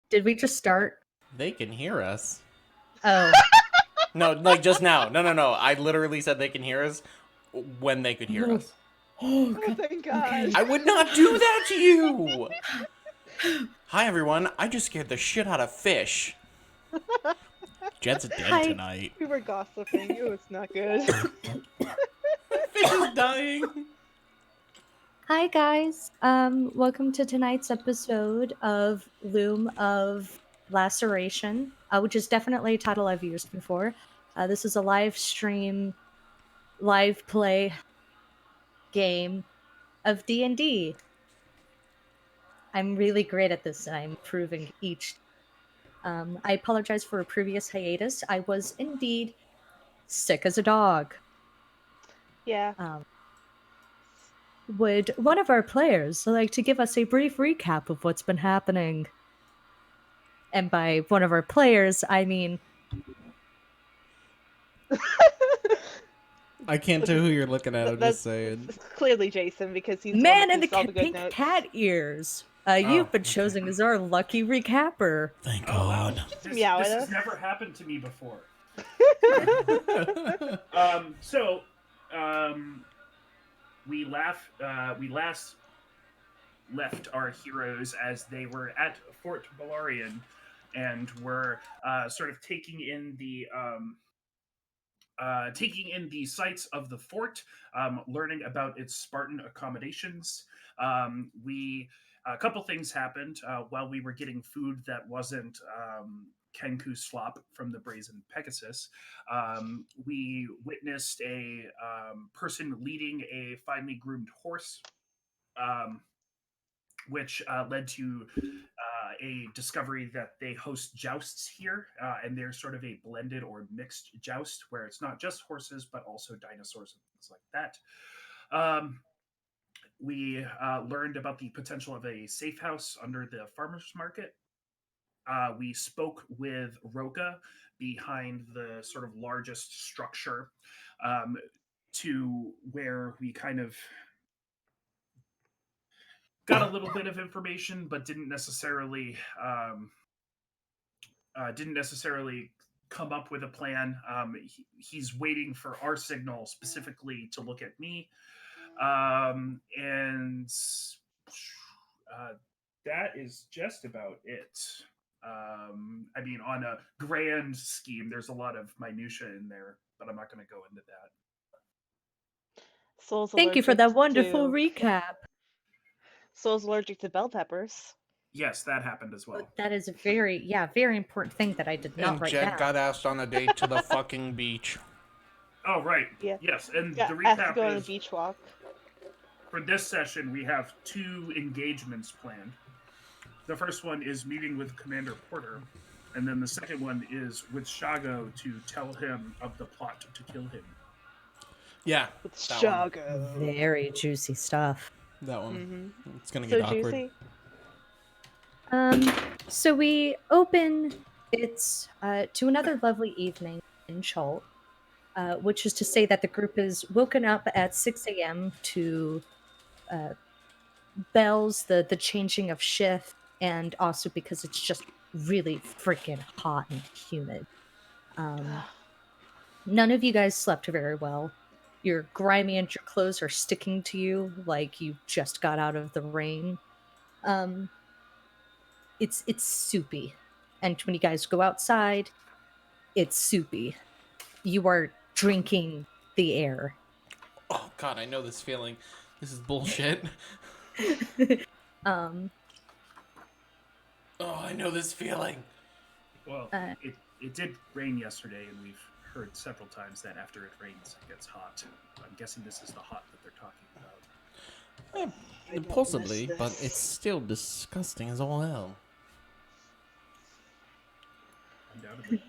Did we just start? They can hear us. Oh. No, like just now. No. I literally said they can hear us when they could hear us. Oh, Oh, thank God. Okay. I would not do that to you! Hi, everyone. I just scared the shit out of Fish. Jed's dead Hi. tonight. We were gossiping. It was not good. Fish is dying. Hi, guys. Welcome to tonight's episode of Loom of Laceration, which is definitely a title I've used before. This is a live stream, live play game of D&D. I'm really great at this, and I'm improving each. I apologize for a previous hiatus. I was indeed sick as a dog. Yeah. Would one of our players like to give us a brief recap of what's been happening? And by one of our players, I mean... I can't tell who you're looking at. I'm just saying. It's clearly Jason because he's Man in the the one that gives all the good pink notes. cat ears. You've been chosen as our lucky recapper. Thank Oh, wow. God. Just meow This at has us. never happened to me before. We last left our heroes as they were at Fort Balarian and were sort of taking in the sights of the fort, learning about its Spartan accommodations. A couple things happened while we were getting food that wasn't Kenku slop from the Brazen Pegasus. We witnessed a person leading a finely groomed horse, which led to a discovery that they host jousts here, and they're sort of a blended or mixed joust where it's not just horses but also dinosaurs and things like that. We learned about the potential of a safe house under the farmers market. We spoke with Roka behind the sort of largest structure, to where we kind of got a little bit of information, but didn't necessarily come up with a plan. He's waiting for our signal specifically to look at me, and that is just about it. I mean, on a grand scheme, there's a lot of minutia in there, but I'm not going to go into that. Soul's Thank you for that wonderful to... recap. Soul's allergic to bell peppers. Yes, that happened as well. That is a very important thing that I did not And write Jed down. got asked on a date to the fucking beach. Oh, right. Yeah. Yes, and Yeah, the asked to recap go on a is beach walk. for this session, we have 2 engagements planned. The first one is meeting with Commander Porter, and then the second one is with Shago to tell him of the plot to kill him. Yeah. With that one. Shago. Very juicy stuff. That one. Mm-hmm. It's gonna So get awkward. juicy. So we open it to another lovely evening in Chult, which is to say that the group is woken up at 6 a.m. to bells, the changing of shift, and also because it's just really freaking hot and humid. None of you guys slept very well. You're grimy and your clothes are sticking to you like you just got out of the rain. It's soupy. And when you guys go outside, it's soupy. You are drinking the air. Oh God, I know this feeling. This is bullshit. Um, Oh, I know this feeling. Well, it did rain yesterday, and we've heard several times that after it rains, it gets hot. I'm guessing this is the hot that they're talking about. Possibly, but it's still disgusting as all hell. Undoubtedly.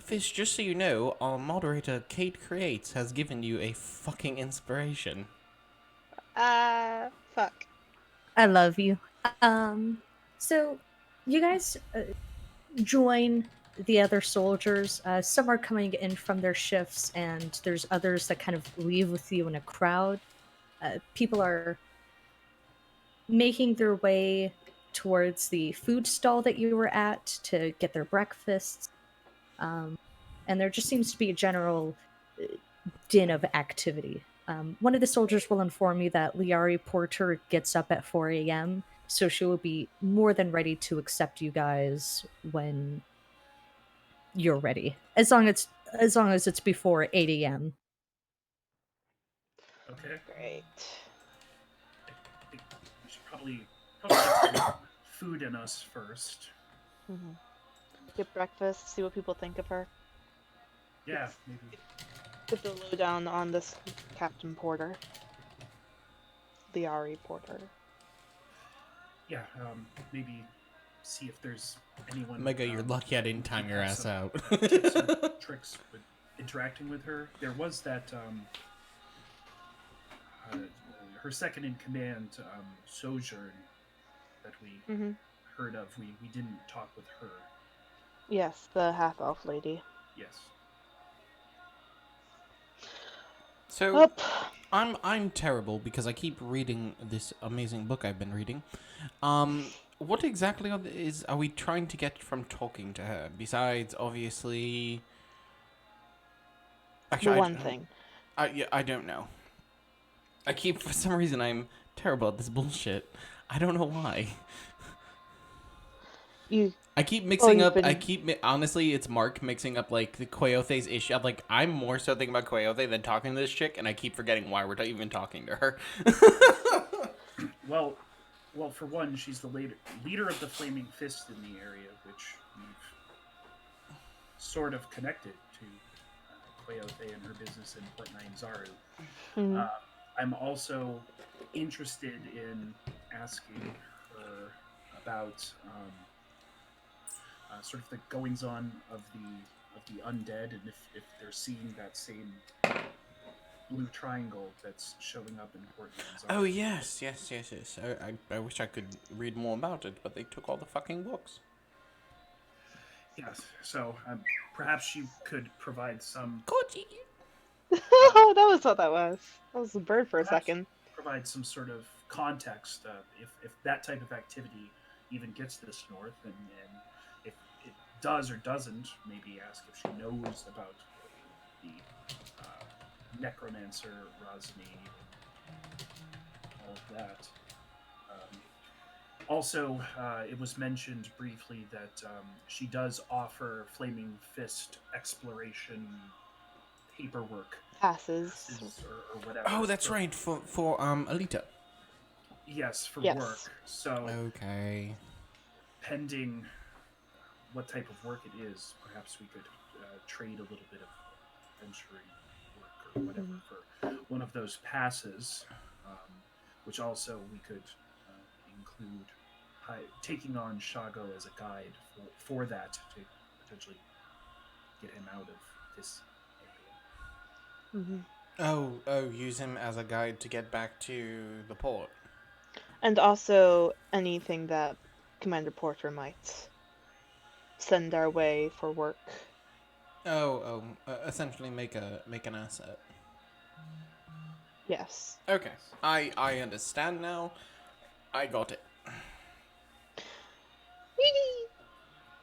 Fish, just so you know, our moderator, Kate Creates, has given you a fucking inspiration. Fuck. I love you. So you guys join the other soldiers. Some are coming in from their shifts, and there's others that kind of leave with you in a crowd. People are making their way towards the food stall that you were at to get their breakfasts. And there just seems to be a general din of activity. One of the soldiers will inform you that Liari Porter gets up at 4 a.m., so she will be more than ready to accept you guys when you're ready, as long as it's before 8 a.m. Okay. Great. I think we should probably get some food in us first. Hmm. Get breakfast, see what people think of her. Yeah, It's- maybe. Get the lowdown on this Captain Porter. Liari Porter. Yeah, maybe see if there's anyone. Mega, you're lucky I who didn't time might your have ass some out. tips and tricks with interacting with her. There was that uh, her second in command, Sojourn, that we Hmm. heard of. We didn't talk with her. Yes, the half-elf lady. Yes. So Up. I'm terrible because I keep reading this amazing book I've been reading. What exactly are we trying to get from talking to her? Besides, obviously, The actually, one thing. I don't know. I keep for some reason I'm terrible at this bullshit. I don't know why. You. I keep Well, mixing you've up. been. Honestly, it's Mark mixing up like the Quayothe's issue. I'm more so thinking about Quayothe than talking to this chick, and I keep forgetting why we're even talking to her. Well, for one, she's the leader of the Flaming Fist in the area, which we've sort of connected to Quayothe and her business in Port Nine Zaru. Mhm. Uh, I'm also interested in asking her about sort of the goings on of the undead, and if they're seeing that same blue triangle that's showing up in Port Nine Zaru. Oh yes. I wish I could read more about it, but they took all the fucking books. Yes, so perhaps you could provide some Koji. That was what that was. That was a bird for a perhaps second. provide some sort of context if that type of activity even gets this north, and if it does or doesn't, maybe ask if she knows about the necromancer Rosni and all of that. Um, Also, it was mentioned briefly that she does offer Flaming Fist exploration paperwork Passes. passes or whatever. Oh, that's right. For Alita. Yes, for Yes. work. So, Okay. pending what type of work it is, perhaps we could trade a little bit of adventuring work or whatever Mhm. for one of those passes, which also we could include taking on Shago as a guide for that to potentially get him out of this area. Hmm. Oh, use him as a guide to get back to the port. And also anything that Commander Porter might send our way for work. Essentially make an asset. Yes. Okay, I understand now. I got it.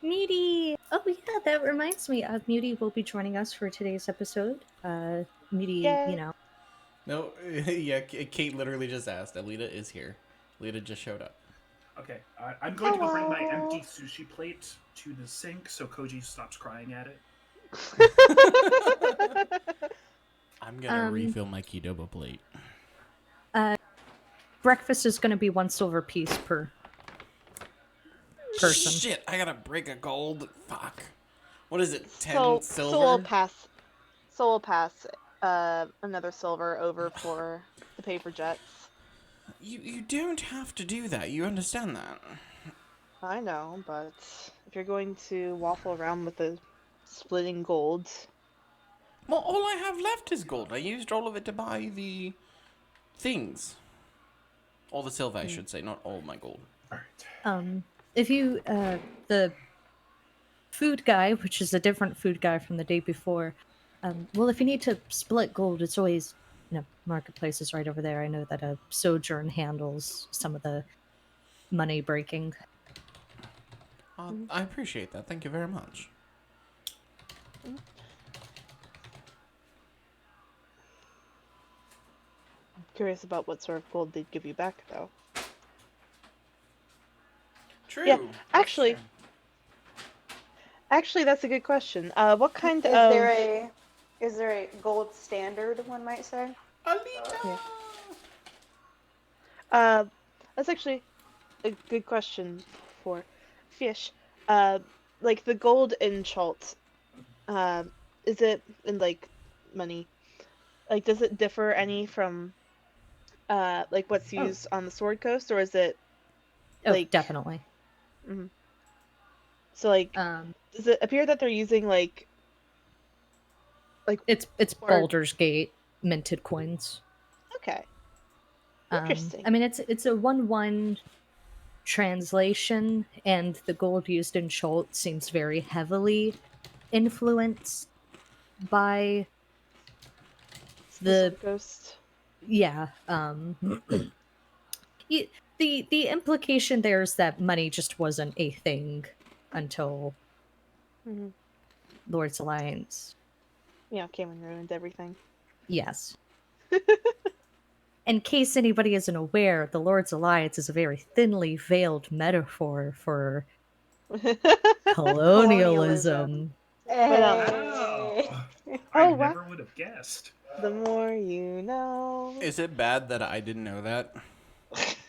Muty! Oh yeah, that reminds me. Muty will be joining us for today's episode. Muty, Yay. No, yeah, Kate literally just asked. Alita is here. Alita just showed up. Okay, I'm going to go bring my Hello. empty sushi plate to the sink so Koji stops crying at it. I'm gonna um, refill my Kidoba plate. breakfast is going to be 1 silver piece per person. Shit, I gotta break a gold. Fuck. What is it? 10 so silver? so we'll pass. So we'll pass another silver over for the paper jets. You don't have to do that. You understand that? I know, but if you're going to waffle around with the splitting gold, Well, all I have left is gold. I used all of it to buy the things. All the silver, I should say, not all my gold. All right. If you the food guy, which is a different food guy from the day before, well, if you need to split gold, it's always marketplaces right over there. I know that Sojourn handles some of the money breaking. I appreciate that. Thank you very much. I'm curious about what sort of gold they'd give you back, though. True. Yeah, That's true. actually, that's a good question. What kind Is of... there a gold standard, one might say? Alita. Yeah. Uh, that's actually a good question for Fish. Uh, like the gold in Chult, is it in like money? Like, does it differ any from like what's Oh, used on the Sword Coast, or is it oh, like... definitely. Mhm. So like, Um, does it appear that they're using like it's or Baldur's Gate minted coins. okay, I interesting. mean, it's a 1-1 translation, and the gold used in Chult seems very heavily influenced by The the Sword Coast. yeah. The implication there is that money just wasn't a thing until Mm-hmm. Lord's Alliance. Yeah, came and ruined everything. Yes. In case anybody isn't aware, the Lord's Alliance is a very thinly veiled metaphor for Colonialism. colonialism. But Hey. Wow. I oh wow, never would have guessed. the more you know. Is it bad that I didn't know that?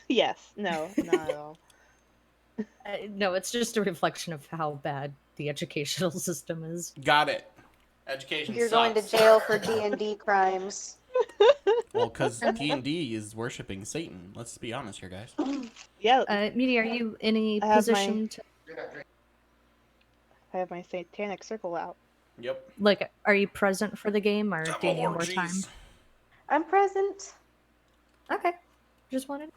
Yes, no, not at all. No, it's just a reflection of how bad the educational system is. Got it. Education You're going to sucks. jail for D&D crimes. Well, because D&D is worshiping Satan. Let's be honest here, guys. Yeah, Midi, are you in a I have my position to I have my satanic circle out. Yep. like? Are you present for the game, or do you Devil need more time? orgies. I'm present. Okay, just wanted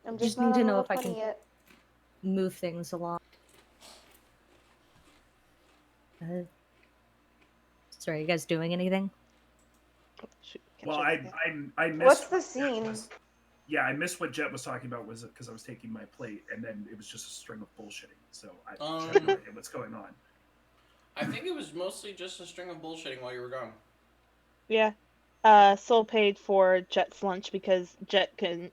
I'm just just not need to on know roll if I can 20 yet. move things along. Uh, sorry, you guys doing anything? Oh, shoot, can't Well, check I that. I I What's missed the what Jet scene? was. Yeah, I missed what Jet was talking about. Was it because I was taking my plate and then it was just a string of bullshitting. So I have no idea what's going on. I think it was mostly just a string of bullshitting while you were gone. Yeah. Soul paid for Jet's lunch because Jet didn't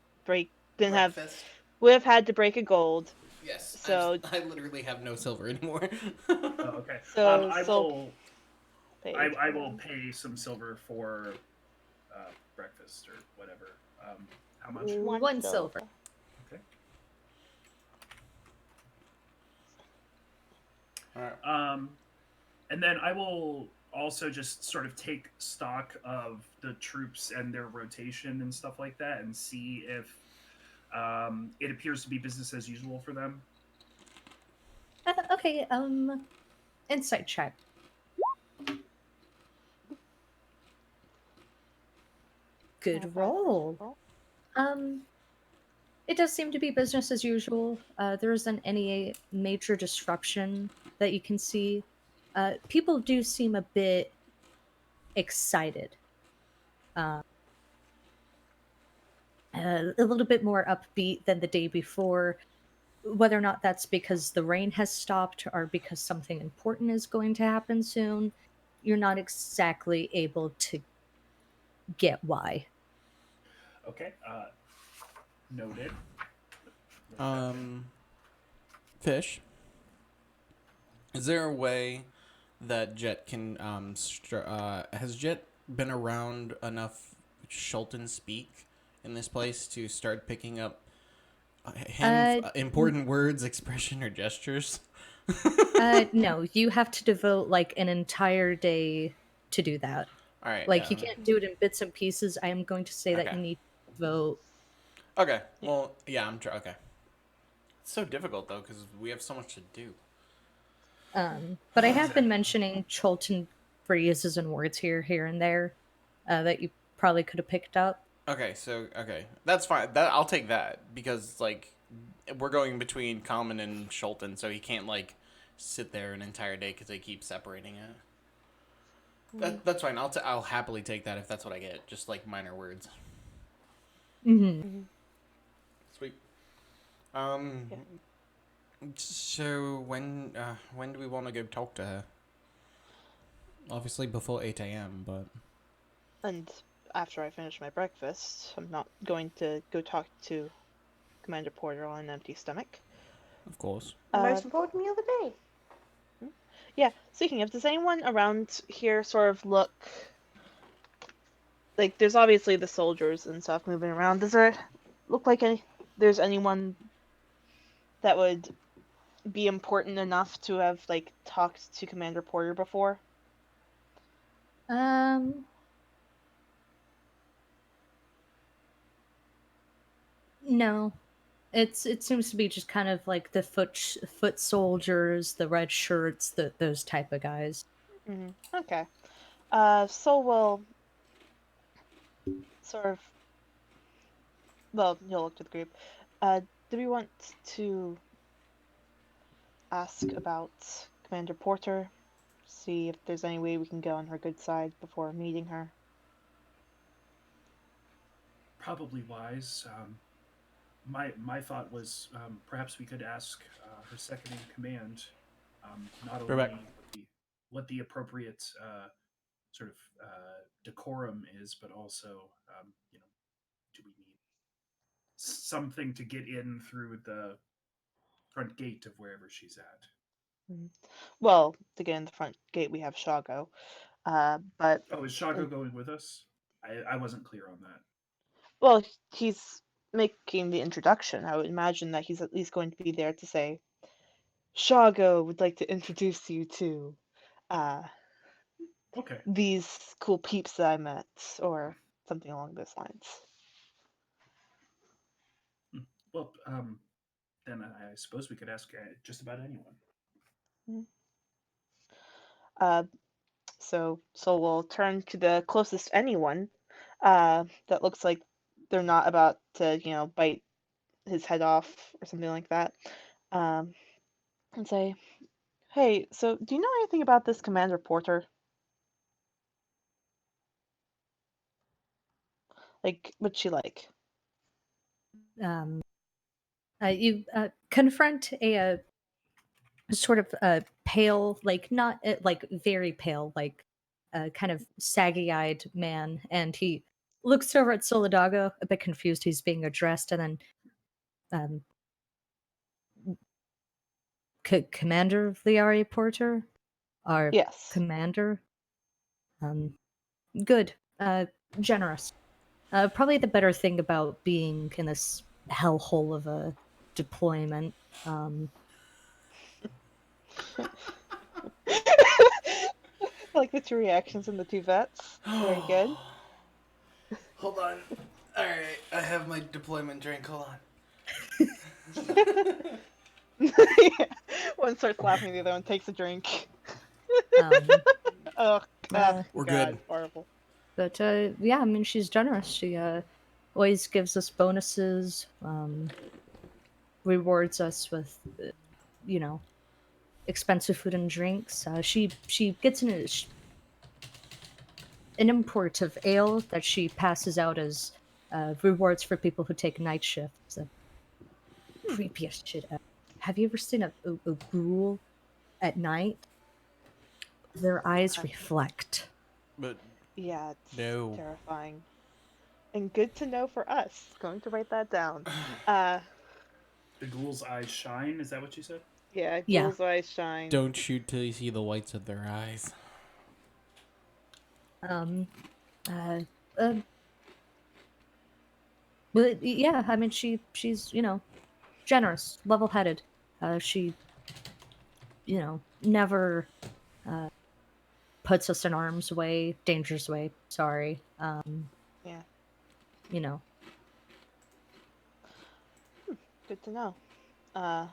have Breakfast. would have had to break a gold. Yes, So I literally have no silver anymore. Oh, okay. so I Soul will paid. I will pay some silver for breakfast or whatever. How much? One silver. Okay. All right. And then I will also just sort of take stock of the troops and their rotation and stuff like that, and see if it appears to be business as usual for them. Okay, insight check. Good roll. Um, it does seem to be business as usual. There isn't any major disruption that you can see. People do seem a bit excited. A little bit more upbeat than the day before. Whether or not that's because the rain has stopped or because something important is going to happen soon, you're not exactly able to get why. Okay. Noted. Note that down. Fish. Is there a way that Jet can has Jet been around enough Shulton speak in this place to start picking up Uh, important words, expression, or gestures? no, you have to devote like an entire day to do that. All right. Like you can't do it in bits and pieces. I am going to say that Okay. you need to devote. Okay. Well, yeah, okay. It's so difficult though because we have so much to do. But I have been mentioning Cholton phrases and words here and there that you probably could have picked up. Okay, that's fine. That I'll take that because like we're going between Common and Shulton, so he can't like sit there an entire day because they keep separating it. That's fine. I'll happily take that if that's what I get. Just like minor words. Mm-hmm. Mhm. Sweet. Um. Yeah. So when do we want to go talk to her? Obviously before 8 a.m. But And after I finish my breakfast, I'm not going to go talk to Commander Porter on an empty stomach. of course. The Uh, most important meal of the day. yeah, speaking of, does anyone around here sort of look like there's obviously the soldiers and stuff moving around. Does there look like there's anyone that would be important enough to have like talked to Commander Porter before? Um, no. It seems to be just kind of like the foot soldiers, the red shirts, those type of guys. Okay. So we'll sort of, well, you'll look to the group. Do we want to ask about Commander Porter? See if there's any way we can get on her good side before meeting her? Probably wise. My thought was perhaps we could ask her second in command not Rebecca. only what the appropriate sort of decorum is, but also do we need something to get in through the front gate of wherever she's at? Mhm. Well, to get in the front gate, we have Shago. But Oh, is uh, Shago going with us? I wasn't clear on that. well, he's making the introduction. I would imagine that he's at least going to be there to say, Shago would like to introduce you to uh, Okay. these cool peeps that I met, or something along those lines. Hmm. Well, then I suppose we could ask just about anyone. Mhm. Uh, so we'll turn to the closest anyone that looks like they're not about to, bite his head off or something like that, um, and say, "Hey, so do you know anything about this Commander Porter? Like, what's she like?" Um, you confront a sort of pale, like not like very pale, like kind of saggy-eyed man, and he looks over at Solidago, a bit confused. He's being addressed, and then um, Commander Liari Porter, our Yes. commander. Um, good, generous. Probably the better thing about being in this hellhole of a deployment. Um, I like the two reactions in the two vets. Very good. Hold on. All right, I have my deployment drink. Hold on. One starts laughing, the other one takes a drink. um, Oh, uh, We're God, good. horrible. but yeah, I mean, she's generous. She always gives us bonuses, rewards us with, you know, expensive food and drinks. She gets an import of ale that she passes out as rewards for people who take night shifts. The creepiest shit ever. Have you ever seen a ghoul at night? Their eyes Uh, reflect. But yeah, it's no. terrifying. And good to know for us. Going to write that down. Uh, The ghoul's eyes shine. Is that what you said? yeah, Yeah. ghoul's eyes shine. Don't shoot till you see the whites of their eyes. Um. Uh. uh but yeah, I mean, she's generous, level-headed. She never puts us in harm's way, danger's way. Sorry. Yeah, You know. good to know. Uh,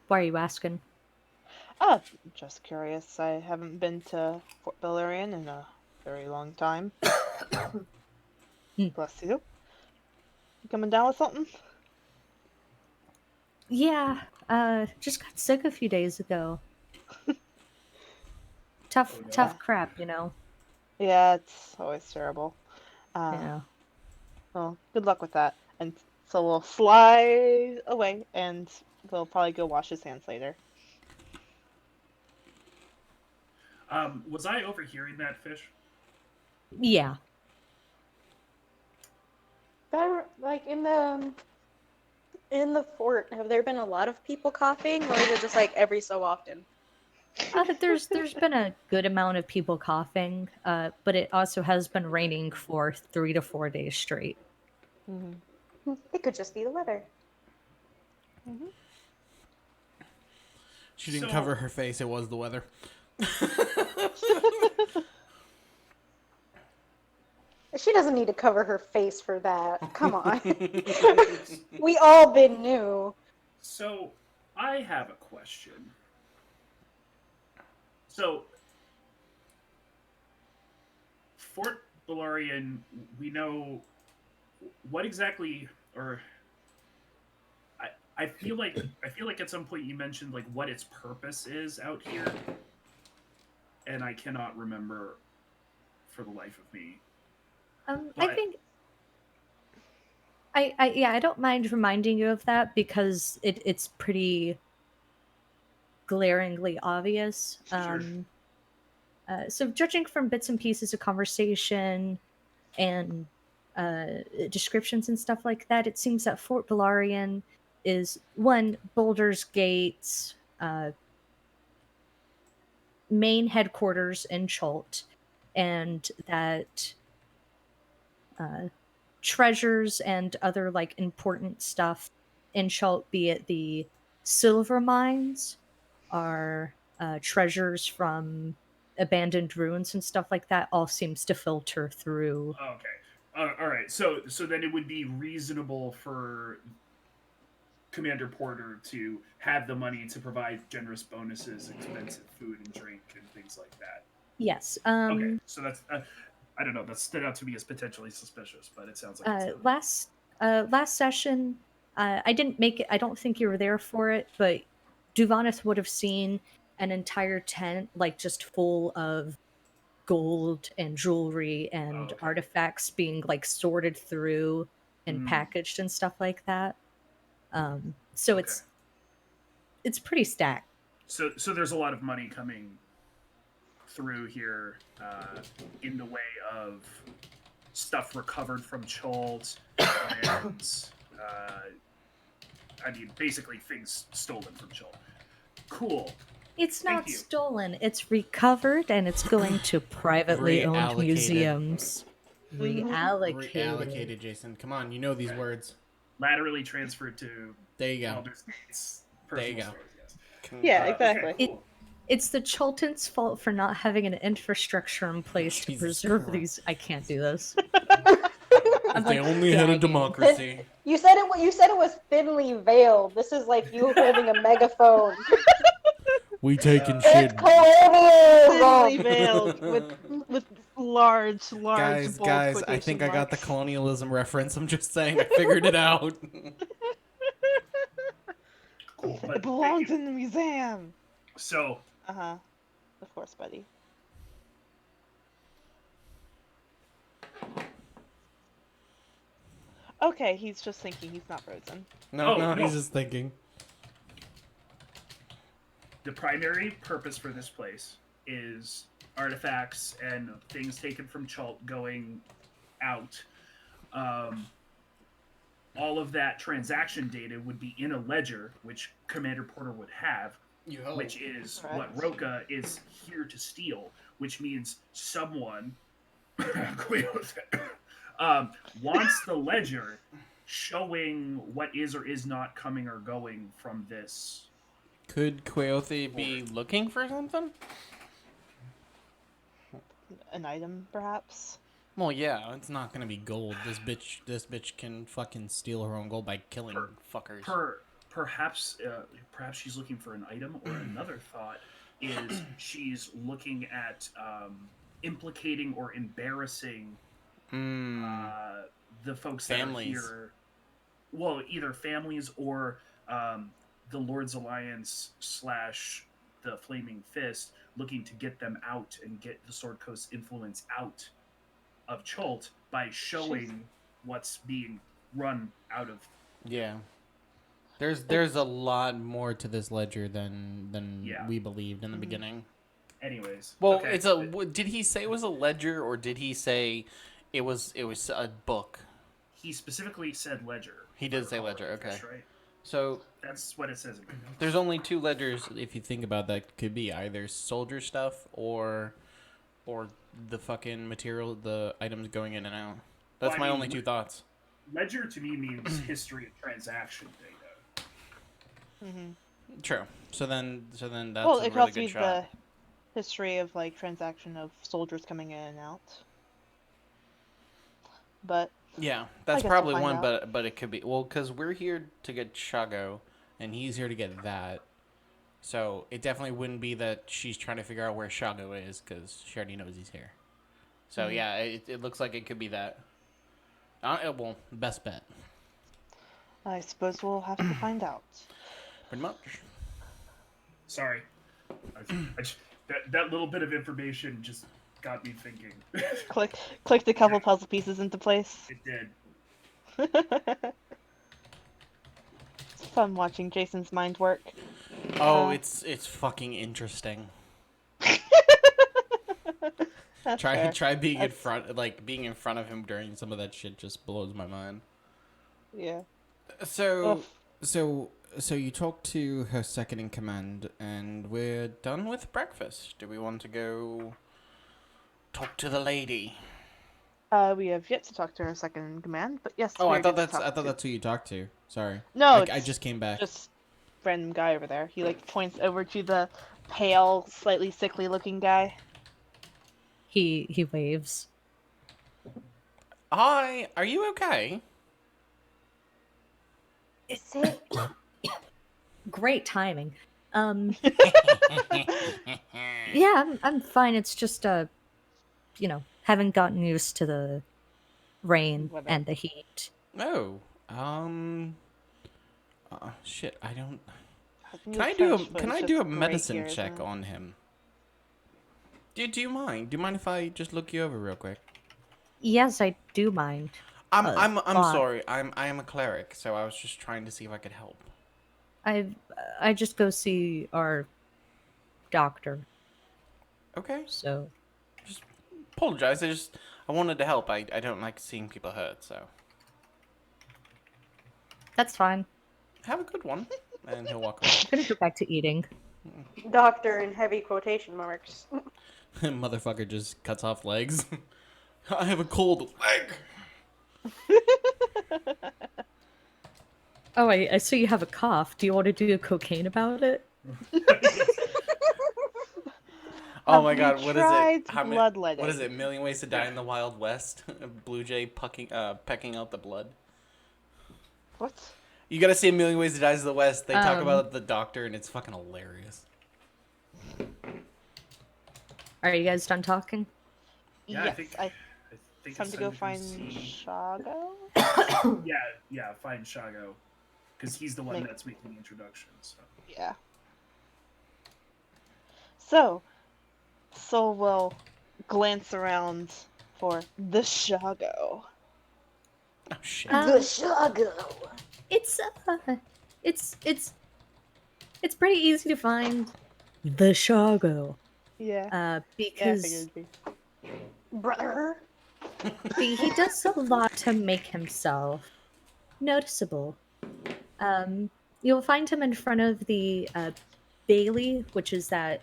Why are you asking? ah, just curious. I haven't been to Fort Valerian in a very long time. Hmm. Bless you. You coming down with something? Yeah. Just got sick a few days ago. Oh no. Tough crap. Yeah, it's always terrible. Uh, Yeah. Well, good luck with that. And so we'll fly away, and we'll probably go wash his hands later. Was I overhearing that, Fish? Yeah. Like in the fort, have there been a lot of people coughing, or is it just like every so often? There's been a good amount of people coughing, but it also has been raining for 3 to 4 days straight. Hmm. It could just be the weather. Hmm. She didn't So, cover her face. It was the weather. She doesn't need to cover her face for that. Come on. We all been new. so I have a question. So, Fort Balarian, we know what exactly, or I feel like at some point you mentioned like what its purpose is out here, and I cannot remember for the life of me. I But think yeah, I don't mind reminding you of that because it's pretty glaringly obvious. sure, So judging from bits and pieces of conversation and descriptions and stuff like that, it seems that Fort Balarian is one Boulder's Gate's main headquarters in Chult, and that treasures and other like important stuff in Chult, be it the silver mines, are treasures from abandoned ruins and stuff like that, all seems to filter through. okay, all right. So then it would be reasonable for Commander Porter to have the money to provide generous bonuses, expensive food and drink, and things like that. Yes. Okay, so that's I don't know. That stood out to me as potentially suspicious, but it sounds like it's not. Last session, I didn't make it. I don't think you were there for it, but Duvanith would have seen an entire tent like just full of gold and jewelry Oh, and okay. artifacts being like sorted through and Mm, packaged and stuff like that. So okay. it's pretty stacked. So there's a lot of money coming through here in the way of stuff recovered from Chult and I mean basically things stolen from Chult. Cool. It's Thank not you. stolen. It's recovered and it's going to privately owned Reallocated. museums. Hmm. Reallocated. Reallocated, Jason. Come on, you know these Okay. words. Laterally transferred to There you go. Baldur's Gate's There you personal go. stores. Yes. Yeah, Okay. exactly. It Cool. it's the Chultans' fault for not having an infrastructure in place to Jesus preserve these. Christ. I can't do this. I'm If they like only had a gagging. democracy. You said it. You said it was thinly veiled. This is like you holding a megaphone. We taking Uh, It's shit. Thinly colonialism. veiled with large bold Guys, I think quotation I got the marks. colonialism reference. I'm just saying, I figured it out. cool. It But thank belongs you. in the museum. So Uh-huh. Of course, buddy. Okay, he's just thinking he's not frozen. No, oh no, he's no, just thinking. the primary purpose for this place is artifacts and things taken from Chult going out. Um, all of that transaction data would be in a ledger, which Commander Porter would have, You hope. which is what Correct. Roka is here to steal, which means someone wants the ledger showing what is or is not coming or going from this Could Quaothe be fort. looking for something? An item, perhaps? Well, yeah, it's not gonna be gold. This bitch can fucking steal her own gold by killing Per, fuckers. perhaps she's looking for an item, or another thought is she's looking at implicating or embarrassing Hmm. the folks Families. that are here. Well, either families or um, the Lord's Alliance slash the Flaming Fist, looking to get them out and get the Sword Coast influence out of Chult by She's showing. what's being run out of. Yeah. There's a lot more to this ledger than Yeah. we believed in the Mhm. beginning. Anyways, Well, okay. it's a. Did he say it was a ledger, or did he say it was a book? He specifically said ledger. He if I did say recall ledger. right, Okay. Fish, right? So That's what it says in my notes. there's only two ledgers, if you think about that, could be either soldier stuff or the fucking material, the items going in and out. That's Well, I my mean, only two thoughts. Ledger to me means history of transaction data. Mm-hmm. True. So then that's Well, a it could really also good be shot. the history of like transaction of soldiers coming in and out. But Yeah, I that's guess we'll probably find one, out. but it could be because we're here to get Shago, and he's here to get that. So it definitely wouldn't be that she's trying to figure out where Shago is because she already knows he's here. So Mhm. yeah, it looks like it could be that. Well, best bet, I suppose we'll have to find out. pretty much. Sorry. That little bit of information just got me thinking. Clicked a couple puzzle pieces into place. It did. It's fun watching Jason's mind work. Oh, Uh, it's fucking interesting. That's Try fair. try being in That's- front, like being in front of him during some of that shit just blows my mind. Yeah. So Ugh. so you talked to her second in command, and we're done with breakfast. Do we want to go talk to the lady? We have yet to talk to our second in command, but yes, Oh, we I are thought good to talk that's to. who you talked to. Sorry. No, I it's just came back. just random guy over there. He like points over to the pale, slightly sickly looking guy. He waves. Hi, are you okay? Is it? Great timing. Yeah, I'm fine. It's just haven't gotten used to the rain Weather. and the heat. Oh, shit. I don't. The Can I do French a food Can is I just do a great medicine here, isn't check it? on him? Do you mind? Do you mind if I just look you over real quick? Yes, I do mind. I'm lot. sorry. I am a cleric, so I was just trying to see if I could help. I just go see our doctor. Okay. So Apologize. I wanted to help. I don't like seeing people hurt, so that's fine. have a good one. And he'll walk away. I'm gonna go back to eating. Doctor in heavy quotation marks. Motherfucker just cuts off legs. I have a cold leg. Oh, I see you have a cough. Do you want to do cocaine about it? Oh my Have god, we what is it? tried What is bloodletting? it? Million Ways to Die in the Wild West? A blue jay pecking out the blood. What? You gotta see A Million Ways to Die in the West. They talk Um, about the doctor, and it's fucking hilarious. Are you guys done talking? Yeah, Yes, I think it's time it's to go to find see- Shago. Yeah, find Shago. Because he's the one Make- that's making the introduction. So. Yeah. So we'll glance around for the Shago. Oh shit. The Shago. It's it's pretty easy to find the Shago. Yeah. Yeah, I Because figured it'd be. Brother. he does a lot to make himself noticeable. You'll find him in front of the Bailey, which is that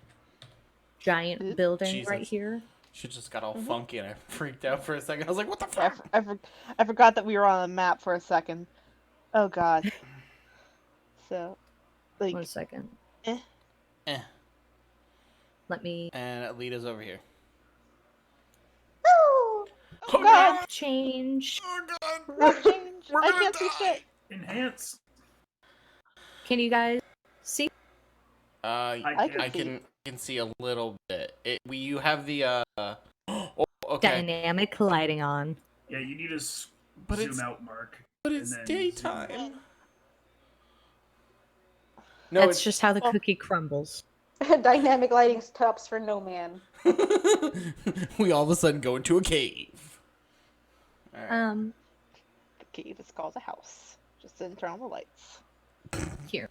giant building right Jesus. here. She just got all funky, and I freaked out for a second. I was like, "What the I, fuck?" I forgot that we were on a map for a second. Oh god. So, like, 1 second. eh. Let me And Alita's over here. Oh, Oh god! change. Oh god! Map change! We're I gonna can't see die! shit! Enhance. Can you guys see? I can see a little bit. You have the Oh, okay. Dynamic lighting on. Yeah, you need to But zoom it's- out, Mark. But and it's then zoom in. daytime. No, That's it's just how the cookie crumbles. dynamic lighting stops for no man. we all of a sudden go into a cave. All right. cave. It's called a house. Just didn't turn on the lights. Here.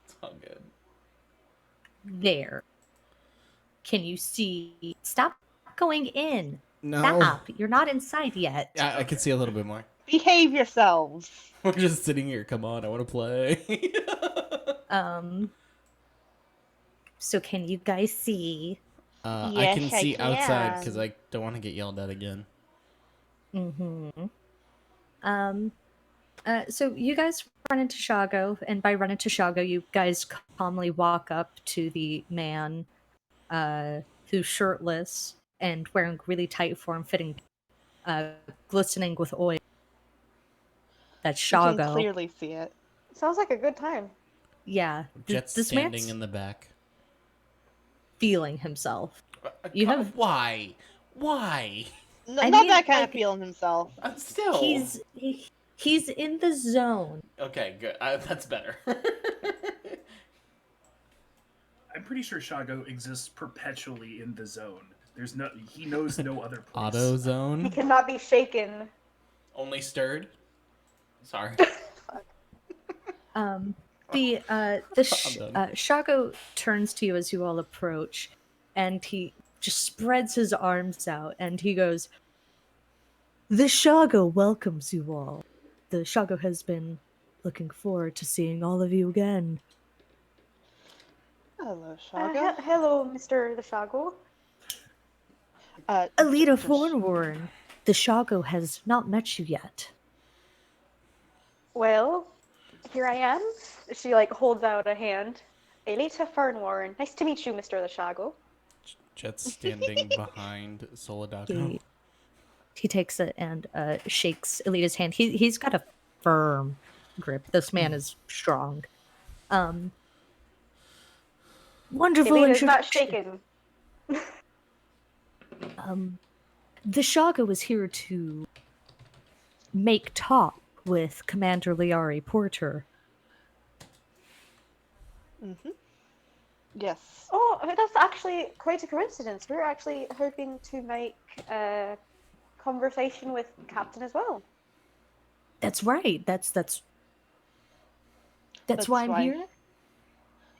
It's all good. There. Can you see? Stop going in. No. Stop. You're not inside yet. I can see a little bit more. Behave yourselves. We're just sitting here. Come on, I want to play. So can you guys see? I Yes, can I see outside because can. I don't want to get yelled at again. Mm-hmm. So you guys run into Shago, and by run into Shago, you guys calmly walk up to the man, who's shirtless and wearing really tight form-fitting, glistening with oil. That's You can Shago. clearly see it. Sounds like a good time. Yeah, Jet's this standing man's in the back. feeling himself. You have Why? Why? No, I not mean, that kind of like, feeling himself. Still. he's in the zone. Okay, good. That's better. I'm pretty sure Shago exists perpetually in the zone. He knows no other place. Auto He zone. cannot be shaken. Only stirred. Sorry. Shago turns to you as you all approach, and he just spreads his arms out, and he goes, "The Shago welcomes you all. The Shago has been looking forward to seeing all of you again." Hello, Shago. Hello, Mr. the Shago. Alita Sh- Thornworn, the Shago has not met you yet. Well, here I am. She like holds out a hand. Elita Fernwarren. Nice to meet you, Mr. the Shago. Jet's standing behind Solidago. He takes it and shakes Alita's hand. He's got a firm grip. This man is strong. Wonderful Elita's not introduction. shaken. The Shago is here to make talk with Commander Liari Porter. Yes. Oh, that's actually quite a coincidence. We're actually hoping to make a conversation with Captain as well. That's right. That's why I'm here.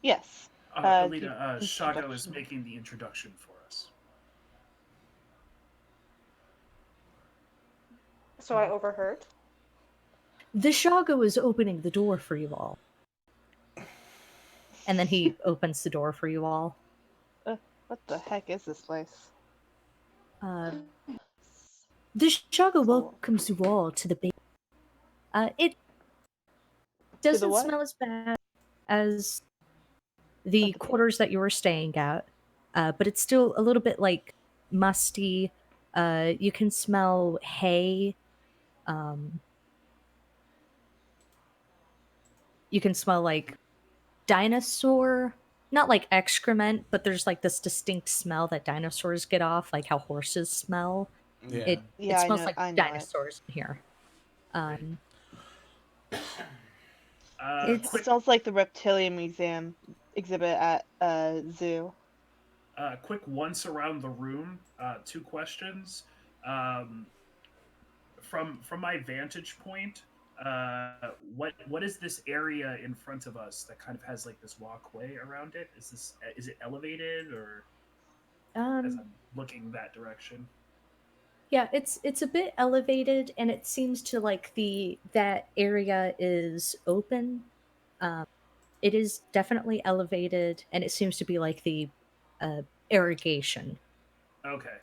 Yes. Alita, the Shago is introduction. making the introduction for us. So I overheard. The Shago is opening the door for you all. And then he opens the door for you all. What the heck is this place? The Shago welcomes you all to the base. It doesn't what? smell as bad as the quarters that you were staying at, but it's still a little bit like musty. You can smell hay. You can smell like dinosaur, not like excrement, but there's like this distinct smell that dinosaurs get off, like how horses smell. Yeah. It Yeah, smells I like know it. dinosaurs in here. It Quick, smells like the reptilian museum exhibit at zoo. quick once around the room. 2 questions. From my vantage point, what is this area in front of us that kind of has like this walkway around it? Is it elevated, or as I'm looking that direction? Yeah, it's a bit elevated, and it seems to like that area is open. It is definitely elevated, and it seems to be like the irrigation. Okay.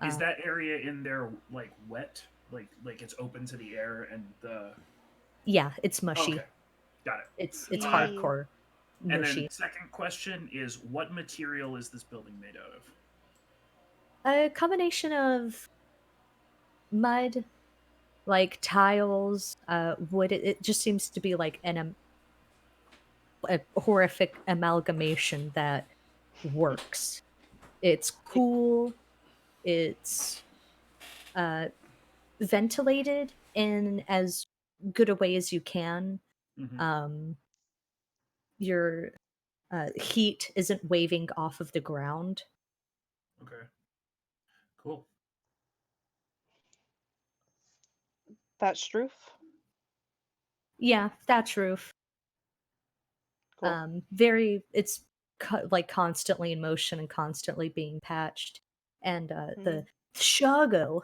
Is that area in there like wet? Like it's open to the air and the. Yeah, it's mushy. Okay, got it. It's He- hardcore And mushy. then second question is, what material is this building made out of? A combination of mud, like tiles, wood. It just seems to be like a horrific amalgamation that works. It's cool. It's ventilated in as good a way as you can. Mm-hmm. Your heat isn't waving off of the ground. Okay. Cool. Thatched roof. Yeah, thatch roof. Cool. It's like constantly in motion and constantly being patched. And the Mm. Shago,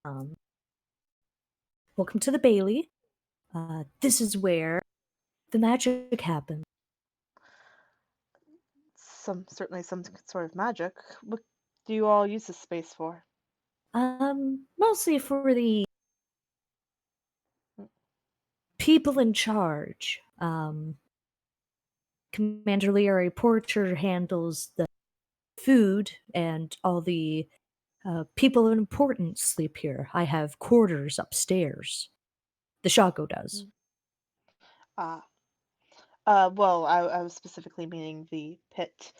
um, welcome to the Bailey. This is where the magic happens. Certainly some sort of magic. What do you all use this space for? Mostly for the Mm. people in charge. Commander Leary Porter handles the food, and all the people of importance sleep here. I have quarters upstairs. The Shago does. Mm. Ah. Well, I was specifically meaning the pit.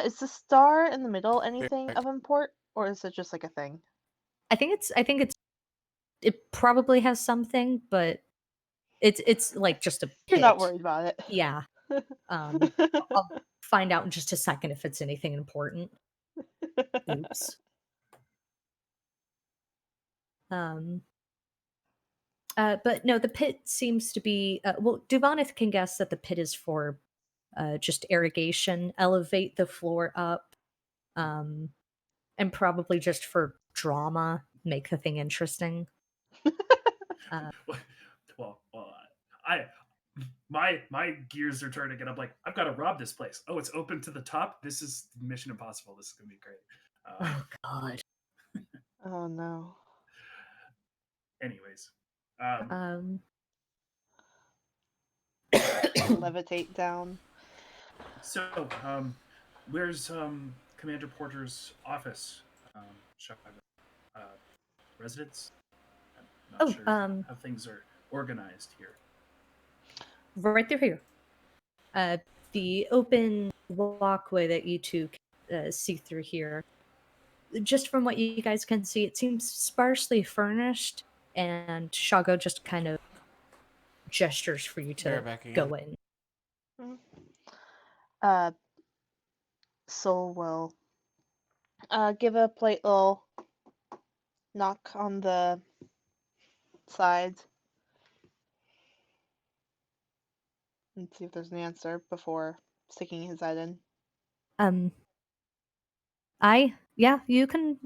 Is the star in the middle anything of import, or is it just like a thing? It probably has something, but it's like just a You're not pit. worried about Yeah. Um, it. I'll find out in just a second if it's anything important. Oops. Um, but no, the pit seems to be. Well, Duvanith can guess that the pit is for just irrigation, elevate the floor up, um, and probably just for drama, make the thing interesting. Uh, Well, I my gears are turning, and I'm like, I've got to rob this place. Oh, it's open to the top. This is Mission Impossible. This is gonna be great. oh God. Oh no. Anyways, Um, Levitate down. so where's Commander Porter's office? Chicago uh, residence. I'm not oh, sure how things are organized here. right through here. The open walkway that you two can see through here. Just from what you guys can see, it seems sparsely furnished, and Shago just kind of gestures for you Bear to back again. go in. Mm. Uh, Soul will give a polite little knock on the side and see if there's an answer before sticking his head in. Um, yeah, you can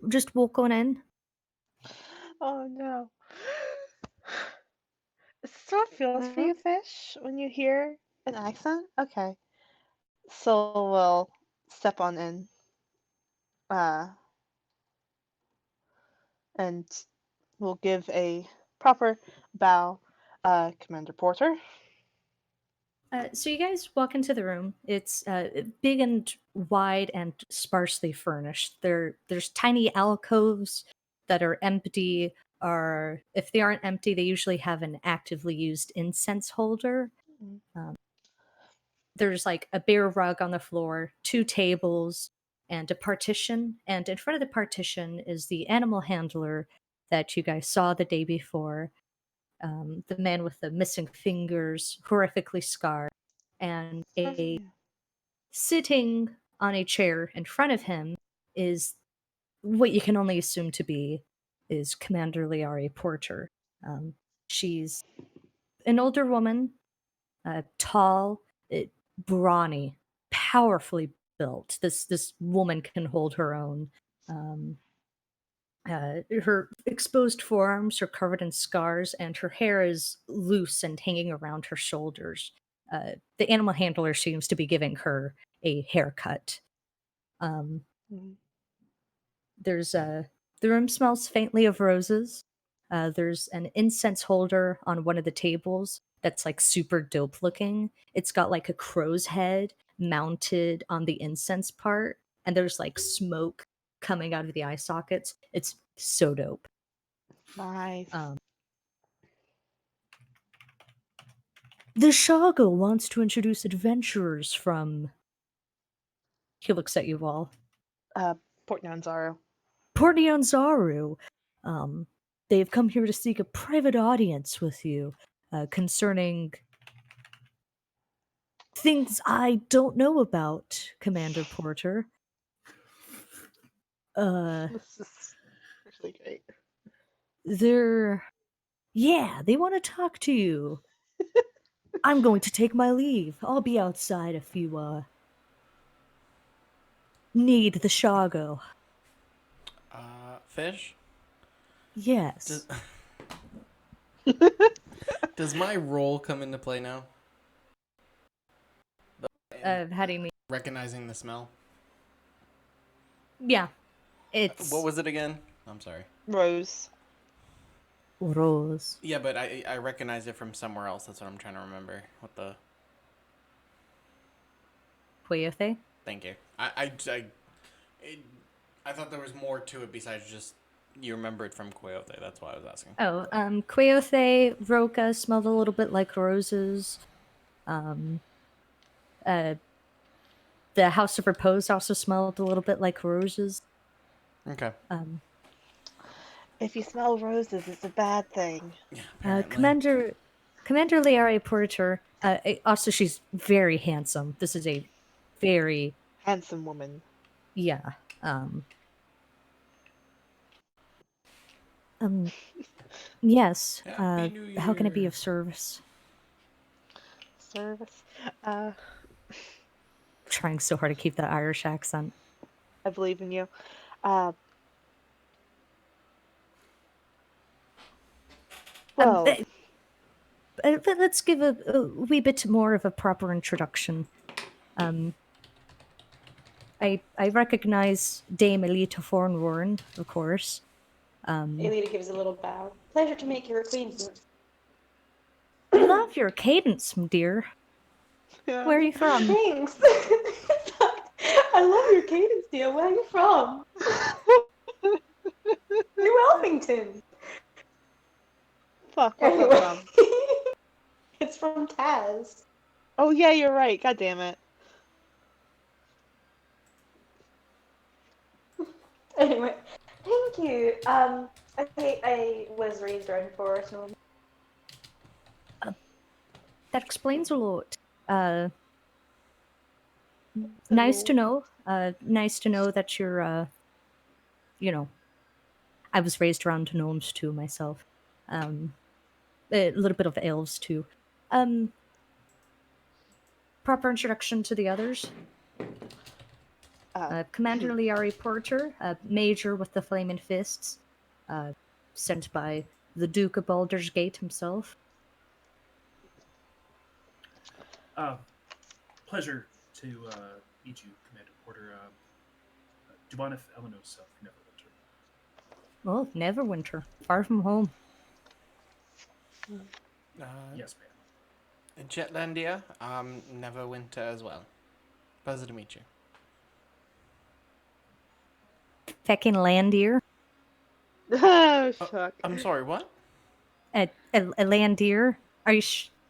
just walk on in. Oh no. Is this how it feels for you, Fish, when you hear an accent? Okay. Soul will step on in uh, and will give a proper bow, Commander Porter. So you guys walk into the room. It's big and wide and sparsely furnished. There's tiny alcoves that are empty. Or if they aren't empty, they usually have an actively used incense holder. Mm. Um, there's like a bare rug on the floor, two tables, and a partition. And in front of the partition is the animal handler that you guys saw the day before. The man with the missing fingers, horrifically scarred, and a Yeah. sitting on a chair in front of him is what you can only assume to be is Commander Liari Porter. Um, she's an older woman, tall, brawny, powerfully built. This woman can hold her own. Um, her exposed forearms are covered in scars, and her hair is loose and hanging around her shoulders. The animal handler seems to be giving her a haircut. Um, Mm. there's a The room smells faintly of roses. There's an incense holder on one of the tables that's like super dope looking. It's got like a crow's head mounted on the incense part, and there's like smoke coming out of the eye sockets. It's so dope. Nice. Um, the Shago wants to introduce adventurers from. He looks at you all. Uh, Port Nyanzaru. Pornyanzaru. Um, they've come here to seek a private audience with you concerning things I don't know about, Commander Porter. Uh, This is really great. they're Yeah, they want to talk to you. I'm going to take my leave. I'll be outside if you need the shago. Fish? Does, Yes. does my role come into play now? How do you mean? Recognizing the smell? Yeah, What it's was it again? I'm sorry. Rose. rose. Yeah, but I recognize it from somewhere else. That's what I'm trying to remember. What the... Coyote. Thank you. It, I thought there was more to it besides just you remember it from Coyote. That's why I was asking. Oh, Coyote, Roca smelled a little bit like roses. Um, uh, the House of Repose also smelled a little bit like roses. Okay. Um, If you smell roses, it's a bad thing. Yeah, apparently. Commander Liara Porter. Also, she's very handsome. This is a very Handsome woman. yeah. Um. Yes. Happy New How can it be Year. of service? Service. Trying so hard to keep that Irish accent. I believe in you. Uh, Um, well, but let's give a wee bit more of a proper introduction. Um, I recognize Dame Elita Fornwarren, of course. Alita gives a little bow. Pleasure to make your acquaintance. Love your cadence, dear. Where are you from? Thanks. I love your cadence, dear. Where are you from? New Elmington. fuck, what's that Anyway, from? it's from Taz. Oh yeah, you're right. God damn it. Anyway, thank you. I was raised around Forest Home. That explains a lot. Nice to know. Nice to know that you're, you know, I was raised around gnomes too myself. A little bit of elves too. Proper introduction to the others. Commander Liari Porter, Major with the Flaming Fists, sent by the Duke of Baldur's Gate himself. Pleasure to meet you, Commander Porter. Dubanif Elenos Self Neverwinter. Oh, Neverwinter, far from home. Yes, ma'am. Jetlandia, Neverwinter as well. Pleasure to meet you. Feckin' Landier. Oh fuck. I'm sorry, what? A Landier. Are you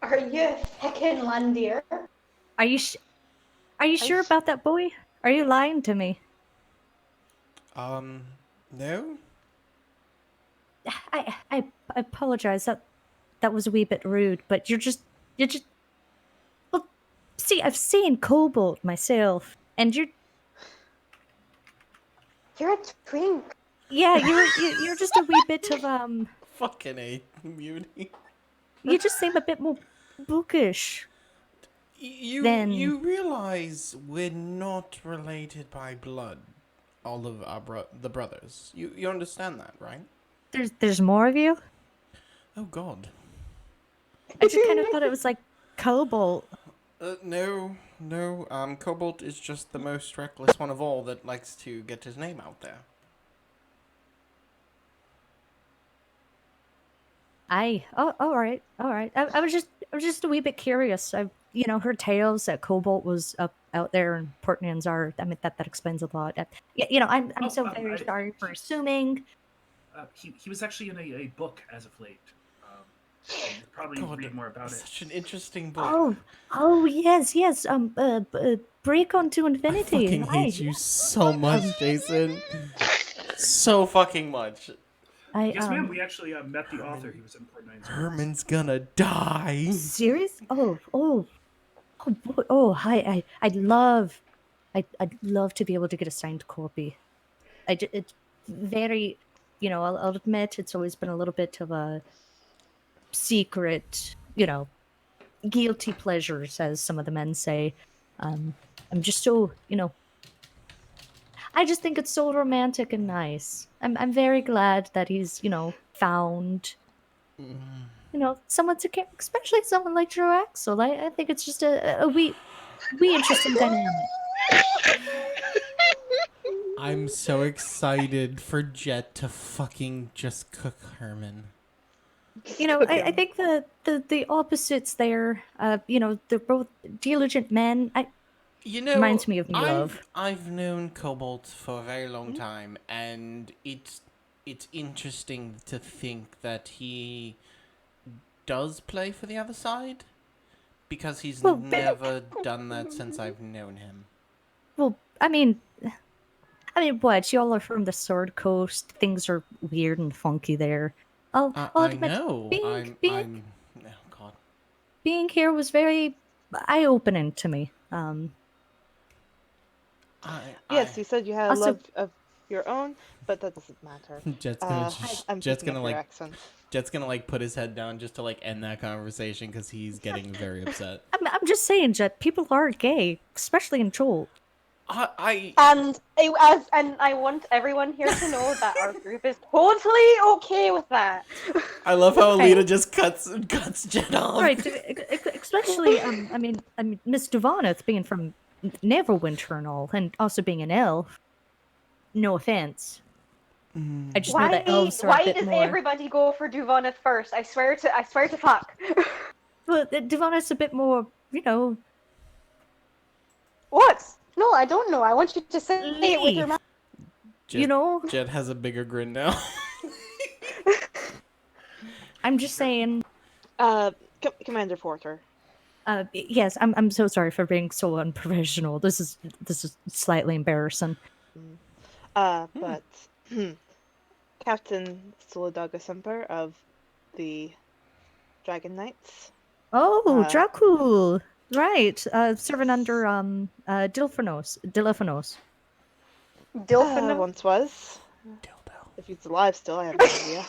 Are you heckin' Landier? are you are you sure about that, boy? Are you lying to me? No? I apologize. That was a wee bit rude, but you're just well. See, I've seen Cobalt myself, and You're a twink. yeah, you're just a wee bit of Fucking A, beauty. You just seem a bit more bookish. You realize we're not related by blood, all of our the brothers. You understand that, right? There's more of you. Oh God. I just kind of thought it was like Cobalt. No. Cobalt is just the most reckless one of all that likes to get his name out there. All right. I was just a wee bit curious. I've heard tales that Cobalt was up out there and Portnians are. I mean that explains a lot. I'm so very sorry for assuming. He was actually in a book as of late. And you probably God, read more about it. Such an interesting book. Oh yes. Break onto I Infinity. fucking hate you so much, Jason. So fucking much. Yes, ma'am. We actually met the author. He was in Port Nine's. Herman's gonna die. Serious? Boy. I'd love to be able to get a signed copy. It's very, I'll admit it's always been a little bit of a secret, guilty pleasures, as some of the men say. I'm just so, I just think it's so romantic and nice. I'm very glad that he's, found, someone to care, especially someone like Joe Axel. I think it's just a wee interesting dynamic. I'm so excited for Jet to fucking just cook Herman. I think the opposites there, they're both diligent men. Reminds me of me love. I've known Cobalt for a very long time, and it's interesting to think that he does play for the other side, because he's Well, never done that since I've known him. Well, what? Y'all are from the Sword Coast. Things are weird and funky there. I'll I admit, know. I'm. Oh God. being here was very eye-opening to me. Yes, you said you had a Also, love of your own, but that doesn't matter. Jet's gonna I'm Jet's picking gonna up your like accent. Jet's gonna like put his head down just to like end that conversation because he's getting very upset. I'm just saying, Jet. People are gay, especially in Chult. And I want everyone here to know that our group is totally okay with that. I love how Right. Alita just cuts Jet off. Right, especially Miss Duvaneth being from Neverwinter and all, and also being an elf. No offense. I just know that elves are a Why bit does more. everybody go for Duvaneth first? I swear to fuck. Well, Duvaneth's a bit more, What? No, I don't know. I want you to say it with your leaf. mouth. Jet, Jet has a bigger grin now. I'm just saying. Commander Porter. Yes, I'm so sorry for being so unprofessional. This is slightly embarrassing. But Captain Suladoga Semper of the Dragon Knights. Oh, Dracul. Right. Serving under Dilphanos. Once was. If he's alive still, I have no idea.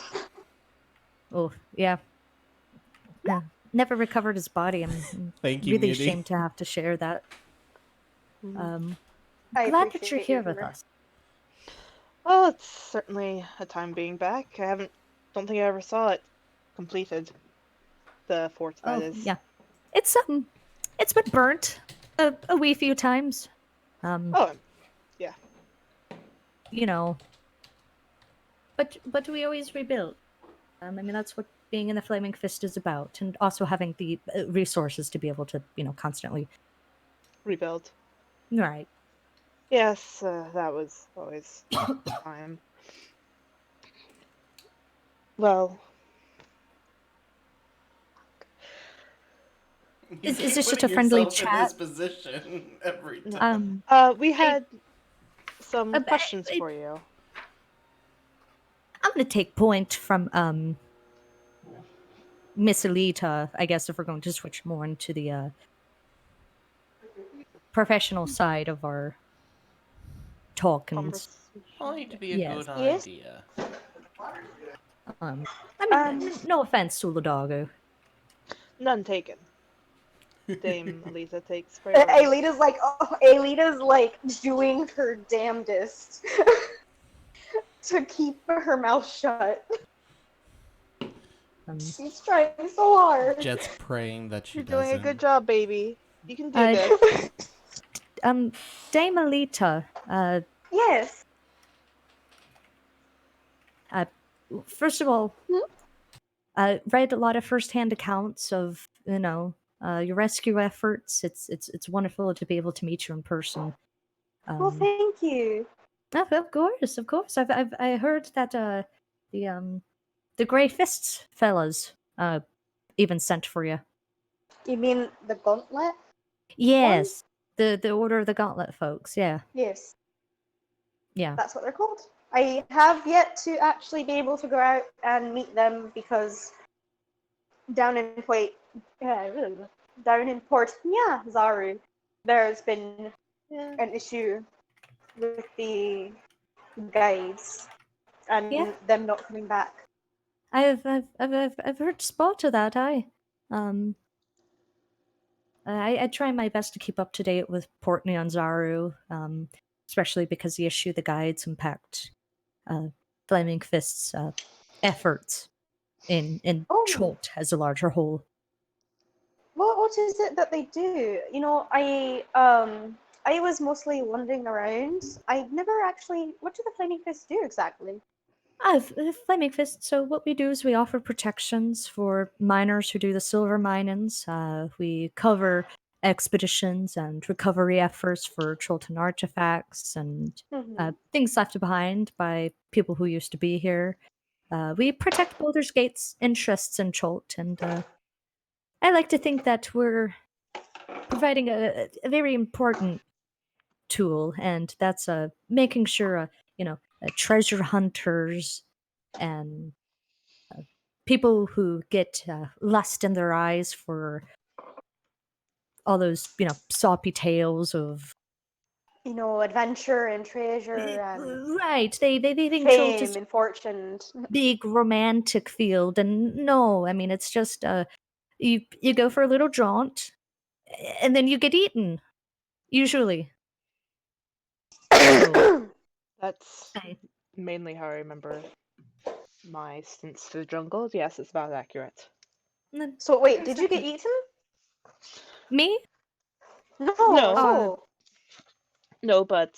Oh, yeah. Yeah. Never recovered his body. I'm Thank you, really Mitty. ashamed to have to share that. I Glad that you're appreciate here your with humor. us. Well, it's certainly a time being back. Don't think I ever saw it completed. The fort, that is. Yeah. It's been burnt a wee few times. Yeah. But we always rebuild. That's what being in the Flaming Fist is about, and also having the resources to be able to, constantly. Rebuild. Right. Yes, that was always time. Well, Is this just a friendly chat? In this position every time. we had some questions for you. I'm gonna take point from Miss Alita, I guess, if we're going to switch more into the professional side of our talkings. Going to be a Yes. good Yes. idea. No offense, Suladogo. None taken. Dame Elisa takes priority. Alita's like doing her damnedest to keep her mouth shut. She's trying so hard. Jet's praying that she You're doesn't. doing a good job, baby. You can do this. Dame Alita, Yes. first of all, read a lot of first-hand accounts of your rescue efforts. It's wonderful to be able to meet you in person. Well, thank you. Of course. I heard that the Grey Fists fellas even sent for you. You mean the gauntlet? Yes, the Order of the Gauntlet folks. Yeah, Yes, yeah. that's what they're called. I have yet to actually be able to go out and meet them because down in Port Zaru, there's been an issue with the guides and them not coming back. I've heard spot of that. Um, I try my best to keep up to date with Port Nyanzaru, especially because the issue the guides impact uh, Flaming Fist's efforts in Oh, Chult as a larger whole. what is it that they do? I was mostly wandering around. I never actually. What do the Flaming Fists do exactly? Flaming Fist. So what we do is we offer protections for miners who do the silver minings. We cover expeditions and recovery efforts for Chultan artifacts and Mm-hmm. things left behind by people who used to be here. We protect Baldur's Gate's interests in Chult, and I like to think that we're providing a very important tool, and that's making sure, treasure hunters and people who get lust in their eyes for all those, soppy tales of Adventure and treasure and right. They think Chult fame is and fortune. big romantic field, and no, I mean it's just you go for a little jaunt, and then you get eaten usually. So That's I, mainly how I remember my stints through the jungle. Yes, it's about accurate. So wait, did you get exactly. eaten? Me? No. No, Uh, Oh. no, but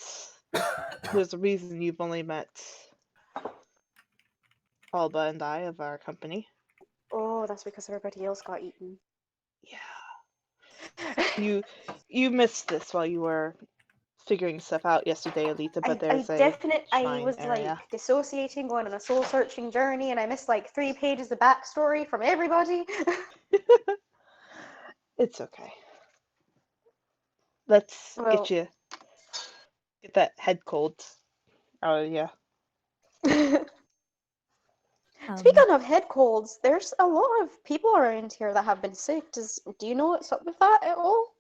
there's a reason you've only met Alba and I of our company. Oh, that's because everybody else got eaten. Yeah. You missed this while you were figuring stuff out yesterday, Alita, but there's a I shrine was area. like dissociating, going on a soul searching journey, and I missed like 3 pages of backstory from everybody. It's okay. Let's Well, get that head cold out of you. um, speaking of head colds, there's a lot of people around here that have been sick. Do you know what's up with that at all?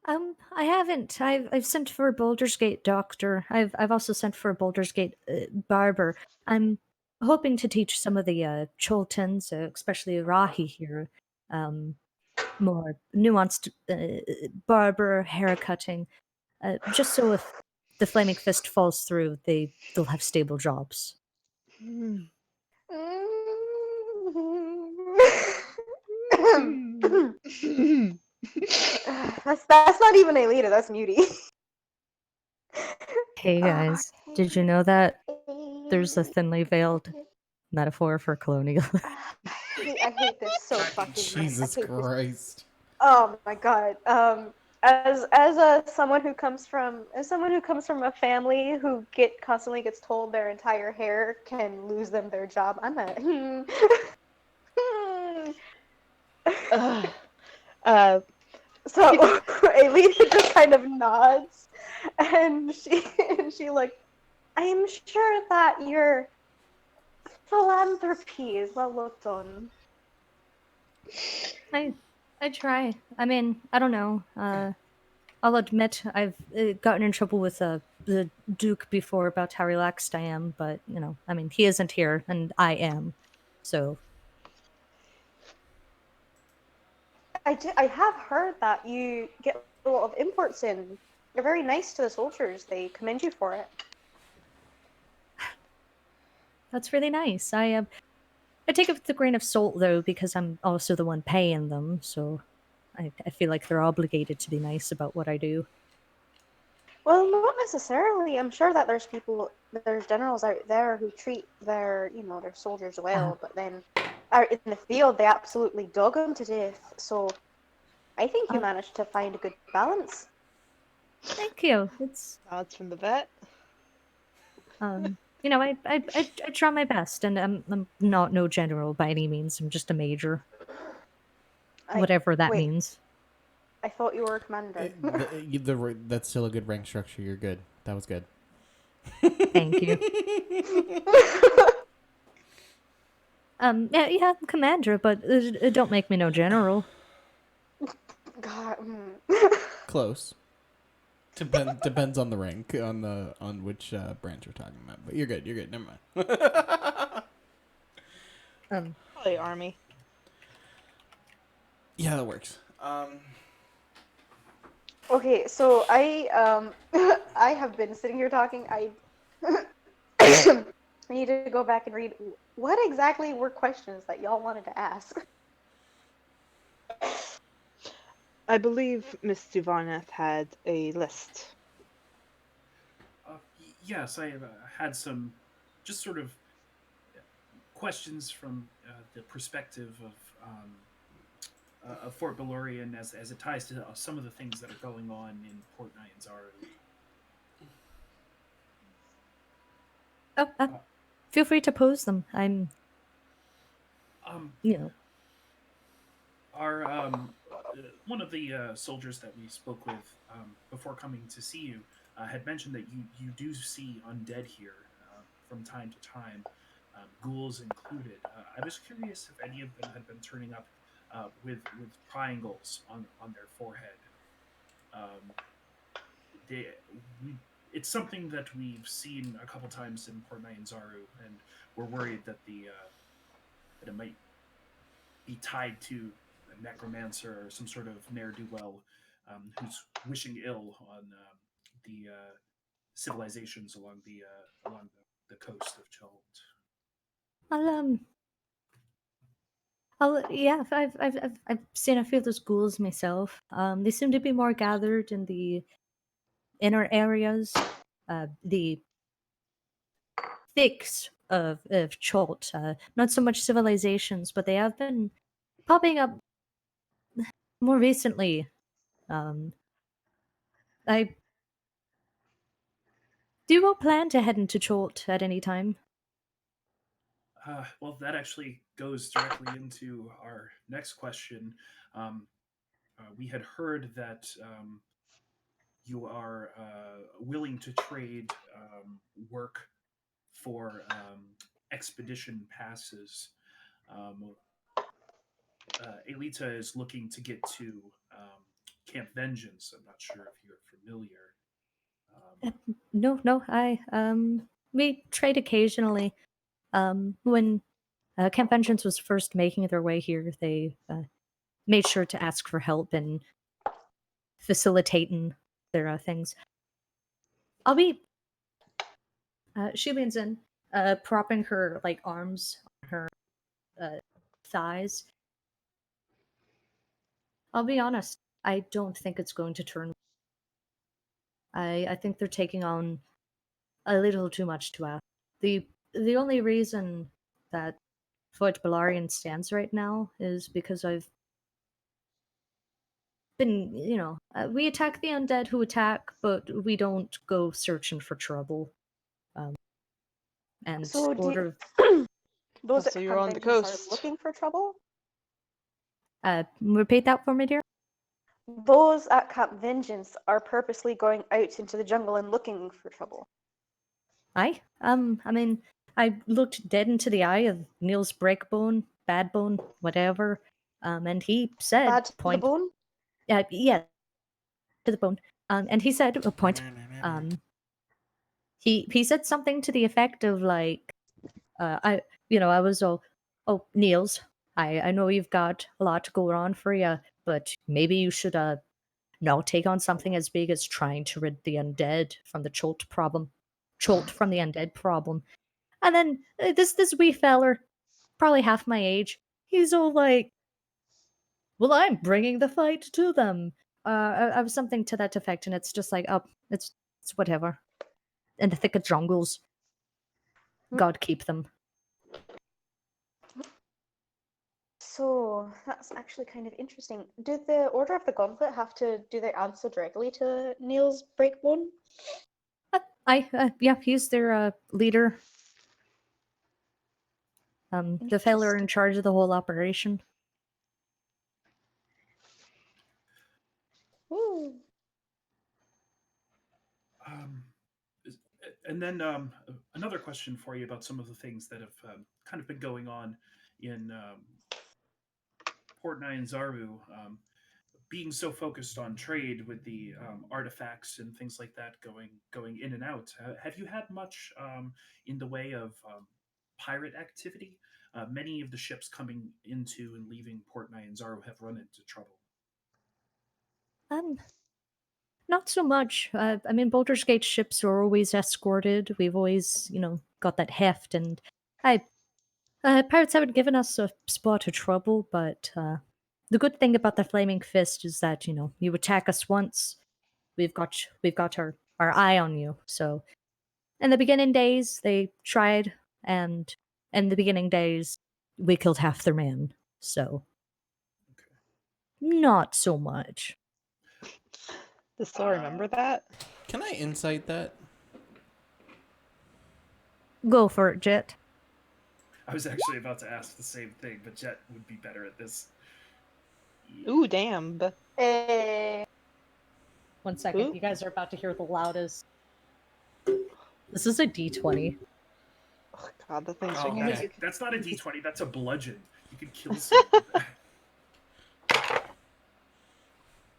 I haven't. I've sent for a Baldur's Gate doctor. I've also sent for a Baldur's Gate barber. I'm hoping to teach some of the Choltons, especially Rahi here, um, more nuanced barber haircutting. Just so if the Flaming Fist falls through, they'll have stable jobs. Hmm. That's not even Alita. That's Muty. Hey guys, did you know that there's a thinly veiled metaphor for colonial? I hate this so fucking much. I Jesus hate this. Christ. Oh my god. As a someone who comes from a family who constantly gets told their entire hair can lose them their job, I'm a Ugh. uh, so Alita just kind of nods, and she like, I'm sure that your philanthropy is well looked on. I I try. I mean, I don't know. I'll admit I've gotten in trouble with the Duke before about how relaxed I am, but I mean, he isn't here, and I am. So I have heard that you get a lot of imports in. You're very nice to the soldiers. They commend you for it. that's really nice. I take it with a grain of salt though, because I'm also the one paying them. So I feel like they're obligated to be nice about what I do. Well, not necessarily. I'm sure that there's generals out there who treat their soldiers Uh, well, but then out in the field, they absolutely dog them to death. So I think you uh, managed to find a good balance. Thank you. It's nods from the vet. I try my best, and I'm not no general by any means. I'm just a major, I whatever that wait. means. I thought you were a commander. That's still a good rank structure. You're good. That was good. Thank you. Yeah, yeah, I'm commander, but don't make me no general. God. Close. Depends on the rank, on which branch you're talking about. But you're good. You're good. Never mind. Um, Probably army. Yeah, that works. Okay, so I have been sitting here talking. I need to go back and read what exactly were questions that y'all wanted to ask. I believe Miss Duvarnath had a list. Yes, I have had some just sort of questions from the perspective of Fort Belorian as it ties to some of the things that are going on in Port Nyanzaru. oh, Uh, feel free to pose them. I'm, um, you know, our one of the soldiers that we spoke with before coming to see you had mentioned that you do see undead here from time to time, ghouls included. I was curious if any of them had been turning up with triangles on their forehead. Um, they we It's something that we've seen a couple times in Port Nyanzaru, and we're worried that the that it might be tied to a necromancer or some sort of ne'er do well who's wishing ill on the civilizations along the coast of Chult. I'll yeah, I've seen a few of those ghouls myself. They seem to be more gathered in the inner areas, the thicks of Chult. Not so much civilizations, but they have been popping up more recently. Um, I do you all plan to head into Chult at any time? Well, that actually goes directly into our next question. Um, we had heard that you are willing to trade work for expedition passes. Um, Elita is looking to get to Camp Vengeance. I'm not sure if you're familiar. Um, No, no. I we trade occasionally. When Camp Vengeance was first making their way here, they made sure to ask for help in facilitating their things. I'll be. She leans in, propping her like arms on her uh, thighs. I'll be honest. I don't think it's going to turn. I think they're taking on a little too much to ask. The only reason that Fort Balarian stands right now is because I've been, we attack the undead who attack, but we don't go searching for trouble. Um, and So do Order of those So at you're on the conventions are coast. looking for trouble? repeat that for me, dear. Those at Camp Vengeance are purposely going out into the jungle and looking for trouble. I mean, I looked dead into the eye of Neil's breakbone, bad bone, whatever, and he said, Bad to the point, bone? yeah, to the bone, and he said, a point, um, he said something to the effect of like, I was all, oh, Niels, I know you've got a lot going on for you, but maybe you should not take on something as big as trying to rid the undead from the Chult problem, Chult from the undead problem. And then this wee feller, probably half my age, he's all like, "Well, I'm bringing the fight to them." I was something to that effect, and it's just like, oh, it's whatever. In the thick of jungles, God keep them. So that's actually kind of interesting. Did the Order of the Gauntlet have to do their answer directly to Neil's breakbone? Yeah, he's their leader. The feller in Interesting. charge of the whole operation. Ooh. um, and then another question for you about some of the things that have kind of been going on in Port Nyanzaru. Being so focused on trade with the artifacts and things like that going in and out, have you had much in the way of pirate activity? many of the ships coming into and leaving Port Nyanzaru have run into trouble. Um, Not so much. I mean, Baldur's Gate ships are always escorted. We've always, got that heft, and I pirates haven't given us a spot of trouble. But the good thing about the Flaming Fist is that you attack us once, we've got our eye on you. So in the beginning days, they tried, and in the beginning days, we killed half their men. So not so much. Does Sol remember that? Can I insight that? Go for it, Jet. I was actually about to ask the same thing, but Jet would be better at this. Ooh, damn. Eh, 1 second. Ooh. You guys are about to hear the loudest. This is a D20. Oh god, the thing's Oh, gigantic. okay. That's not a D20. That's a bludgeon. You could kill someone with that.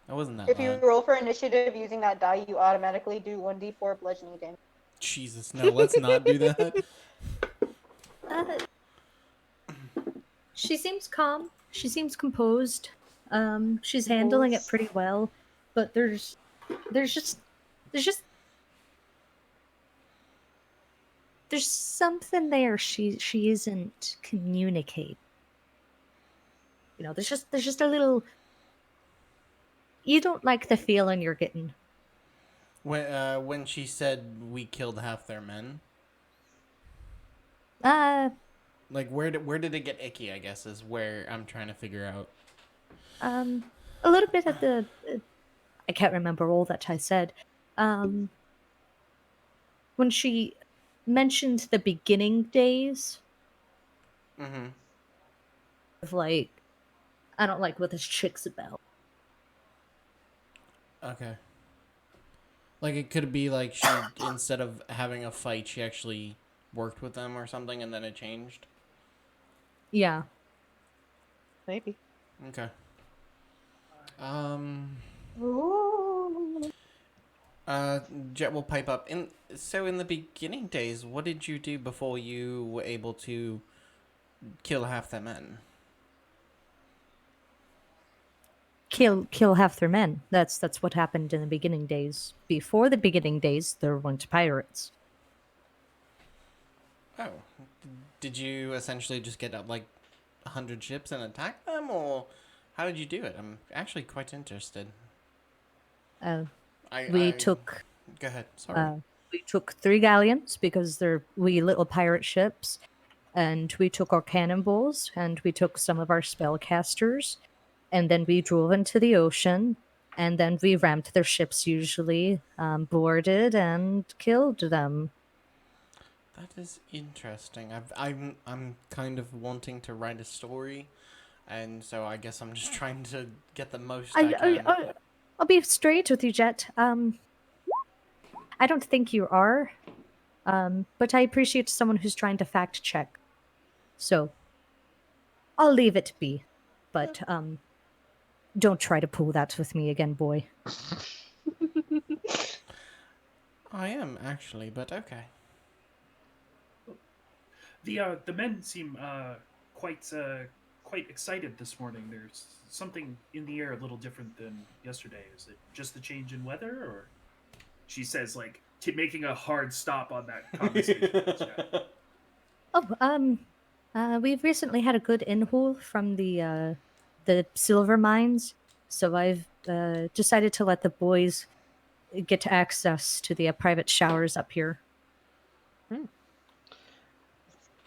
That wasn't that if you loud. roll for initiative using that die, you automatically do 1d4 bludgeoning damage. Jesus, no, let's not do that. Uh, she seems calm. She seems composed. She's handling it pretty well. But there's just there's just there's something there she isn't communicating. There's just a little. You don't like the feeling you're getting. When she said we killed half their men, Uh, like where did it get icky? I guess is where I'm trying to figure out. a little bit at the. I can't remember all that I said. When she mentioned the beginning days Mm-hmm. of like, I don't like what this chick's about. Okay. Like it could be like she instead of having a fight, she actually worked with them or something, and then it changed. Yeah. Maybe. Okay. Um. Ooh. Uh. Jet will pipe up. In the beginning days, what did you do before you were able to kill half their men? Kill half their men. That's what happened in the beginning days. Before the beginning days, there weren't pirates. Oh, did you essentially just get up like 100 ships and attack them, or how did you do it? I'm actually quite interested. Uh, I we I took Go ahead. Sorry. we took 3 galleons because they're wee little pirate ships, and we took our cannonballs, and we took some of our spellcasters, and then we drove into the ocean, and then we rammed their ships usually, boarded, and killed them. That is interesting. I'm kind of wanting to write a story, and so I guess I'm just trying to get the most I can. I'll be straight with you, Jet. I don't think you are, but I appreciate someone who's trying to fact check. So I'll leave it be. But don't try to pull that with me again, boy. I am actually, but okay. The men seem quite excited this morning. There's something in the air a little different than yesterday. Is it just the change in weather, or she says like making a hard stop on that conversation? Oh, we've recently had a good inhaul from the silver mines, so I've decided to let the boys get access to the private showers up here.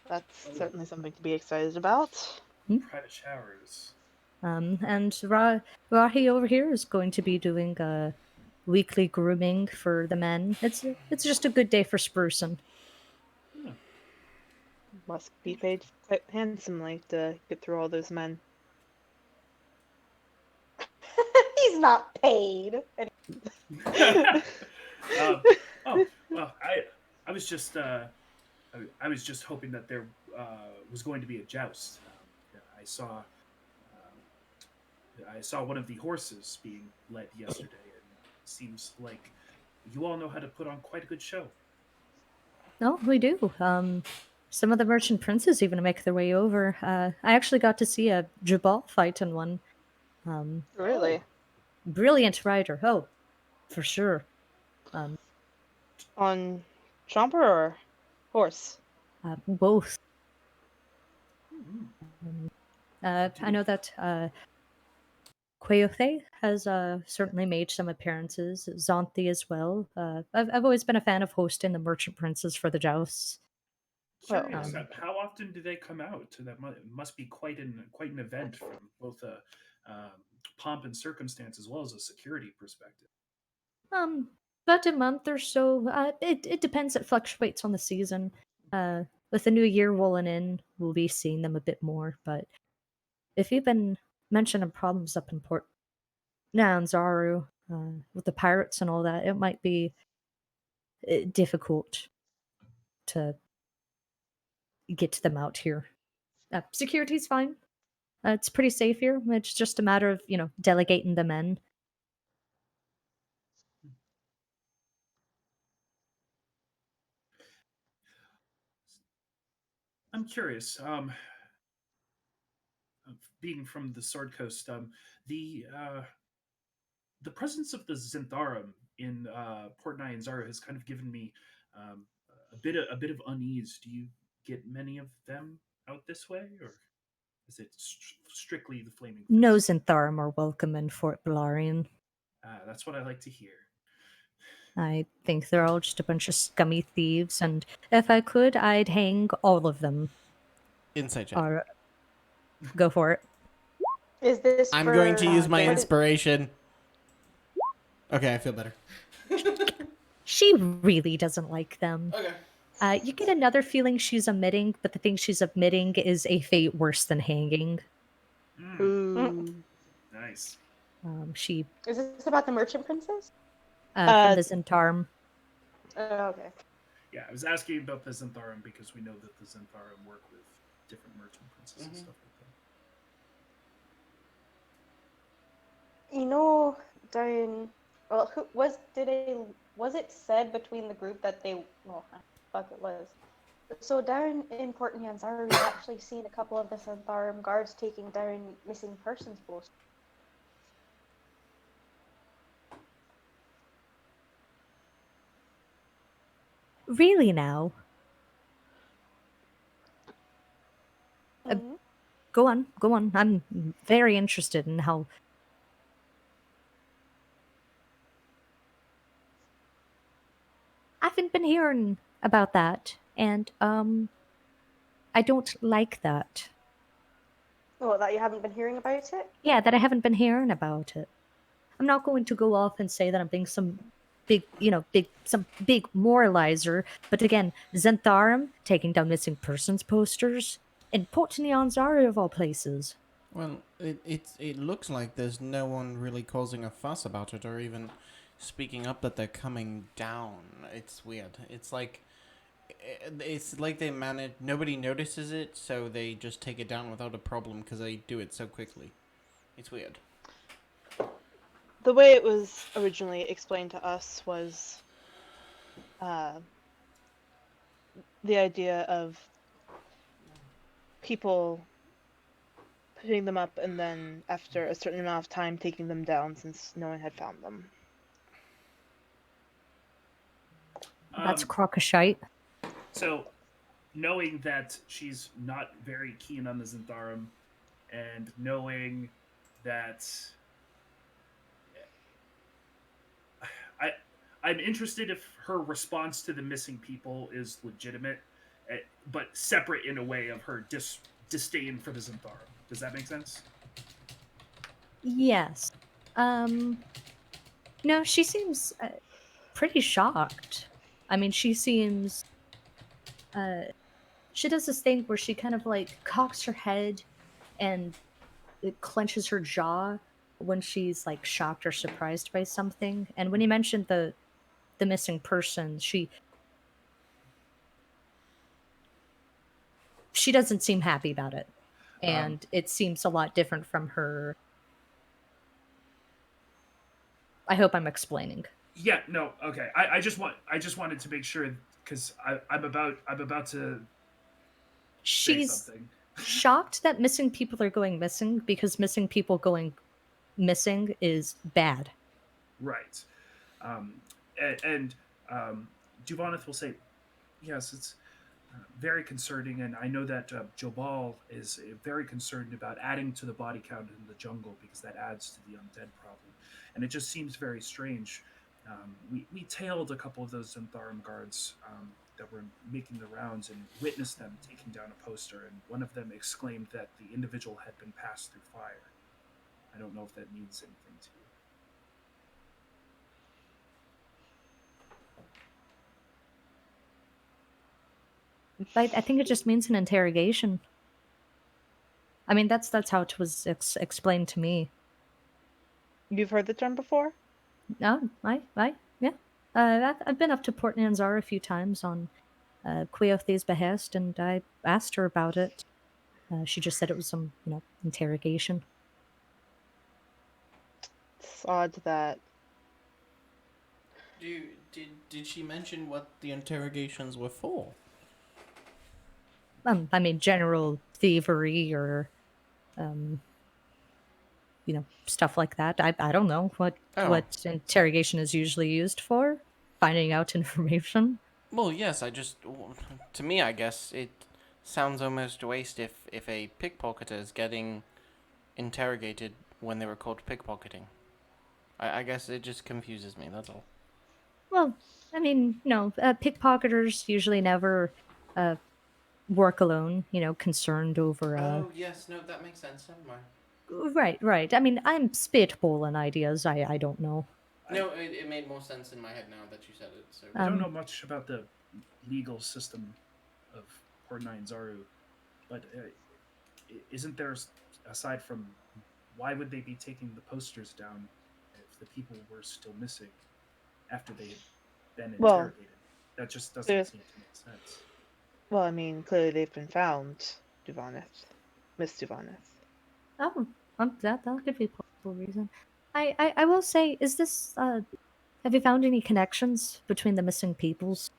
That's certainly something to be excited about. Private showers. And Rahi over here is going to be doing weekly grooming for the men. It's just a good day for sprucing. Yeah. Must be paid quite handsomely to get through all those men. He's not paid. Oh well, I was just I was just hoping that there was going to be a joust. I saw one of the horses being led yesterday, and it seems like you all know how to put on quite a good show. No, we do. Some of the merchant princes even make their way over. I actually got to see a Jabal fight in one. Um, Really? brilliant rider. Oh, for sure. Um, On Chomper or horse? both. Mhm. I Did know he? that Queofe has certainly made some appearances. Zonthi as well. I've always been a fan of hosting the merchant princes for the jousts. Oh, Curious. Um, How often do they come out? That must be quite an event from both a um, pomp and circumstance as well as a security perspective. um, about a month or so. It depends. It fluctuates on the season. With the new year rolling in, we'll be seeing them a bit more. But if you've been mentioning problems up in Port Nyanzaru, with the pirates and all that, it might be difficult to get them out here. Security's fine. It's pretty safe here. It's just a matter of delegating the men. I'm curious. Being from the Sword Coast, the presence of the Zentharum in Port Nyanzaru has kind of given me um, a bit of unease. Do you get many of them out this way, or is it strictly the Flaming No Fist? Zentharum are welcome in Fort Balarian. That's what I like to hear. I think they're all just a bunch of scummy thieves, and if I could, I'd hang all of them. Inside check. Or go for it. Is this I'm going for to use my what inspiration. Okay, I feel better. She really doesn't like them. Okay. You get another feeling she's emitting, but the thing she's emitting is a fate worse than hanging. Mm, Ooh. nice. She is this about the merchant princess? from Uh, the Zentarum. Okay. Yeah, I was asking about the Zentharum because we know that the Zentharum work with different merchant princes and stuff like that. You know, during well, who was it said between the group that they well, fuck it was. So down in Port Nyanzaru, we've actually seen a couple of the Santharum guards taking down missing persons posts. Really now? Uh, Mm-hmm. go on, go on. I'm very interested in how. I haven't been hearing about that, and I don't like that. Well, that you haven't been hearing about it. Yeah, that I haven't been hearing about it. I'm not going to go off and say that I'm being some some big moralizer. But again, Zentharum taking down missing persons posters in Port Nyanzaru of all places. Well, it looks like there's no one really causing a fuss about it or even speaking up that they're coming down. It's weird. It's like they manage. Nobody notices it, so they just take it down without a problem because they do it so quickly. It's weird. the way it was originally explained to us was uh, the idea of people putting them up and then after a certain amount of time taking them down since no one had found them. That's Um, crockashite. so, knowing that she's not very keen on the Zentharum, and knowing that I I'm interested if her response to the missing people is legitimate, but separate in a way of her disdain for the Zentharum. Does that make sense? Yes. Um. No, she seems pretty shocked. I mean, she seems. Uh, she does this thing where she kind of like cocks her head and it clenches her jaw when she's like shocked or surprised by something. And when you mentioned the missing person, she doesn't seem happy about it. Um, And it seems a lot different from her. I hope I'm explaining. yeah, no, okay. I just wanted to make sure because I'm about to She's something. shocked that missing people are going missing because missing people going missing is bad. Right. And Duvaneth will say, yes, it's very concerning, and I know that Jobal is very concerned about adding to the body count in the jungle because that adds to the undead problem, and it just seems very strange. We tailed a couple of those Zentharum guards that were making the rounds and witnessed them taking down a poster, and one of them exclaimed that the individual had been passed through fire. I don't know if that means anything to you. I think it just means an interrogation. I mean, that's how it was explained to me. You've heard the term before? No, yeah. I've been up to Port Nanzar a few times on Queothe's behest, and I asked her about it. She just said it was some, interrogation. It's odd that. Did she mention what the interrogations were for? I mean, general thievery or, stuff like that. I don't know what interrogation is usually used for. Finding out information. Well, yes. To me, I guess it sounds almost waste if a pickpocketer is getting interrogated when they were caught pickpocketing. I guess it just confuses me. That's all. Well, I mean, pickpocketers usually never work alone. Concerned over. Oh yes, no, that makes sense. Never mind. Right. I mean, I'm spitballing ideas. I don't know. No, it made more sense in my head now that you said it. So I don't know much about the legal system of Port Nine Zaru, but isn't there, aside from why would they be taking the posters down if the people were still missing after they had been Well, interrogated? That just doesn't seem to make sense. Well, I mean, clearly they've been found, Duvaneth. Miss Duvaneth. Oh, that could be a possible reason. I will say, is this? Have you found any connections between the missing peoples?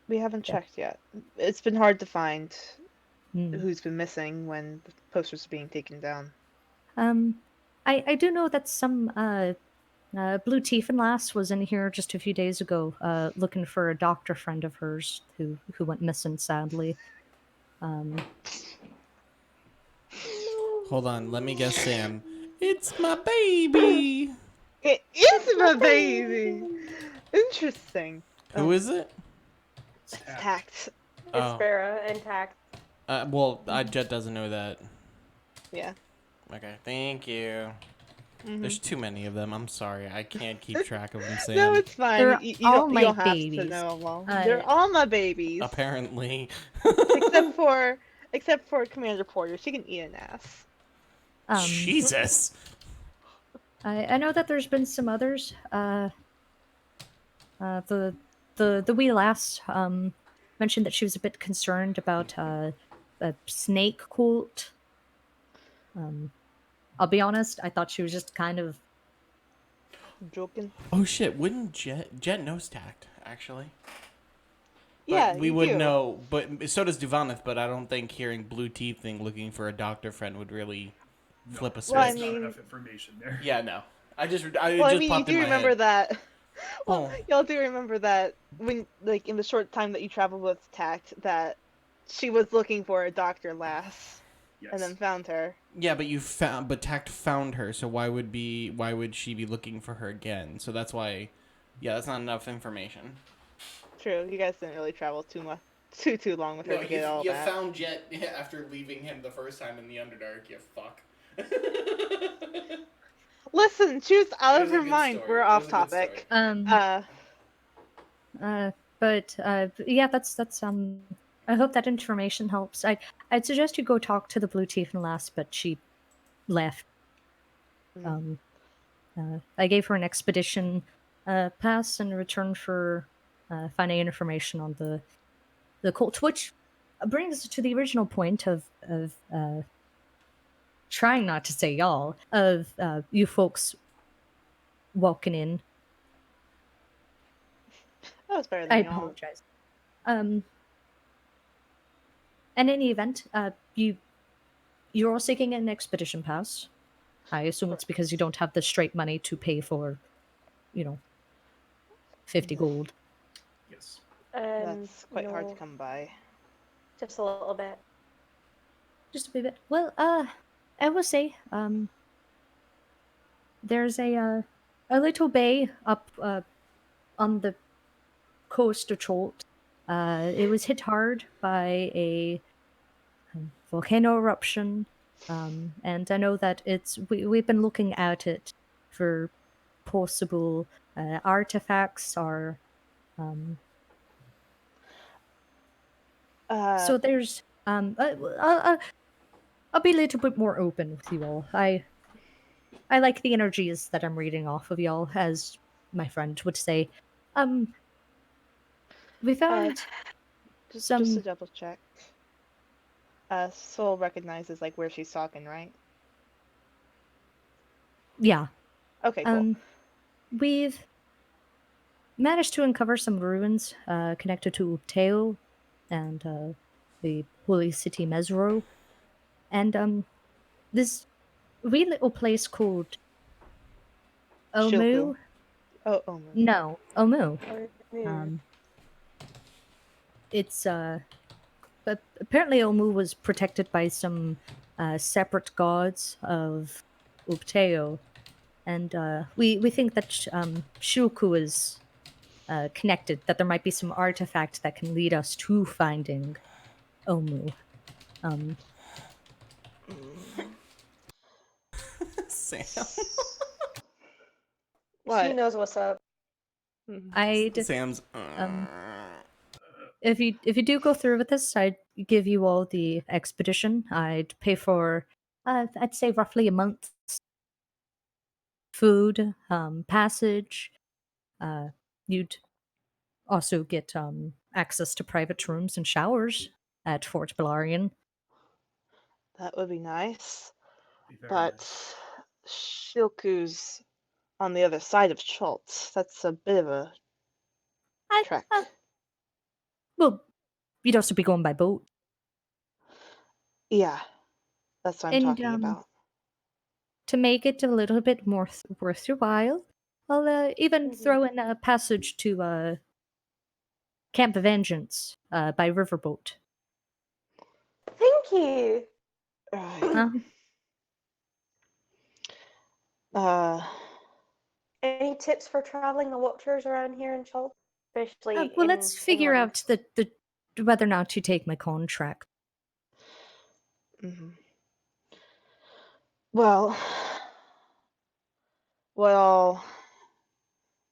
We haven't checked yet. It's been hard to find Hmm. who's been missing when the posters are being taken down. I do know that some Blue Tiefin lass was in here just a few days ago, looking for a doctor friend of hers who went missing sadly. hold on, let me guess, Sam. It's my baby. It is my baby! Interesting. Who is it? It's Tact. It's Oh. Farah and Tact. Well, Jet doesn't know that. Yeah. Okay, thank you. Mhm. There's too many of them. I'm sorry. I can't keep track of them, Sam. No, it's fine. They're You all don't, you my don't have to babies. know them all. They're all my babies. Apparently. except for Commander Porter. She can eat an ass. Jesus. I know that there's been some others. The wee lass mentioned that she was a bit concerned about a snake cult. I'll be honest, I thought she was just kind of. I'm joking. Oh shit! Wouldn't Jet knows Tact actually? But Yeah, we you would do. know. But so does Duvaneth. But I don't think hearing Blue Teeth thing looking for a doctor friend would really flip a switch. Well, I There's not mean- enough information there. Yeah, no. I just Well, I mean, you popped in do my remember head. that. Well, Oh. y'all do remember that when, like, in the short time that you traveled with Tact, that she was looking for a Dr. Lass Yes. and then found her. Yeah, but Tact found her. So why would she be looking for her again? So that's why. Yeah, that's not enough information. True, you guys didn't really travel too long with her to get all that. found Jet after leaving him the first time in the Underdark. You fuck. Listen, she was out It of was a her good mind. story. We're It off was a good story. topic. But yeah, that's I hope that information helps. I'd suggest you go talk to the Blue Tiefin lass, but she left. I gave her an expedition pass in return for finding information on the cult, which brings us to the original point of trying not to say y'all, of you folks walking in. That was better I than y'all. apologize. Um, in any event, you're all seeking an expedition pass. I assume it's because you Correct. don't have the straight money to pay for, you know, 50 gold. Yes. That's quite hard to No, come by. just a little bit. Just a wee bit. Well, I will say, there's a little bay up on the coast of Chult. It was hit hard by a volcano eruption, and I know that we've been looking at it for possible artifacts or Uh, so there's I'll be a little bit more open with you all. I like the energies that I'm reading off of y'all, as my friend would say. Um, we uh, found just to some, double check. Soul recognizes like where she's talking, right? yeah. Okay, cool. Um, we've managed to uncover some ruins connected to Teo and the holy city Mesro, and this wee little place called Shilku. Omu. Oh, Omu. No, Omu. Or new. Um, it's but apparently Omu was protected by some separate gods of Upteo, and we think that Shulku is connected. That there might be some artifact that can lead us to finding Omu. Um, Mm. Sam. She What? knows what's up. Mhm. I'd Sam's. um, if you do go through with this, I'd give you all the expedition. I'd pay for I'd say roughly a month's food, passage. Uh, you'd also get access to private rooms and showers at Fort Belarian. That would be nice. Be very But nice. Shilku's on the other side of Chult. That's a bit of a I, trek. well, you'd also be going by boat. Yeah, that's what I'm And talking about. to make it a little bit more worth your while, I'll even Hmm. throw in a passage to Camp of Vengeance by riverboat. Thank you. Right. Uh, Any tips for traveling the waters around here in Chult, especially Well, let's figure inland? out the whether or not you take my contract. mhm. Well, what all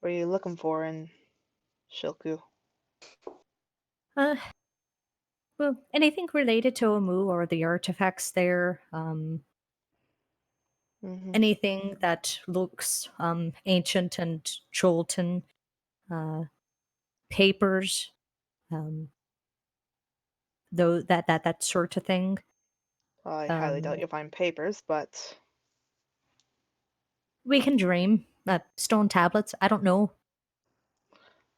were you looking for in Shilku? Uh, well, anything related to Omu or the artifacts there, Hmm. anything that looks ancient and Cholton, uh, papers, um, though that sort of thing. I highly doubt Um, you'll find papers, but we can dream. Stone tablets. I don't know.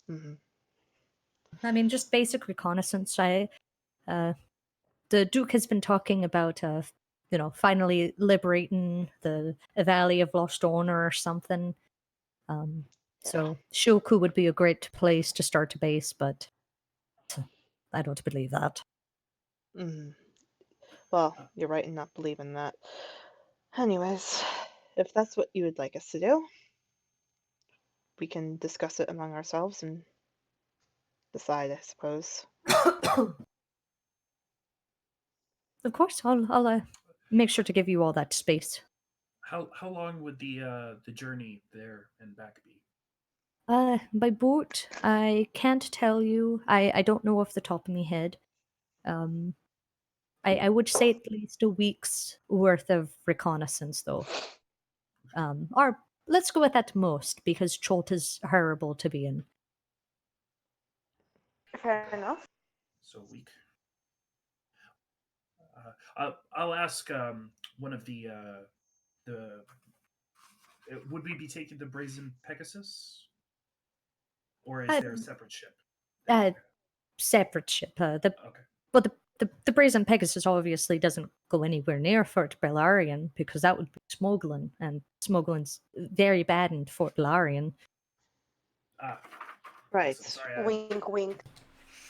mhm. I mean, just basic reconnaissance. Uh, the Duke has been talking about, finally liberating the Valley of Lost Honor or something. Um, Yeah. so Shulku would be a great place to start a base, but I don't believe that. Hmm. Well, Uh, you're right in not believing that. Anyways, if that's what you would like us to do, we can discuss it among ourselves and decide, I suppose. Of course, I'll make sure to give you all that space. how long would the journey there and back be? By boat, I can't tell you. I don't know off the top of my head. Um, I would say at least a week's worth of reconnaissance, though. Or let's go with at most, because Cholt is horrible to be in. Fair enough. So a week. I'll ask one of the. Would we be taking the Brazen Pegasus, or is Uh, there a separate ship that you uh, have? separate ship. Okay. Well, the Brazen Pegasus obviously doesn't go anywhere near Fort Belarian because that would be smuggling, and smuggling's very bad in Fort Belarian. Ah, Right. sorry, Wink, wink.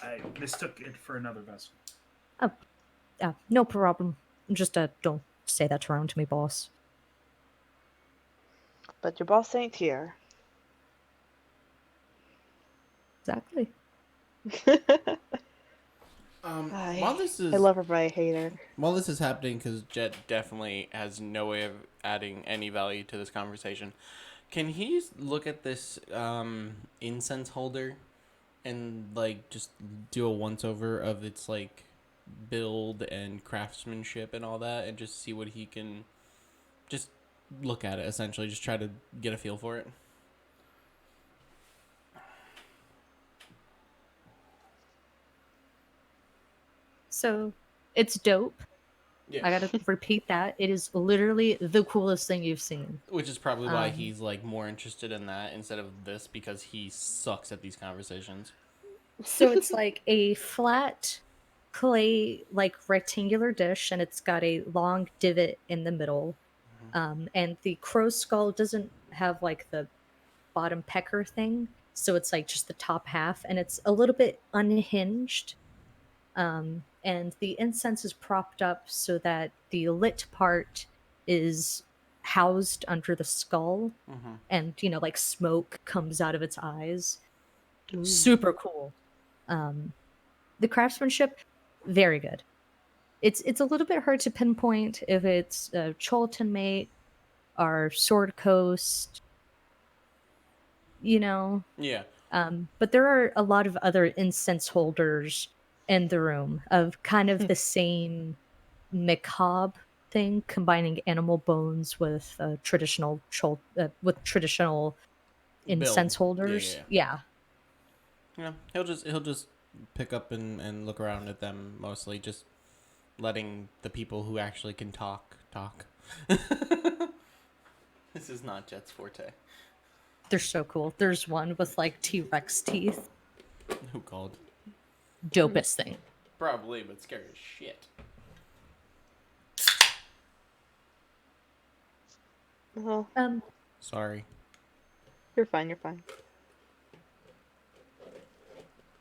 I mistook it for another vessel. No problem. Just don't say that around me, boss. But your boss ain't here. Exactly. While this I is love her, but I hate her. while this is happening, because Jet definitely has no way of adding any value to this conversation, can he look at this incense holder and like just do a once over of its like build and craftsmanship and all that, and just see what he can just look at it, essentially, just try to get a feel for it? So it's dope. Yeah. I gotta repeat that. It is literally the coolest thing you've seen. Which is probably why Um, he's like more interested in that instead of this, because he sucks at these conversations. So it's like a flat clay, like rectangular dish, and it's got a long divot in the middle. And the crow's skull doesn't have like the bottom pecker thing, so it's like just the top half, and it's a little bit unhinged. And the incense is propped up so that the lit part is housed under the skull, Mm-hmm. and like smoke comes out of its eyes. Ooh. Super cool. The craftsmanship, very good. It's a little bit hard to pinpoint if it's Chult mate or Sword Coast, you know. Yeah. But there are a lot of other incense holders in the room of kind of the same macabre thing, combining animal bones with traditional with traditional Build. incense Yeah, holders. yeah. Yeah. Yeah. He'll just pick up and look around at them, mostly just letting the people who actually can talk. This is not Jet's forte. They're so cool. There's one with like T-Rex teeth. Who called? Dopest thing. Probably, but scary as shit. Well, Sorry. you're fine. You're fine.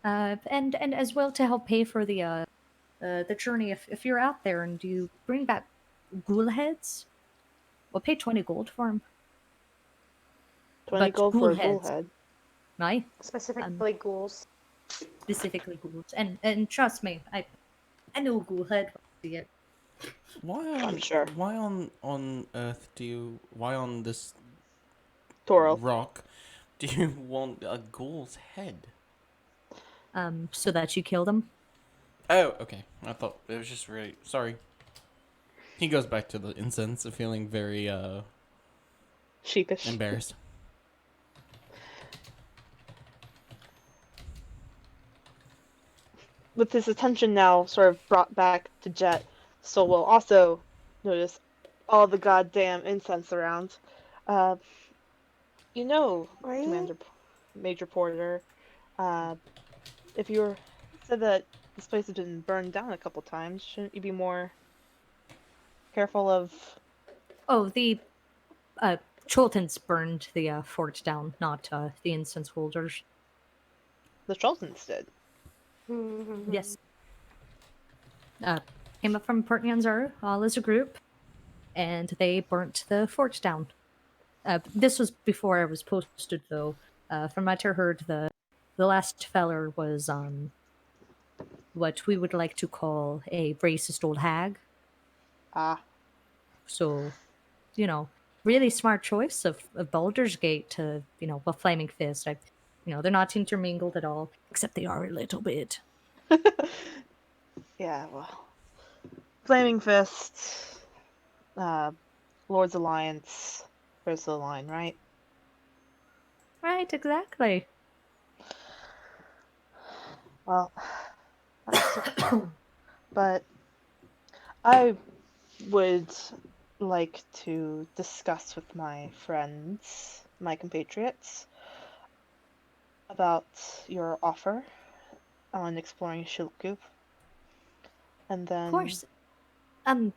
And as well to help pay for the journey. If you're out there and you bring back ghoul heads, we'll pay 20 gold for them. 20 But gold for ghoul a ghoul heads, head. right? Specifically ghouls. Specifically ghouls, and trust me, I know ghoul head. When I see it. I'm sure. Why on Earth why on this Toro. rock do you want a ghoul's head? So that you kill them. Oh, okay. I thought it was just really sorry. He goes back to the incense, feeling very Sheepish. embarrassed. With his attention now sort of brought back to Jet, Soul will also notice all the goddamn incense around. Uh, Right? Commander Major Porter, uh, if you were said that this place has been burned down a couple times, shouldn't you be more careful of Oh, the Choltons burned the fort down, not the incense holders. the Chultons did? Mm-hmm. Yes. Came up from Port Nyanzaru, all as a group, and they burnt the fort down. This was before I was posted, though. From what I heard, the last feller was what we would like to call a racist old hag. Ah, So, really smart choice of Baldur's Gate to, a Flaming Fist. They're not intermingled at all, except they are a little bit. yeah, well. Flaming Fist, Lord's Alliance, where's the line, right? Right, exactly. Well, but I would like to discuss with my friends, my compatriots, about your offer. on exploring Shilku, and Of then course. Um,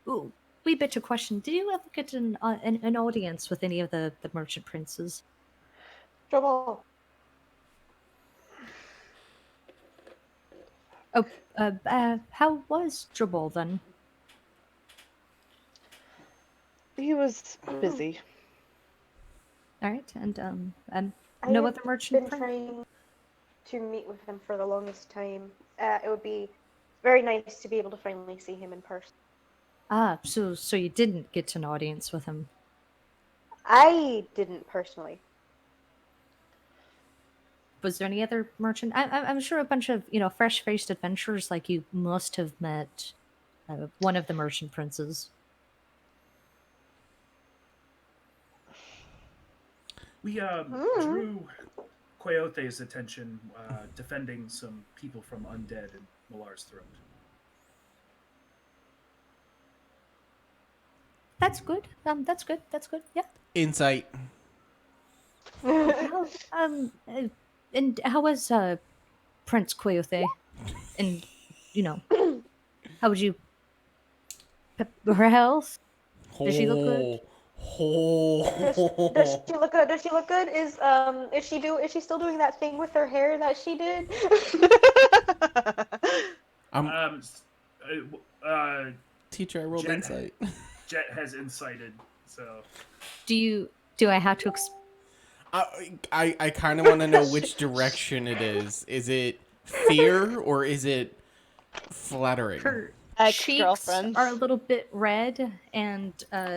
ooh, wee bit of question. Did you ever get an audience with any of the merchant princes? Trouble. Oh, how was Jabal then? he was busy. All right, and I no have other merchant been prince. trying to meet with him for the longest time. It would be very nice to be able to finally see him in person. Ah, so you didn't get an audience with him. I didn't personally. Was there any other merchant? I'm sure a bunch of fresh-faced adventurers like you must have met one of the merchant princes. We Hmm. drew Quaothe's attention defending some people from undead in Malar's throat. That's good. That's good. That's good. Yeah. Insight. How, and how was Prince Queothe? And you know, how would you? Her health? Does she look good? Oh, oh. Does she look good? Does she look good? Is she still doing that thing with her hair that she did? I'm Um, teacher. I rolled Jet insight. Jet has incited, so Do I have to? I kind of want to know which direction it is. Is it fear or is it flattering? Her cheeks Ex-girlfriends. are a little bit red, and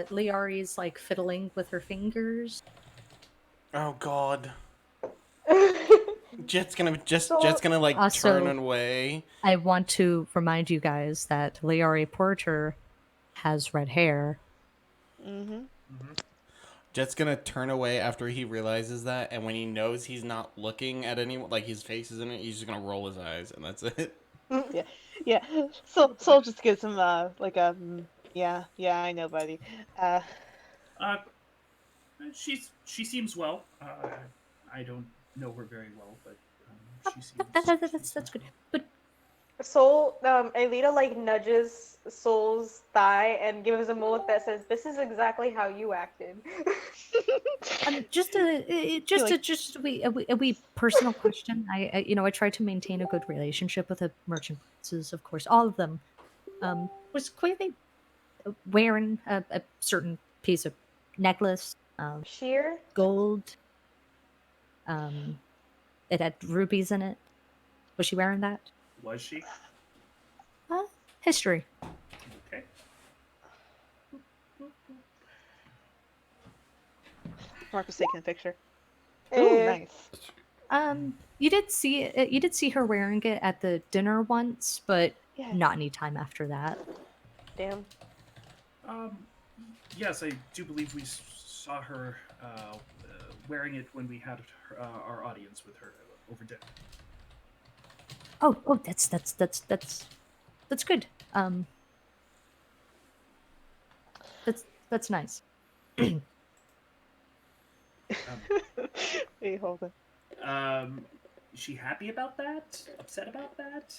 Liari's like fiddling with her fingers. Oh God. Jet's So gonna like turn Also, away. I want to remind you guys that Liari Porter has red hair. Mm-hmm. mhm. Jet's gonna turn away after he realizes that, and when he knows he's not looking at anyone, like his face is in it, he's just gonna roll his eyes, and that's it. Yeah, yeah. So Soul just gives him like a yeah, yeah, I know, buddy. Uh, uh, she seems well. I don't know her very well, but That's seems good. well. But Soul, Alita like nudges Soul's thigh and gives him a look that says, "This is exactly how you acted." just feel like a wee personal question. I try to maintain a good relationship with the merchant princes, of course, all of them. Was Queenie wearing a certain piece of necklace, Sheer. gold? Um, it had rubies in it. Was she wearing that? Was she? Uh, History. Okay. Marcus taking a picture. Ooh, Eh, nice. You did see her wearing it at the dinner once, but Yes. not any time after that. damn. Um, yes, I do believe we saw her wearing it when we had our audience with her over dinner. Oh, that's good. That's nice. Um, Wait, hold on. is she happy about that? Upset about that?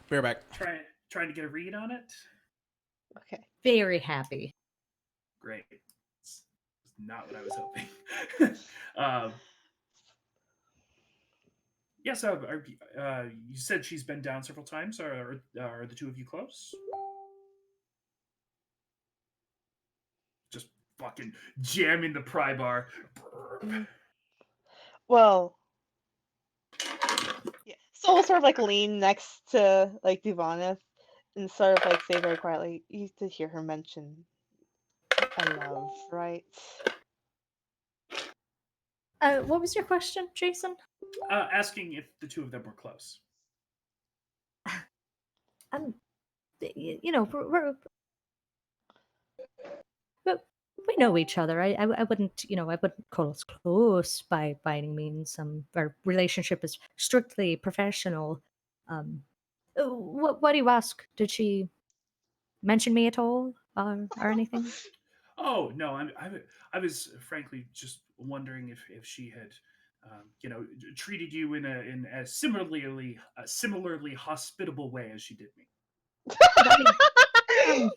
Bareback. Trying to get a read on it. Okay. Very happy. Great. It's not what I was hoping. um, yeah, so you said she's been down several times. Are the two of you close? Just fucking jamming the pry bar. Mhm. Well, yeah. Soul sort of like lean next to like Duvanith and sort of like say very quietly, "You used to hear her mention a love, right?" What was your question, Jason? Asking if the two of them were close. Um, you know, we're, we know each other. I wouldn't, I wouldn't call us close by any means. Our relationship is strictly professional. What do you ask? Did she mention me at all, or anything? Oh no, I was frankly just wondering if she had treated you in a similarly hospitable way as she did me. I mean, um,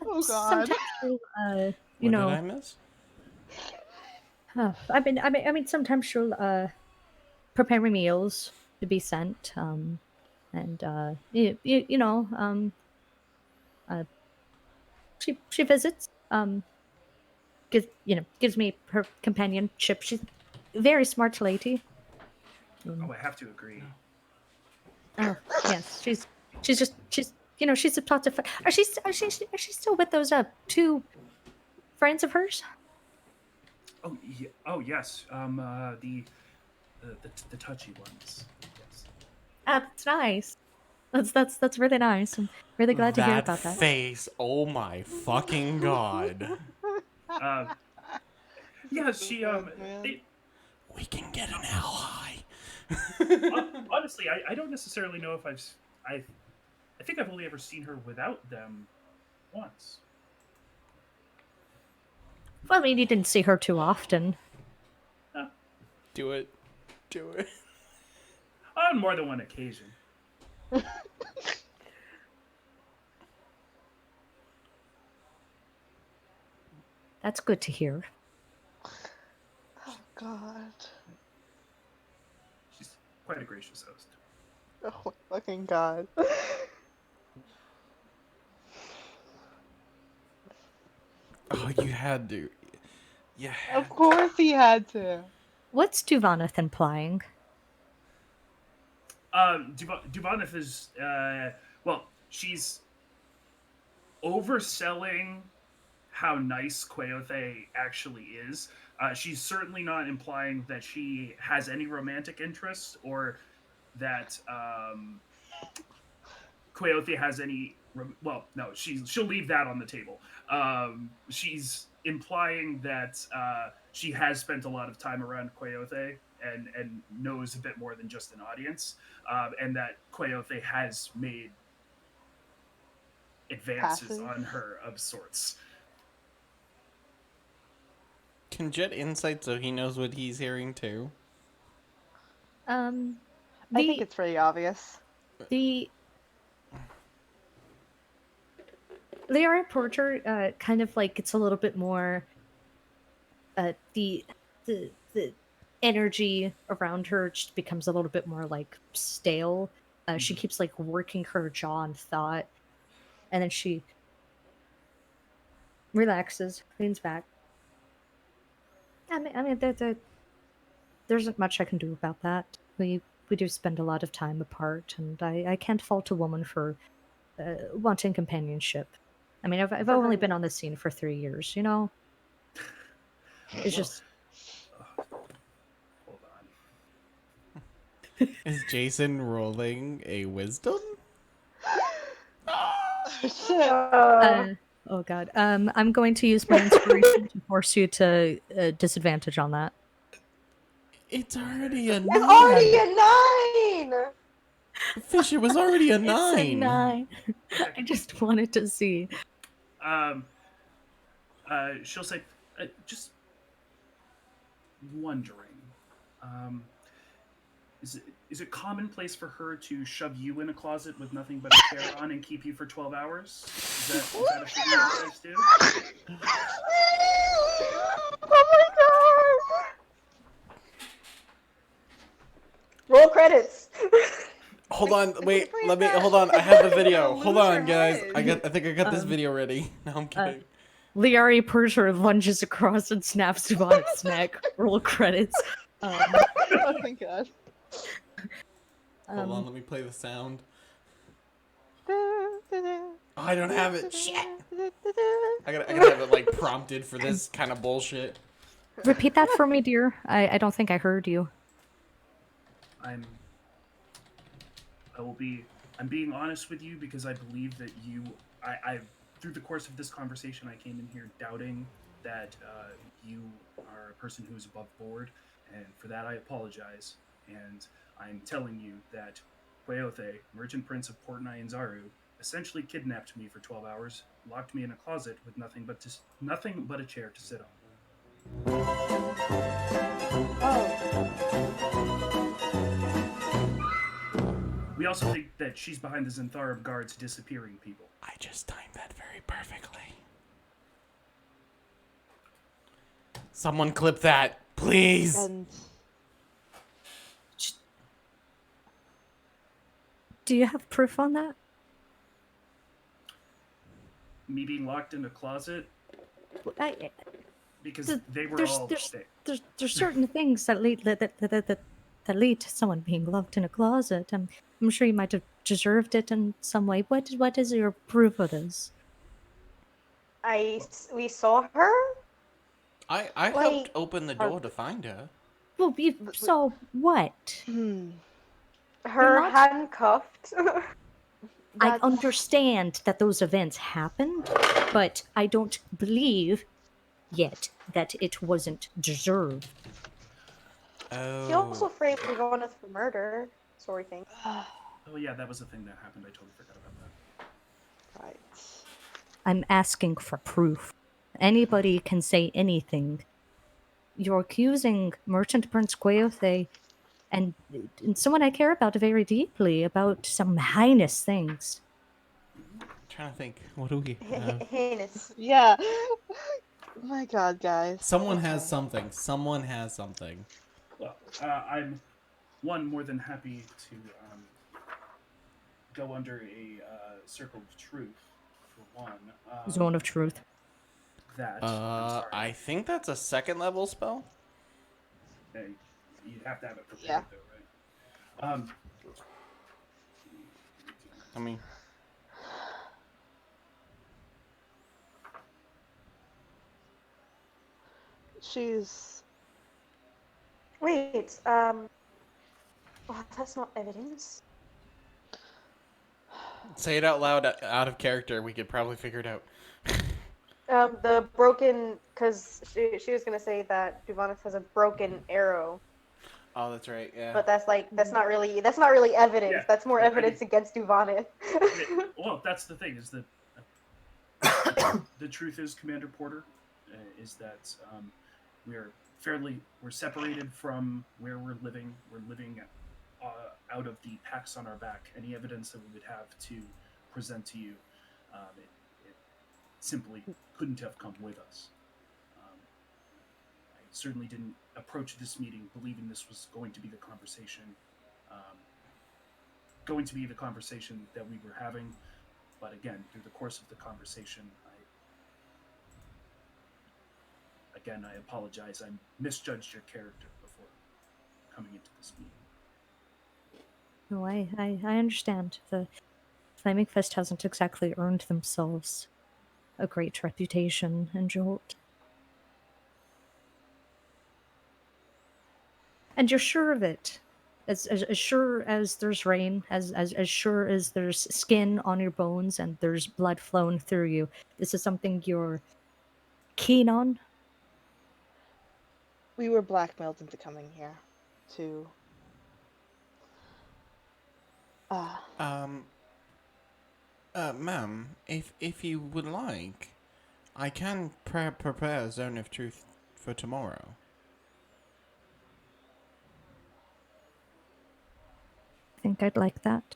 Oh God. sometimes she'll, you What did know, I miss? sometimes she'll prepare me meals to be sent. And uh, she visits. Gives me her companionship. She's a very smart lady. Oh, Um, I have to agree. oh yes, she's a plot of. Are she still with those two friends of hers? Oh, oh yes. The touchy ones. Yes. Ah, that's nice. That's really nice. I'm really glad to hear That about that. face. Oh my fucking god. Uh, yeah. This is She bad, man. they We can get an ally. honestly, I don't necessarily know if I think I've only ever seen her without them once. Well, I mean, you didn't see her too often. Uh, Do it. Do it. on more than one occasion. That's good to hear. Oh God. She's quite a gracious host. Oh my fucking God. Oh, you had to. You Of had to. course he had to. What's Duvaneth implying? Duvaneth is well, she's overselling how nice Queothe actually is. She's certainly not implying that she has any romantic interest or that Queothe has any. Well, no, she'll leave that on the table. She's implying that she has spent a lot of time around Queothe and knows a bit more than just an audience, and that Queothe has made advances Passes. on her of sorts. Can Jet insight so he knows what he's hearing too? Um, I think the it's pretty obvious. the Lyra Porter kind of like gets a little bit more the energy around her just becomes a little bit more like stale. She Mhm. keeps like working her jaw in thought, and then she relaxes, leans back. There isn't much I can do about that. We do spend a lot of time apart, and I can't fault a woman for wanting companionship. I mean, I've For her only been on the needs. scene for 3 years. You know, it's Well, just hold on. Is Jason rolling a wisdom? Shit. oh god. I'm going to use my inspiration to force you to disadvantage on that. It's Okay. already a It's already 9. a 9! Fish, it was already a It's a 9. 9. Okay. I just wanted to see. Um, she'll say, just wondering, um, is it commonplace for her to shove you in a closet with nothing but a chair on and keep you for 12 hours? Is that a thing that you guys do? Oh my God! Roll credits. Hold on, wait, Please, let me God. hold on. I have the You're video. gonna Hold lose your on, guys. head. I think I got this Um, video ready. No, I'm uh, kidding. Liari Persia lunges across and snaps Devon's neck. Roll credits. Oh my God. Hold on, Um, let me play the sound. Oh, I don't have it. Shit. I gotta have it like prompted for this kind of bullshit. repeat that for me, dear. I don't think I heard you. I'm I will be I'm being honest with you because I believe that I through the course of this conversation I came in here doubting that you are a person who is above board, and for that I apologize. And I'm telling you that Queothe, Merchant Prince of Port Nyanzaru, essentially kidnapped me for 12 hours, locked me in a closet with nothing but a chair to sit on. We also think that she's behind the Zentharum guards disappearing people. I just timed that very perfectly. Someone clip that, please. And Do you have proof on that? Me being locked in a closet I, because th- they were there's, all there's, there's certain things that lead to someone being locked in a closet. I'm sure you might have deserved it in some way. What is your proof of this? We saw her. I helped Like, open the door to find her. Well, you saw what? her not- handcuffed. I that's understand that those events happened, but I don't believe yet that it wasn't deserved. Oh. He also framed Ivana for murder. Sorry, thing. Oh yeah, that was the thing that happened. I totally forgot about that. right. I'm asking for proof. Anybody can say anything. You're accusing Merchant Prince Queothe and someone I care about very deeply about some heinous things. I'm trying to think. What do we have? Heinous. Yeah. My God, guys. Someone has Okay. something. Someone has something. Well, I'm more than happy to go under a circle of truth for one. Zone of truth. That I'm sorry. I think that's a second level spell. Hey, you'd have to have it prepared Yeah. though, right? I mean, She's Wait. Oh, that's not evidence. say it out loud, out of character. We could probably figure it out. The broken, because she was gonna say that Duvanis has a broken arrow, Oh, that's right. Yeah. but that's not really evidence. Yeah, That's more I evidence against Duvanis. Well, that's the thing is that the truth is, Commander Porter, is that we're separated from where we're living. We're living out of the packs on our back. Any evidence that we would have to present to you, it simply couldn't have come with us. I certainly didn't approach this meeting believing this was going to be the conversation, that we were having. But again, through the course of the conversation, I apologize. I misjudged your character before coming into this meeting. No, I understand. The Flaming Fist hasn't exactly earned themselves a great reputation in Chult. And you're sure of it. As sure as there's rain, as sure as there's skin on your bones and there's blood flowing through you. This is something you're keen on. we were blackmailed into coming here to Ma'am, if you would like, I can prepare a zone of truth for tomorrow. I think I'd like that.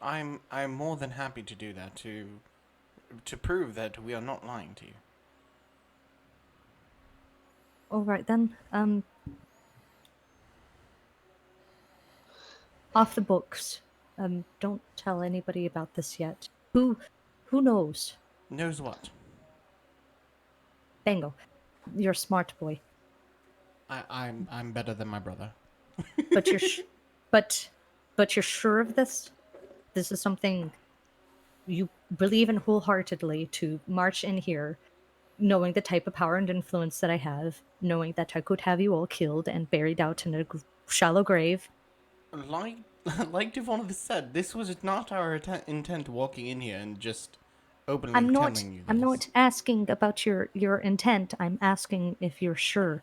I'm more than happy to do that to prove that we are not lying to you. All right then. Off the books. Don't tell anybody about this yet. Who knows? Knows what? Bingo. You're a smart boy. I'm better than my brother. But you're but you're sure of this? This is something you believe in wholeheartedly to march in here, knowing the type of power and influence that I have, knowing that I could have you all killed and buried out in a shallow grave. Like Devon said, this was not our intent walking in here and just openly telling you this. I'm not asking about your intent. I'm asking if you're sure.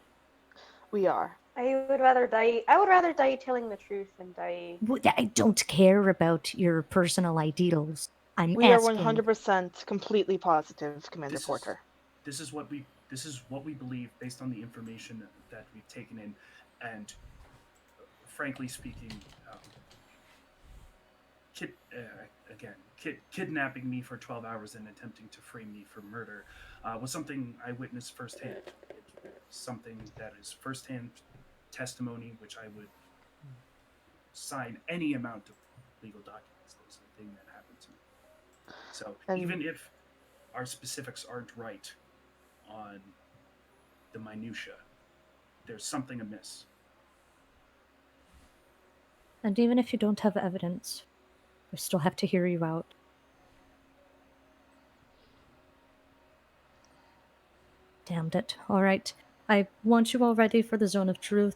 we are. I would rather die telling the truth than die. I don't care about your personal ideals. I'm We are asking. 100% completely positive, Commander This is- Porter. This is what we This is what we believe based on the information that we've taken in, and frankly speaking, kidnapping me for 12 hours and attempting to frame me for murder was something I witnessed firsthand. Something that is firsthand testimony, which I would sign any amount of legal documents. That was the thing that happened to me. So And even if our specifics aren't right on the minutia, there's something amiss. And even if you don't have evidence, we still have to hear you out. Damned it. All right. I want you all ready for the zone of truth.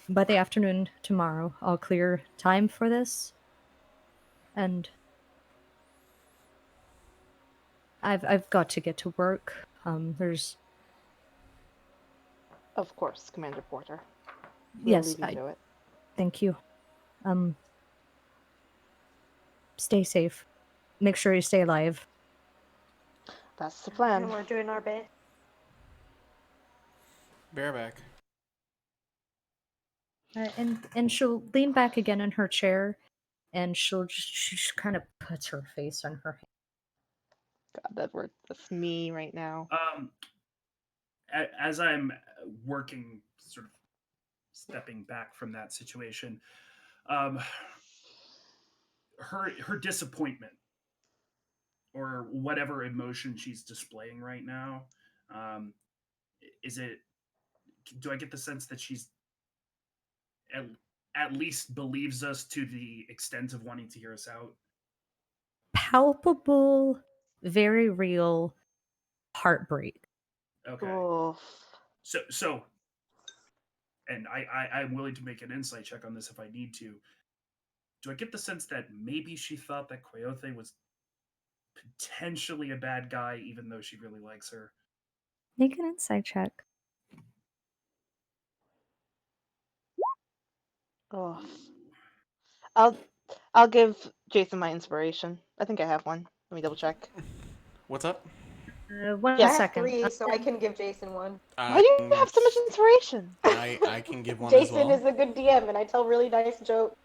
By the afternoon tomorrow, I'll clear time for this. And I've got to get to work. There's of course, Commander Porter. We'll yes, leave you to it. thank you. Stay safe. Make sure you stay alive. That's the And plan. we're doing our best. Bareback. And she'll lean back again in her chair, and she just kind of puts her face on her hand. God, that's me right now. As I'm working, sort of stepping back from that situation, her disappointment or whatever emotion she's displaying right now, um, is it? Do I get the sense that she's at, at least believes us to the extent of wanting to hear us out? Palpable, very real heartbreak. Okay. Oof. So, and I'm willing to make an insight check on this if I need to. Do I get the sense that maybe she thought that Coyote was potentially a bad guy, even though she really likes her? Make an insight check. Oh. I'll give Jason my inspiration. I think I have one. Let me double check. What's up? One Yes. I have second. 3, so I can give Jason one. Why do you have so much inspiration? I can give one as Jason well. is a good DM, and I tell really nice jokes.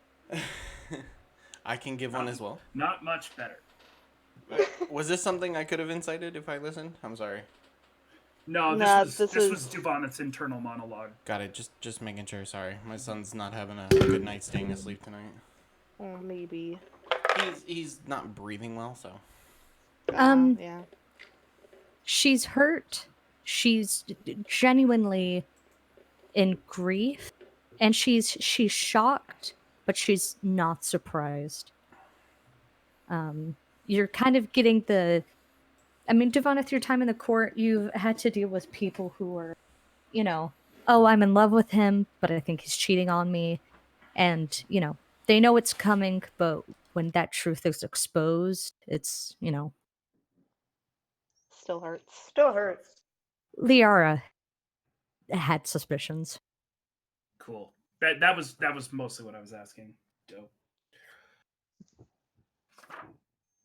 I can give one as well. Not much better. Was this something I could have incited if I listened? I'm sorry. No, Nah, this this was is- Duvon's internal monologue. Got it. Just making sure. Sorry, my son's not having a good night staying asleep tonight. Oh, maybe. He's not breathing well, so. Yeah. She's hurt. She's genuinely in grief, and she's shocked, but she's not surprised. You're kind of getting the. I mean, Devon, with your time in the court, you've had to deal with people who are, oh, I'm in love with him, but I think he's cheating on me, and they know it's coming, but when that truth is exposed, it's Still hurts. Still hurts. Liara had suspicions. Cool. That was mostly what I was asking. Dope.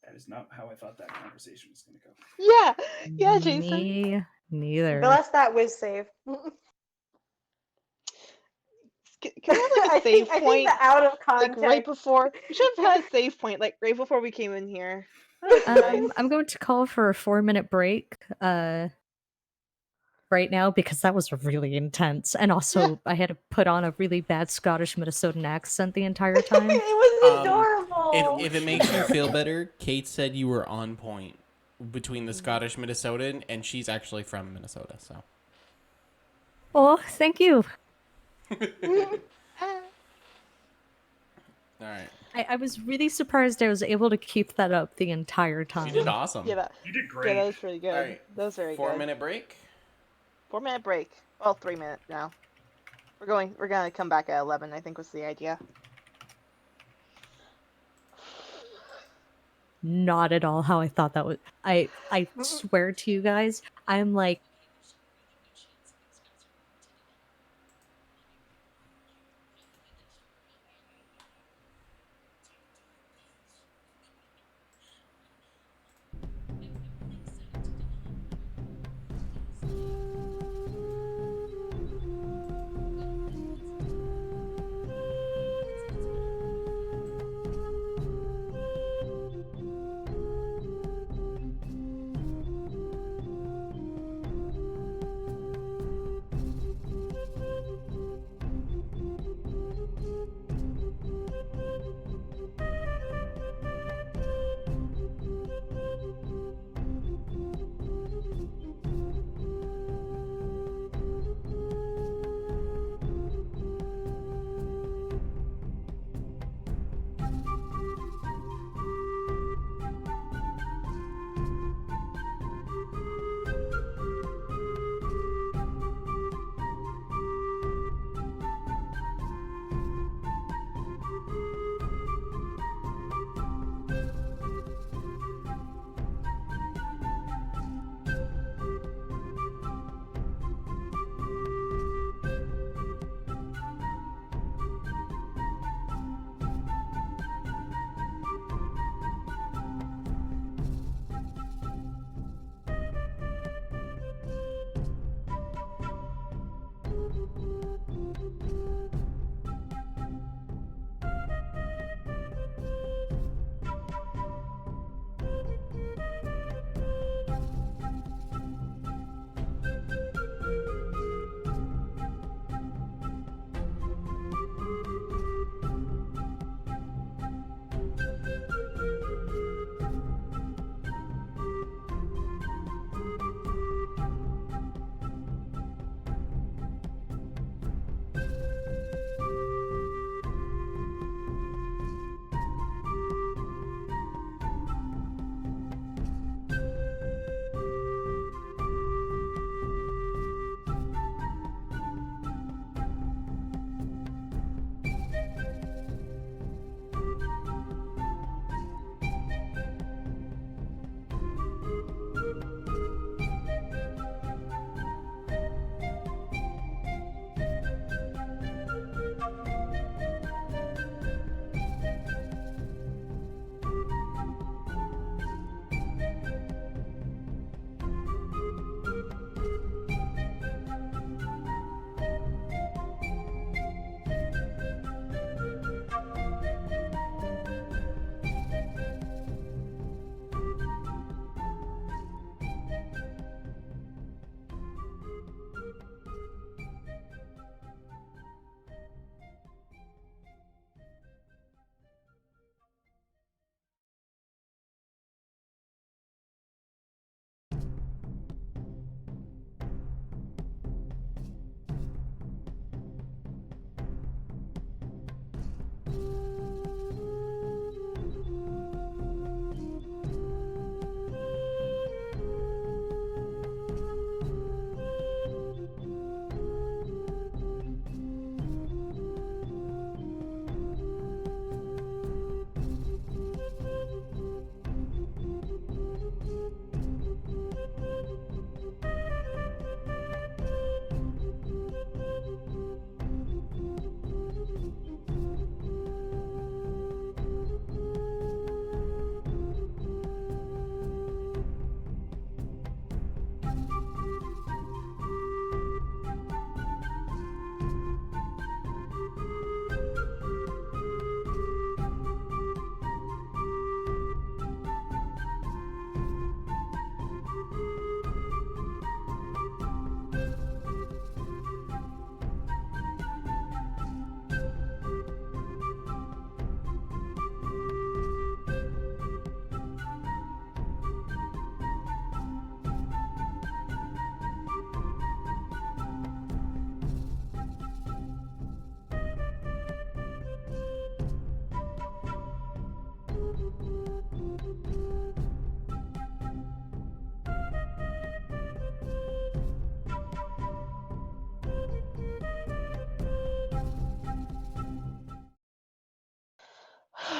That is not how I thought that conversation was going to go. Yeah, Jason. Me neither. Bless that whiz save. Can we have like a save I point? think the out of Like context. right before. We should have had a save point, like right before we came in here. That would be nice. I'm going to call for a 4-minute break right now because that was really intense. And also, I had to put on a really bad Scottish Minnesotan accent the entire time. It was Um, adorable. If it makes you feel better, Kate said you were on point between the Scottish Minnesotan, and she's actually from Minnesota, so. Oh, thank you. All right. I was really surprised I was able to keep that up the entire time. You did awesome. Yeah, that, You did yeah, great. that was pretty good. All right. That was very good. 4-minute break. 4-minute break. Well, 3 minutes now. We're gonna come back at 11, I think was the idea. Not at all how I thought that was. I swear to you guys, I'm like,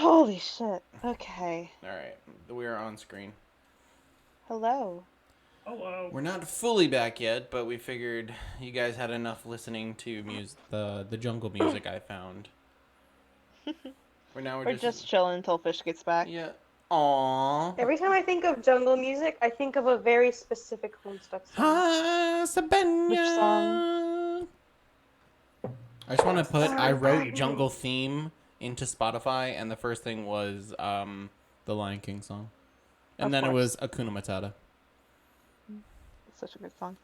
Holy shit. Okay. All right, we are on screen. Hello. Hello. We're not fully back yet, but we figured you guys had enough listening to the jungle music I found. We're We're just chilling until Fish gets back. yeah. Aww. Every time I think of jungle music, I think of a very specific Homestuck song. Ha Sabenya. Which song? I just want to put. I wrote God. jungle theme into Spotify, and the first thing was the Lion King song, and Of then it course. was Akuna Matata. Such a good song.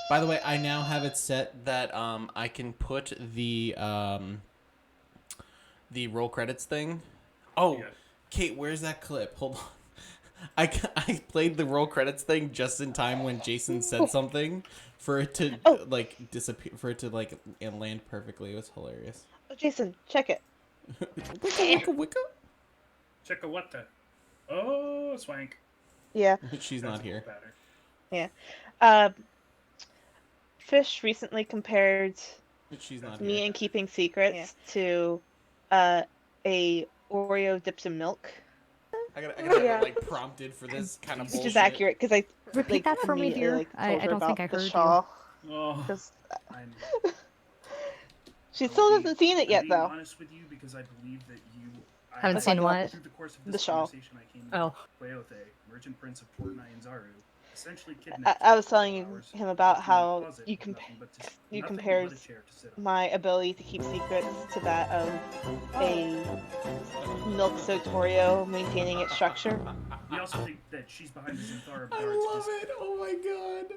By the way, I now have it set that I can put the roll credits thing. Oh, Yeah. Kate, where's that clip? Hold on. I played the roll credits thing just in time when Jason said something for it to like disappear, for it to like land perfectly. It was hilarious. Oh, Jason, check it. Wicka, wicka, wicka. Check a what the? Oh, swank. Yeah. She's That's not a here. little better. Yeah. Fish recently compared She's not me here. and Keeping Secrets to a Oreo dipped in milk, I gotta Yeah. get like prompted for this kind of which bullshit. is accurate because I Repeat that for me, immediately, dear. like, I told her don't think about I the heard you. shawl, Oh, because I'm. she still hasn't seen it yet I'm being though. honest with you because I believe that you. Haven't I seen talking what? Through the course of The this shawl. conversation, I came Oh. Queothe, merchant prince of Port Nyanzaru, essentially I, kidnapped. I was for telling 12 hours, him about locked him in a how closet you with nothing but you nothing compares but a chair to sit on. my ability to keep secrets to that of a milk soaked Oreo maintaining its structure. We also think that she's behind the Zinthara I guards. love it. Oh my god.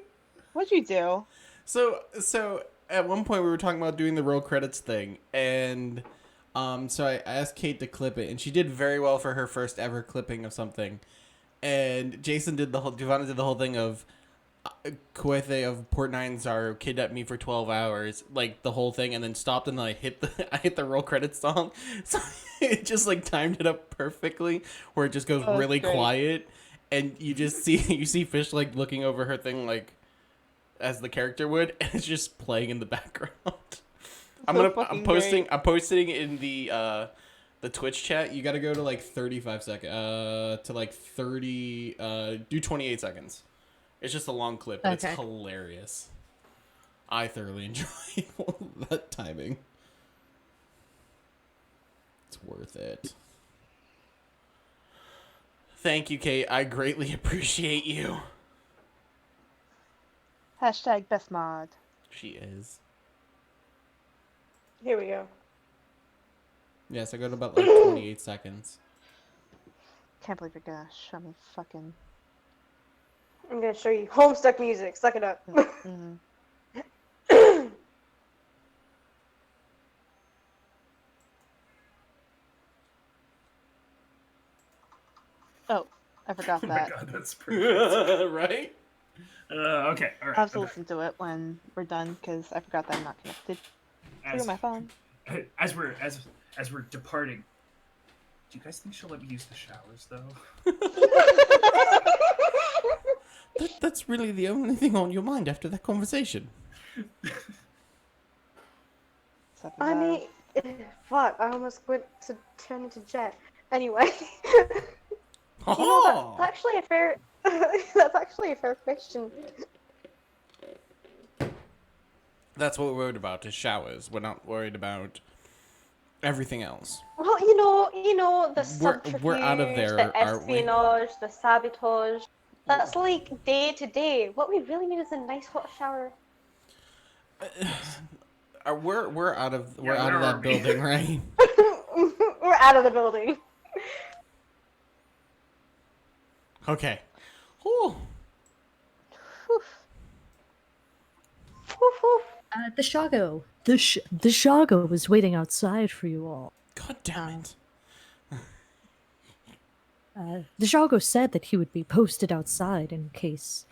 What'd you do? So at one point we were talking about doing the roll credits thing, and so I asked Kate to clip it, and she did very well for her first ever clipping of something. And Giovanna did the whole thing of Kuethe of Port Nyanzaru kidnapped me for 12 hours, like the whole thing, and then stopped, and then I hit the roll credits song, so it just like timed it up perfectly, where it just goes Oh, that's really great. quiet, and you see Fish like looking over her thing like as the character would, and it's just playing in the background. I'm posting in the Twitch chat. You got to go to like 35 seconds to like 30 do 28 seconds. It's just a long clip, but Okay. it's hilarious. I thoroughly enjoy that timing. It's worth it. Thank you, Kate. I greatly appreciate you. Hashtag best mod. She is. Here we go. Yes, I go to about like 28 seconds. Can't believe you're gonna show me fucking. I'm gonna show you Homestuck music. Suck it up. Mm-hmm. Oh, I forgot Oh my that. god, that's perfect. Right? Okay, all right. I'll have to okay. listen to it when we're done because I forgot that I'm not connected through As, my phone. as we're departing, do you guys think she'll let me use the showers though? That's really the only thing on your mind after that conversation. I mean, fuck, I almost went to turn into Jet. Anyway. Oh! That's actually a fair that's actually a fair question. That's what we're worried about, is showers. We're not worried about everything else. Well, you know, the subterfuge, We're out of there, the aren't we? espionage, the sabotage. That's like day to day. What we really need is a nice hot shower. We're out of Yeah, out where of are that we? building, right? We're out of the building. Okay. Whew. Woof, woof. The Shago. The Shago was waiting outside for you all. God damn it. The Shago said that he would be posted outside in case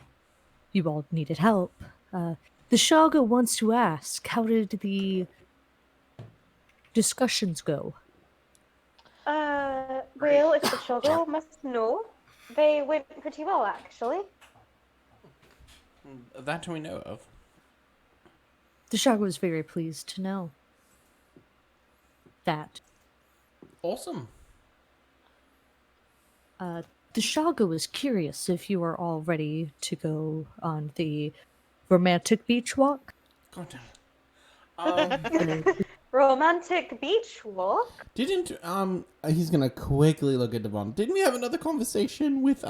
you all needed help. The Shago wants to ask, how did the discussions go? Well, if the Shogo must know, they went pretty well, actually. That we know of. The Shago was very pleased to know. that. Awesome. The Shago was curious if you are all ready to go on the romantic beach walk. God damn it. Uh, Romantic beach walk? Didn't he's gonna quickly look at Devon. Didn't we have another conversation with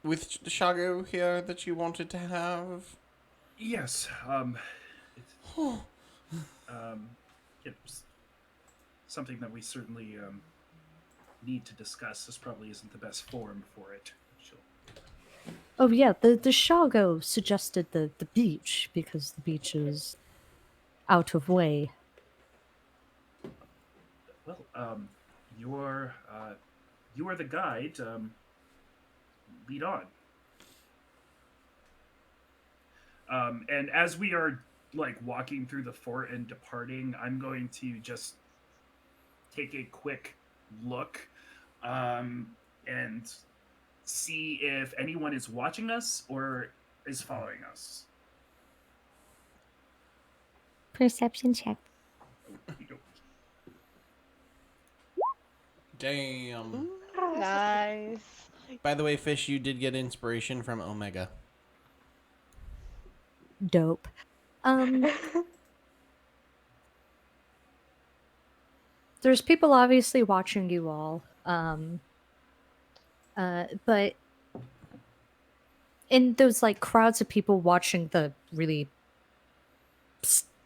Shago here that you wanted to have. Yes. It's, it's something that we certainly need to discuss. This probably isn't the best forum for it. oh yeah, the Shago suggested the beach because the beach is out of way. Well, you're you are the guide. Lead on. And as we are like walking through the fort and departing, I'm going to just take a quick look and see if anyone is watching us or is following us. Perception check. Okey-doke. Damn. Nice. By the way, Fish, you did get inspiration from Omega. Dope. There's people obviously watching you all. But in those like crowds of people watching the really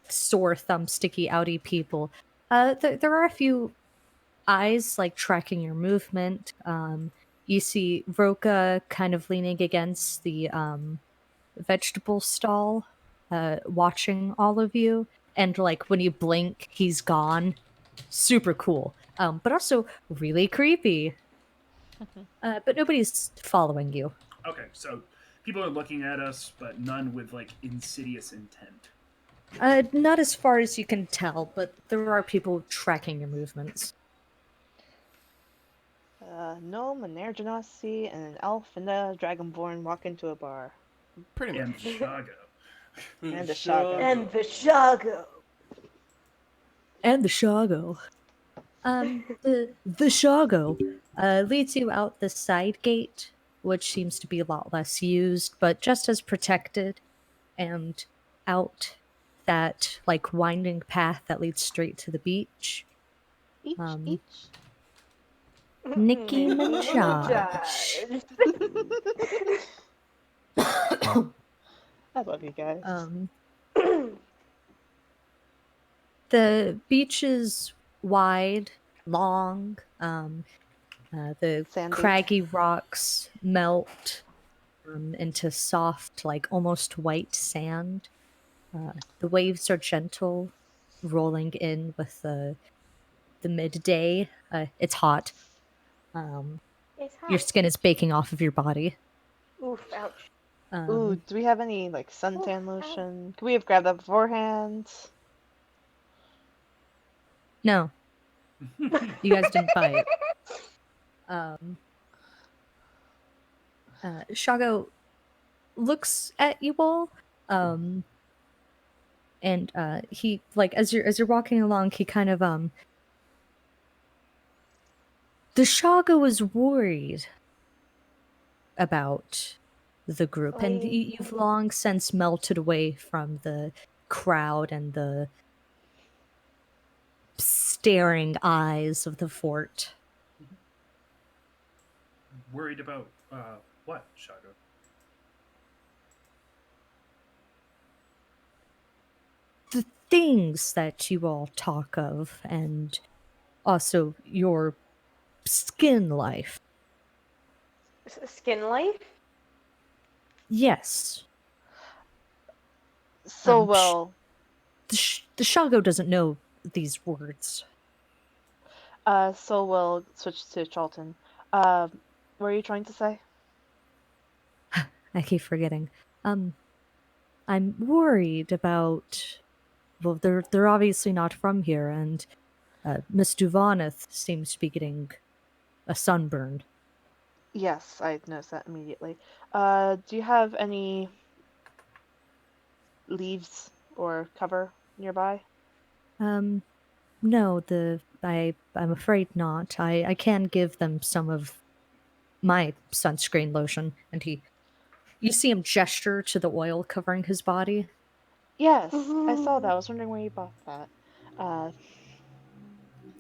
sore thumb sticky outy people, there are a few eyes like tracking your movement. You see Roka kind of leaning against the vegetable stall, watching all of you. And like when you blink, he's gone. Super cool. But also really creepy. But nobody's following you. Okay, so people are looking at us, but none with like insidious intent. Not as far as you can tell, but there are people tracking your movements. Gnome, an air genasi, and an elf and a dragonborn walk into a bar. Pretty And much. Shago. And a shotgun. And the Shago. And the Shago. The Shago leads you out the side gate, which seems to be a lot less used, but just as protected, and out that like winding path that leads straight to the beach. Each, Um, each. Nicki Nicki Minaj. I love you guys. The beach is wide, long. The Sandy. craggy rocks melt into soft, like almost white sand. The waves are gentle, rolling in with the midday. It's hot. It's hot. Your skin is baking off of your body. Oof, ouch. Ooh, do we have any like suntan lotion? Could we have grabbed that beforehand? No, you guys didn't buy it. Shago looks at you all, and he like as you're walking along, he kind of the Shago was worried about the group, and you've long since melted away from the crowd and the staring eyes of the fort. Worried about what, Shago? The things that you all talk of, and also your skin life. Skin life? Yes. So well. The Shago doesn't know these words. So we'll switch to Charlton. What are you trying to say? I keep forgetting. I'm worried about. Well, they're obviously not from here, and Miss Duvaneth seems to be getting a sunburn. Yes, I noticed that immediately. Do you have any leaves or cover nearby? No, I'm afraid not. I can give them some of my sunscreen lotion, and you see him gesture to the oil covering his body. Yes, I saw that. I was wondering where you bought that. Uh,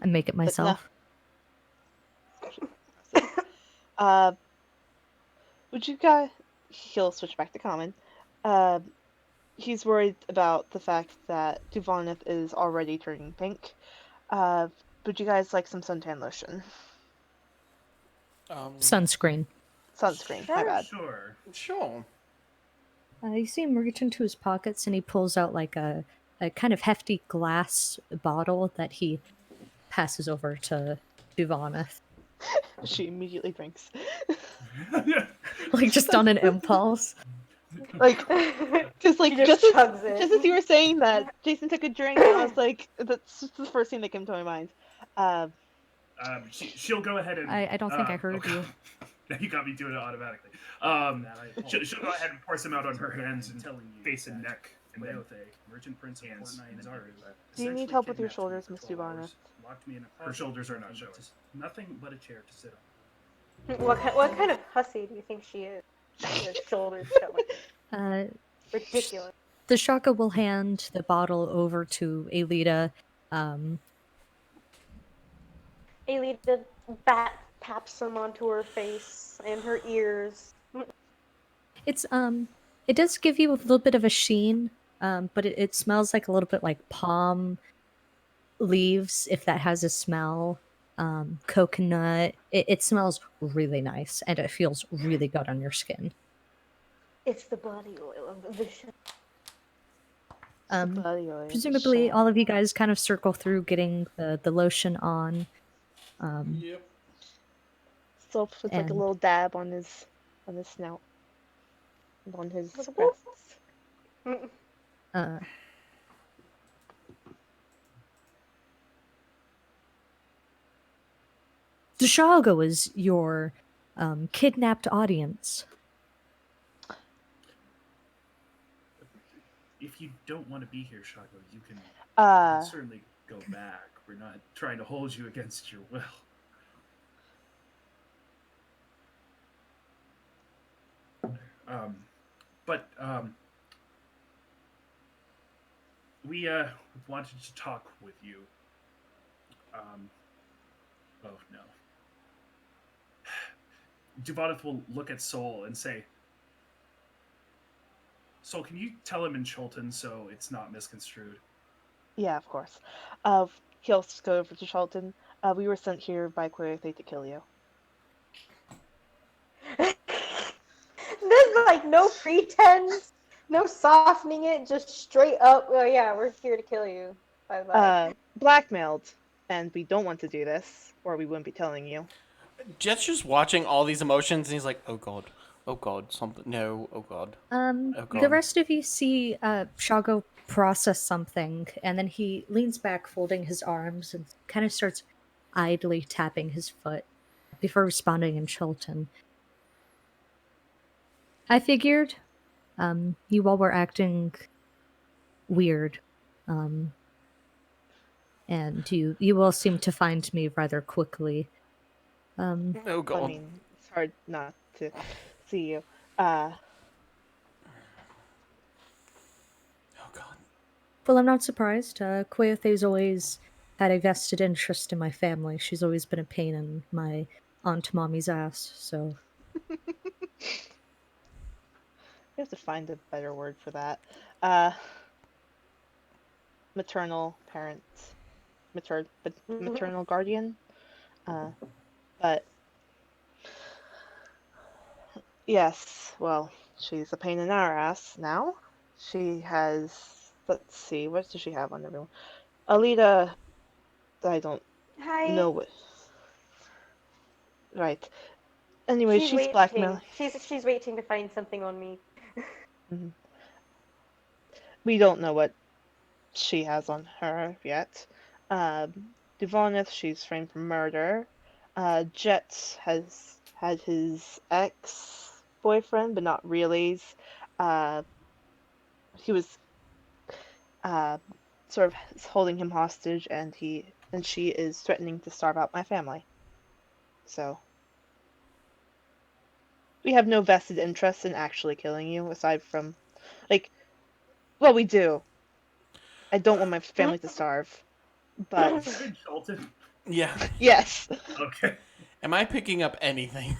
I make it but no. myself. Uh, would you guys? He'll switch back to common. Uh, he's worried about the fact that Duvoneth is already turning pink. Uh, would you guys like some suntan lotion? Sunscreen. Sunscreen, my Sure. bad. Sure. Sure. You see him reach into his pockets and he pulls out like a kind of hefty glass bottle that he passes over to Duvaneth. She immediately drinks. Like just on an impulse. Like, because like She just chugs it. just as you were saying that, Jason took a drink, and I was like, that's just the first thing that came to my mind. She'll go ahead and. I don't think I heard you. You got me doing it automatically. She'll go ahead and pour some out on her hands and face and neck. And then merchant prince and Do you need help with your shoulders, Miss Duvana? Her shoulders are not showing. Nothing but a chair to sit on. What kind of hussy do you think she is? Her shoulders showing. Ridiculous. The Shaka will hand the bottle over to Alita. Alita taps some onto her face and her ears. It does give you a little bit of a sheen, but it smells like a little bit like palm leaves, if that has a smell. Coconut. It smells really nice and it feels really good on your skin. It's the body oil of the vision. Presumably, all of you guys kind of circle through getting the lotion on. Yep. Soap puts like a And- little dab on his snout, and on his Whoop. breasts. Deshago is your kidnapped audience. If you don't want to be here, Shago, you can certainly go back. We're not trying to hold you against your will. But we wanted to talk with you. Oh no. Duvaneth will look at Sol and say, Sol, can you tell him in Chultan so it's not misconstrued? Yeah, of course. He'll go over to Charlton. We were sent here by Queerthe to kill you. There's like no pretense, no softening it, just straight up. Oh yeah, we're here to kill you. Bye bye. Blackmailed, and we don't want to do this, or we wouldn't be telling you. Jet's just watching all these emotions, and he's like, oh god, something, no, oh god. The God. rest of you see Shago process something, and then he leans back, folding his arms, and kind of starts idly tapping his foot before responding in Chilton. I figured you all were acting weird, and you all seem to find me rather quickly. Oh god. I mean, it's hard not to see you. Oh god. Well, I'm not surprised. Queothe's always had a vested interest in my family. She's always been a pain in my Aunt Mommy's ass, so... We have to find a better word for that. Maternal parent, maternal guardian. But yes, well, she's a pain in our ass now. She has, let's see, what does she have on everyone? Alita, I don't Hi. know what. Right. Anyway, she's waiting. blackmailing. She's waiting to find something on me. We don't know what she has on her yet. Duvaneth, she's framed for murder. Jet has had his ex-boyfriend, but not really. He was sort of holding him hostage, and she is threatening to starve out my family. So we have no vested interest in actually killing you, aside from, like, well, we do. I don't want my family to starve, but Chulton. Yeah. yes, Okay. Am I picking up anything?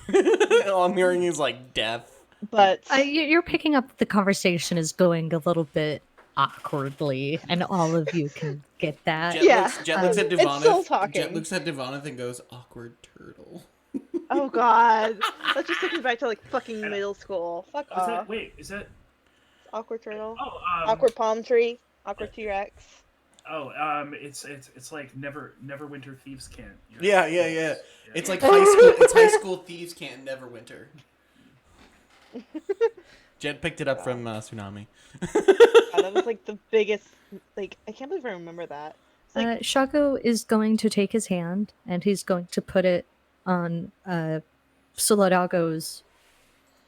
All I'm hearing is like death. but You're picking up the conversation is going a little bit awkwardly, and all of you can get that. Yeah. Jet looks at It's still Devoneth. Jet talking. looks at Devoneth and goes, "Awkward turtle." Oh God, that just took me back to like fucking And- middle school. Fuck Oh, is that? off. Wait, is that? Awkward turtle. Oh, Awkward palm tree. Awkward T-Rex. it's like Neverwinter Thieves Can't. Yeah. It's like high school. It's high school thieves can't never winter. Jet picked it up from Tsunami. God, that was like the biggest. Like, I can't believe I remember that. It's like, Shaco is going to take his hand and he's going to put it on Soladago's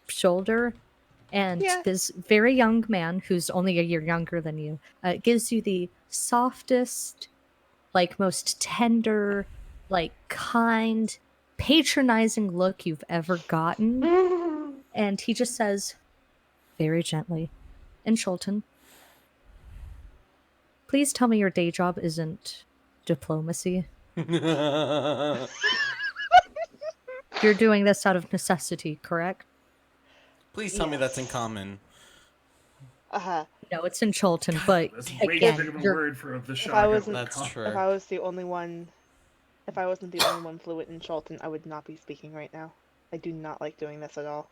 shoulder. And Yeah. this very young man, who's only a year younger than you, gives you the softest, like most tender, like kind, patronizing look you've ever gotten. And he just says, very gently, in Chulton, please tell me your day job isn't diplomacy. You're doing this out of necessity, correct? Please tell me that's in Yes. common. No, it's in Chulton, but That's way too again, big of a you're- word for the show. I wasn't- That's true. if I was the only one, if I wasn't the only one fluent in Chulton, I would not be speaking right now. I do not like doing this at all.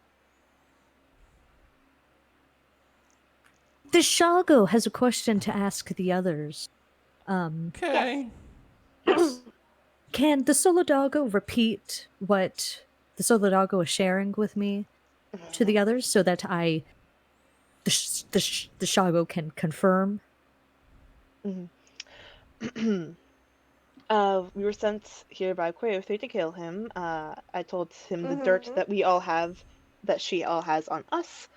the Shago has a question to ask the others. Okay. Can the Solidago repeat what the Solidago is sharing with me to the others so that the Shago can confirm? We were sent here by Quayo to kill him. I told him the dirt that we all have, that she all has on us,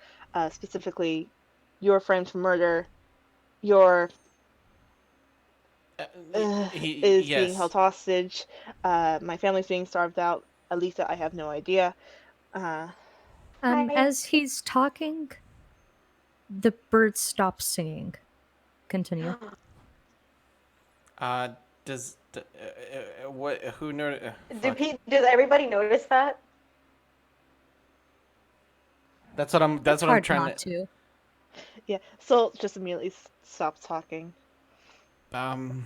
specifically your framed for murder, your is being held hostage, my family's being starved out. Alisa, I have no idea. As he's talking, the bird stops singing. Continue. What? Who know? Does everybody notice that? That's what I'm Hard trying not to. Yeah, Sol just immediately stops talking. Can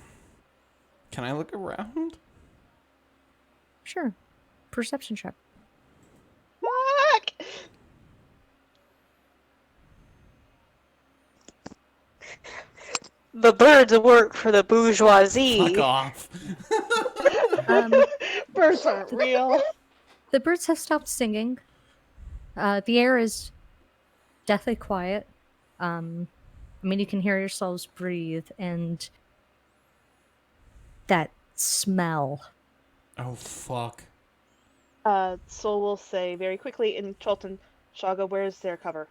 I look around? Sure. Perception check. Fuck! The birds work for the bourgeoisie. Fuck off. Birds aren't real. The birds have stopped singing. The air is deathly quiet. I mean, you can hear yourselves breathe, and that smell. Oh fuck. Sol will say very quickly in Chulton, Shaga, where's their cover?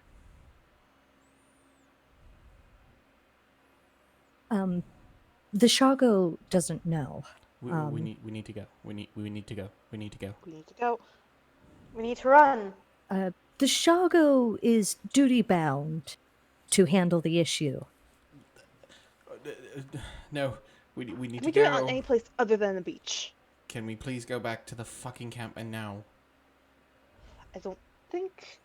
The Shago doesn't know. We need to go. We need to go. We need to go. We need to go. We need to run. The Shago is duty bound to handle the issue. No, we need Can to we do it go. on any place other than the beach? Can we please go back to the fucking camp and now? I don't think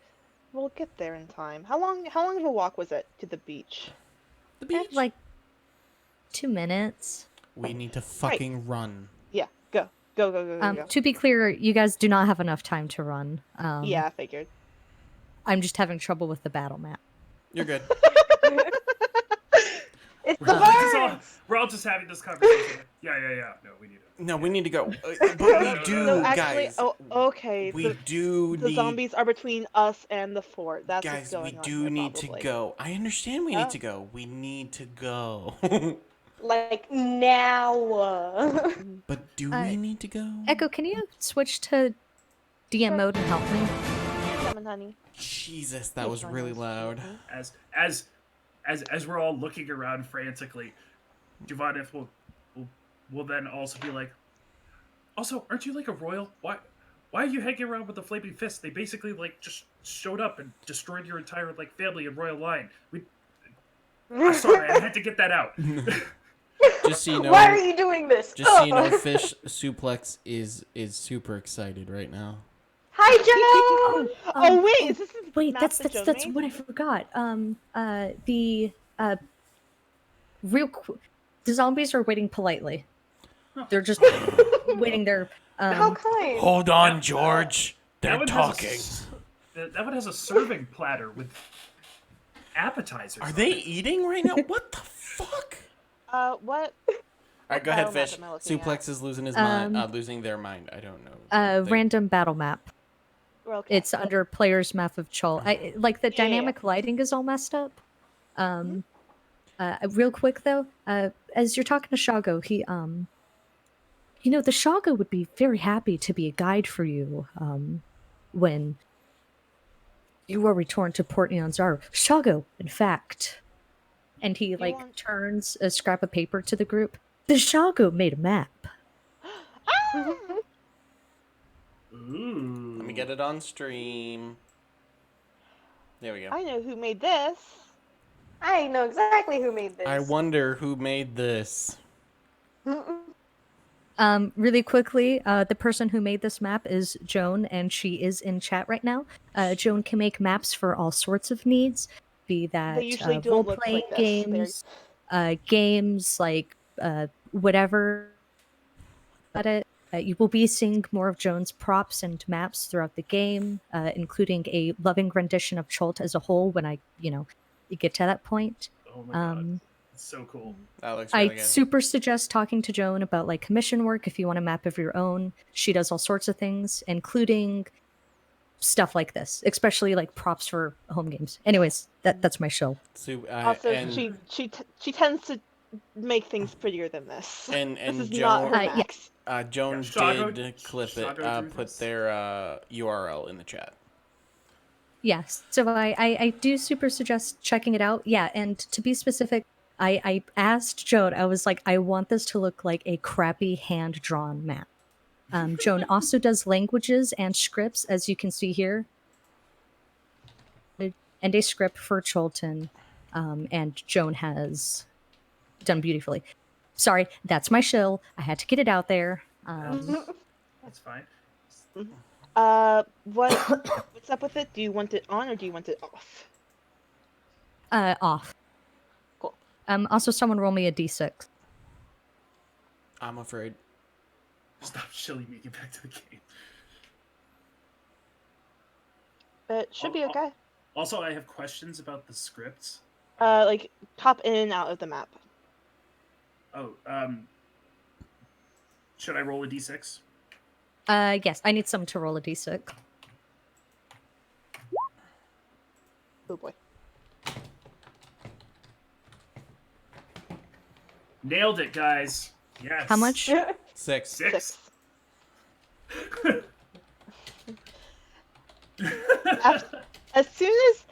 we'll get there in time. How long of a walk was it to the beach? The beach. Like 2 minutes. We need to fucking run. Yeah, go. Go. To be clear, you guys do not have enough time to run. Yeah, I figured. I'm just having trouble with the battle map. You're good. It's We're the birds. all just having this conversation. Yeah. No, we need it. No, we need to go. But we do, No, actually, guys. oh, okay. We do The need. zombies are between us and the fort. That's what's Guys, going we on do here, need to probably. go. I understand we Oh. need to go. We need to go. Like now. But do we need to go? Echo, can you switch to DM mode and help me? Come on, honey. Jesus, that was really loud. As we're all looking around frantically, Giovanni will then also be like, also, aren't you like a royal? Why are you hanging around with the flaming fist? They basically like just showed up and destroyed your entire like family and royal line. I'm sorry, I had to get that out. Just so you Why are know, you doing this? just so you know, Fish Suplex is super excited right now. Hi, Oh, Joe. Oh wait, is this the wait, map that Joan that's made? what I forgot. The the zombies are waiting politely. They're just waiting there. How kind. Hold on, George. That one that one has a serving platter with appetizers. Are they eating right now? What the fuck? What? All right, go ahead, Battle map Fish. am I looking Suplex at? is losing his mind, losing their mind. I don't know. Random battle map. Okay. It's under player's map of Chult. I like the Yeah. dynamic lighting is all messed up. Real quick though, as you're talking to Shago, he the Shago would be very happy to be a guide for you when you are returned to Port Nyanzaru. Shago, in fact. And he want- turns a scrap of paper to the group. The Shago made a map. Ah! Ooh. Let me get it on stream. There we go. I know who made this. I know exactly who made this. I wonder who made this. Really quickly, the person who made this map is Joan, and she is in chat right now. Joan can make maps for all sorts of needs, be that They usually don't role look playing like this. games, games like whatever. At it, you will be seeing more of Joan's props and maps throughout the game, including a loving rendition of Chult as a whole. When you get to that point. Oh my god. It's so cool. That looks really I good. super suggest talking to Joan about commission work if you want a map of your own. She does all sorts of things, including stuff like this, especially props for home games. Anyways, that's my show. Also, and she tends to make things prettier than this. and This is Joan, not her max. Joan Shago- did clip Shago drew it, put this. their URL in the chat. Yes, so I do super suggest checking it out. Yeah, and to be specific, I asked Joan, I was like, I want this to look like a crappy hand-drawn map. Joan also does languages and scripts, as you can see here, and a script for Chulton, and Joan has done beautifully. Sorry, that's my shill. I had to get it out there. That's fine. What's up with it? Do you want it on or do you want it off? Off. Cool. Also, someone roll me a d6. I'm afraid. Stop shilling me. Get back to the game. It should be okay. Also, I have questions about the scripts. Like pop in and out of the map. Oh, should I roll a d6? Yes, I need someone to roll a d6. Oh boy. Nailed it, guys. Yes. How much? 6. 6. As soon as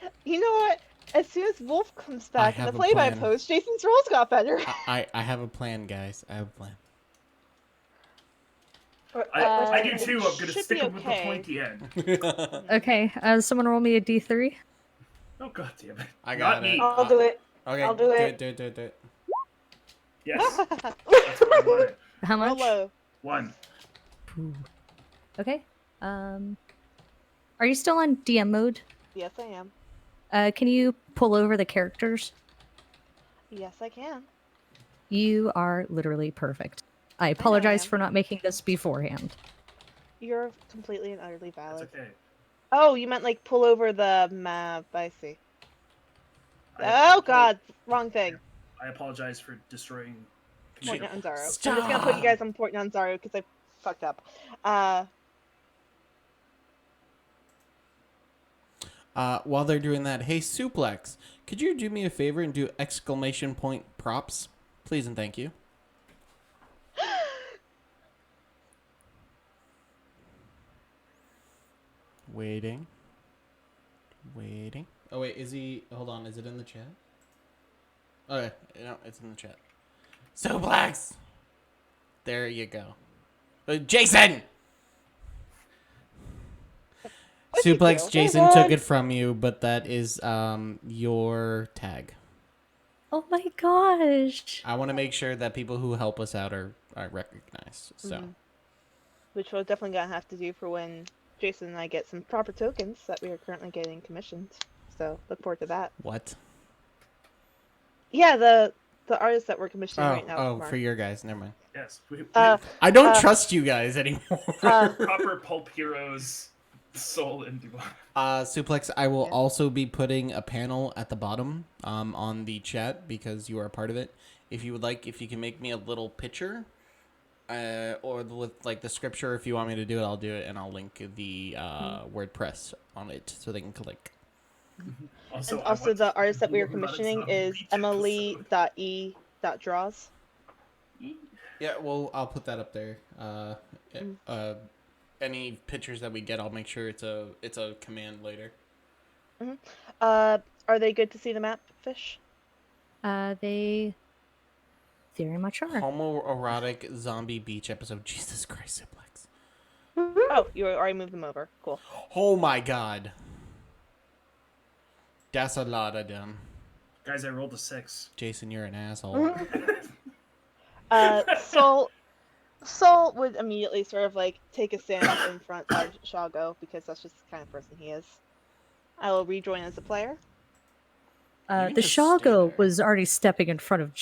as soon as Wolf comes back in the have a play-by plan. post, Jason's rolls got better. I have a plan, guys. I have a plan. I do too. I'm gonna should stick be him with the okay. pointy end. Okay, someone roll me a d3. Oh god damn it! I got Not it. me. I'll do it. Okay, I'll do it. Do it. Yes. That's what I wanted. How Roll much? low. 1. Ooh. Okay. Are you still on DM mode? Yes, I am. Can you pull over the characters? Yes, I can. You are literally perfect. I apologize am. for not making this beforehand. You're completely and utterly That's valid. okay. Oh, you meant like pull over the map. I see. I- Oh god, wrong thing. I apologize for destroying. Port Computer. Nyanzaru. I'm just gonna put you guys on Port Nyanzaru because I fucked up. While they're doing that, hey Suplex, could you do me a favor and do exclamation point props, please and thank you. Waiting. Oh wait, is he? Hold on, is it in the chat? Okay, no, it's in the chat. Suplex. There you go. Jason. What'd you Suplex. do? Jason God. took it from you, but that is your tag. Oh my gosh. I want to make sure that people who help us out are recognized. So. Mhm. Which we're definitely gonna have to do for when Jason and I get some proper tokens that we are currently getting commissioned. So look forward to that. What? Yeah, the artists that we're commissioning Oh, right now. oh, Mark. for your guys. Never mind. Yes, Uh, I don't Uh, trust you guys anymore. proper pulp heroes, Soul and Dubai. Suplex, I will Yeah. also be putting a panel at the bottom on the chat because you are a part of it. If you would like, if you can make me a little picture or with like the scripture, if you want me to do it, I'll do it, and I'll link the WordPress on it so they can click. Also, and I also want the to artist that we are do a robotic commissioning zombie is beach Emily.e.draws. episode. Yeah, well, I'll put that up there. Mm. Any pictures that we get, I'll make sure it's a command later. Are they good to see the map, Fish? They very much are. Homoerotic zombie beach episode. Jesus Christ, Suplex. Oh, you already moved them over. Cool. Oh my God. That's a lot of them. Guys, I rolled a 6. Jason, you're an asshole. Soul would immediately sort of like take a stand in front of Shago because that's just the kind of person he is. I will rejoin as a player. can The just stay Shago there. was already stepping in front of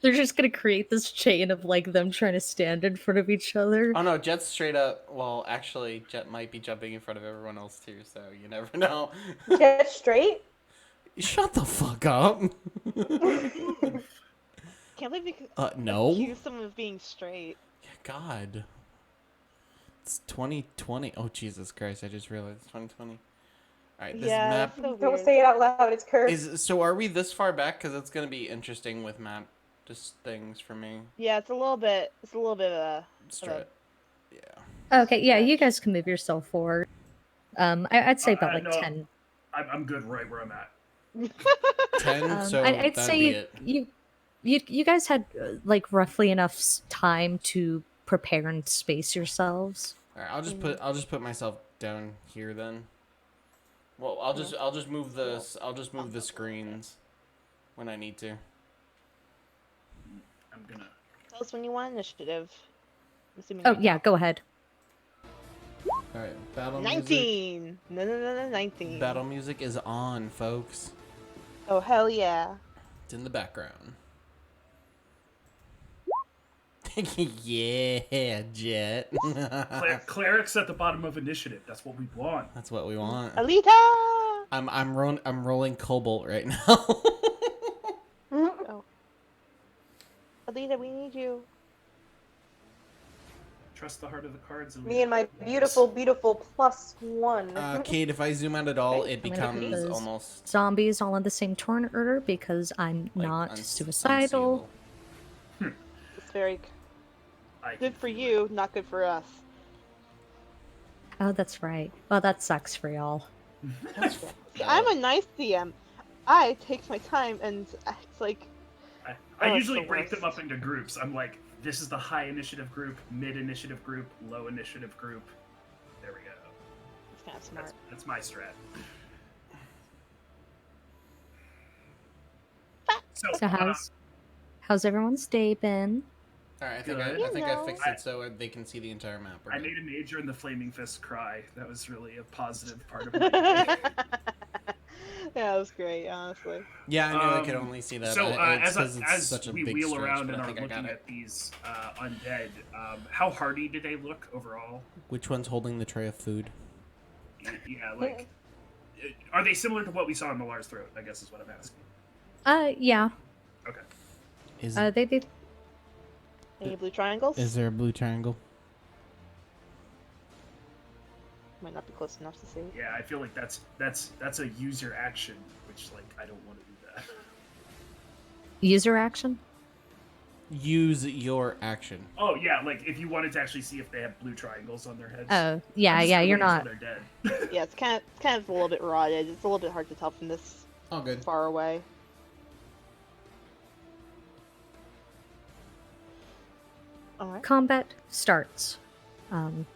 They're just gonna create this chain of like them trying to stand in front of each other. Oh no, Jet's straight up. Well, actually, Jet might be jumping in front of everyone else too, so you never know. Get straight. Shut the fuck up. Can't believe you could No. accuse someone of being straight. God. It's 2020. Oh, Jesus Christ, I just realized it's 2020. Alright, this Yeah, map that's so Don't weird. say it out loud. It's cursed. so are we this far back? Because it's going to be interesting with map just things for me. Yeah, it's a little bit of a Straight. Yeah. Okay, yeah, you stretch. guys can move yourself forward. I'd say about like no, 10. I'm good right where I'm at. 10, so I'd that'd say be it. you guys had like roughly enough time to prepare and space yourselves. Alright, I'll just put myself down here then. Well, I'll just move the screens when I need to. I'm gonna. Tell us when you want initiative. I'm assuming Oh right yeah, now. go ahead. Alright, battle music. 19! No, 19. Battle music is on, folks. Oh, hell yeah. It's in the background. Yeah, Jet. Clerics at the bottom of initiative. That's what we want. That's what we want. Alita! I'm rolling Cobalt right now. Oh. Alita, we need you. Trust the heart of the cards. Me and my beautiful, beautiful +1. Kate, if I zoom out at all, it I'm gonna put becomes those almost zombies all in the same turn order because I'm like, not suicidal. unseeable. It's very I good for you, not good for us. Oh, that's right. Well, that sucks for y'all. See, I'm a nice DM. I take my time and it's like I Oh, it's usually the break them worst. up into groups. I'm like, this is the high initiative group, mid initiative group, low initiative group. There we go. it's kind of smart. That's my strat. So how's everyone's day been? Alright, I think Good. I think You I know. fixed it so they can see the entire map. We're I good. made a major in the Flaming Fist cry. That was really a positive part of my day. Yeah, that was great, honestly. Yeah, I knew I could only see that. So It's as 'cause it's as such a we big wheel stretch, around but and I are think I got looking it. at these undead, how hardy do they look overall? Which one's holding the tray of food? Yeah, like, are they similar to what we saw in Malar's throat? I guess is what I'm asking. Yeah. Okay. Is They Any blue triangles? is there a blue triangle? Might not be close enough to see. Yeah, I feel like that's a user action, which like I don't want to do that. user action. use your action. Oh yeah, like if you wanted to actually see if they have blue triangles on their heads. Oh, I'm yeah, just yeah, gonna you're wait until not. they're dead. Yeah, it's kind of a little bit rotted. It's a little bit hard to tell from this All good. far away. All right. Combat starts.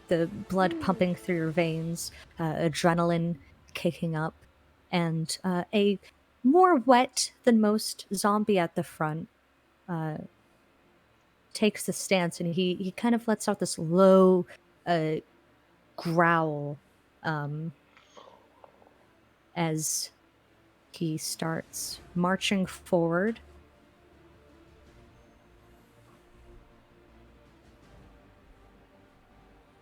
The blood pumping through your veins, adrenaline kicking up, and a more wet than most zombie at the front takes the stance, and he kind of lets out this low growl as he starts marching forward.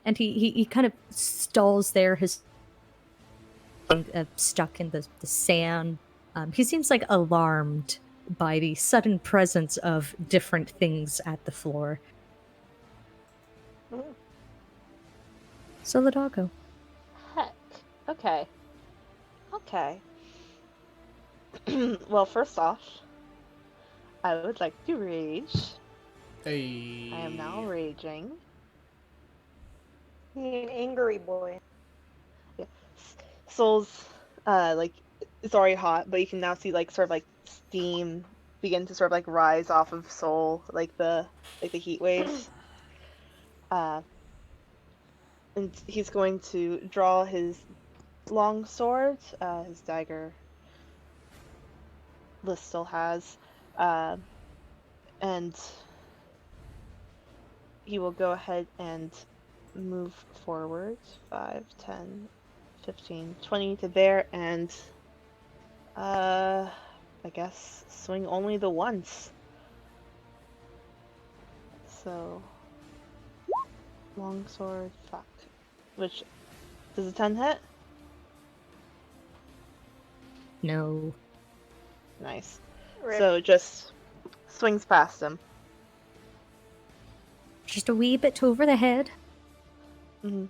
And he kind of stalls there, his stuck in the sand. He seems like alarmed by the sudden presence of different things at the floor. So the doggo. Heck. Okay. Okay. Well, first off, I would like to rage. Hey. I am now raging. He an angry boy. Yeah. Soul's like it's already hot, but you can now see like sort of like steam begin to sort of like rise off of Soul, like the heat waves. And he's going to draw his long sword, his dagger. Liz still has, and he will go ahead and move forward 5, 10, 15, 20 to there, and I guess swing only the once. So long sword, fuck. Which does a 10 hit? No. Nice. Rip. So just swings past him. Just a wee bit over the head. Mm-hmm.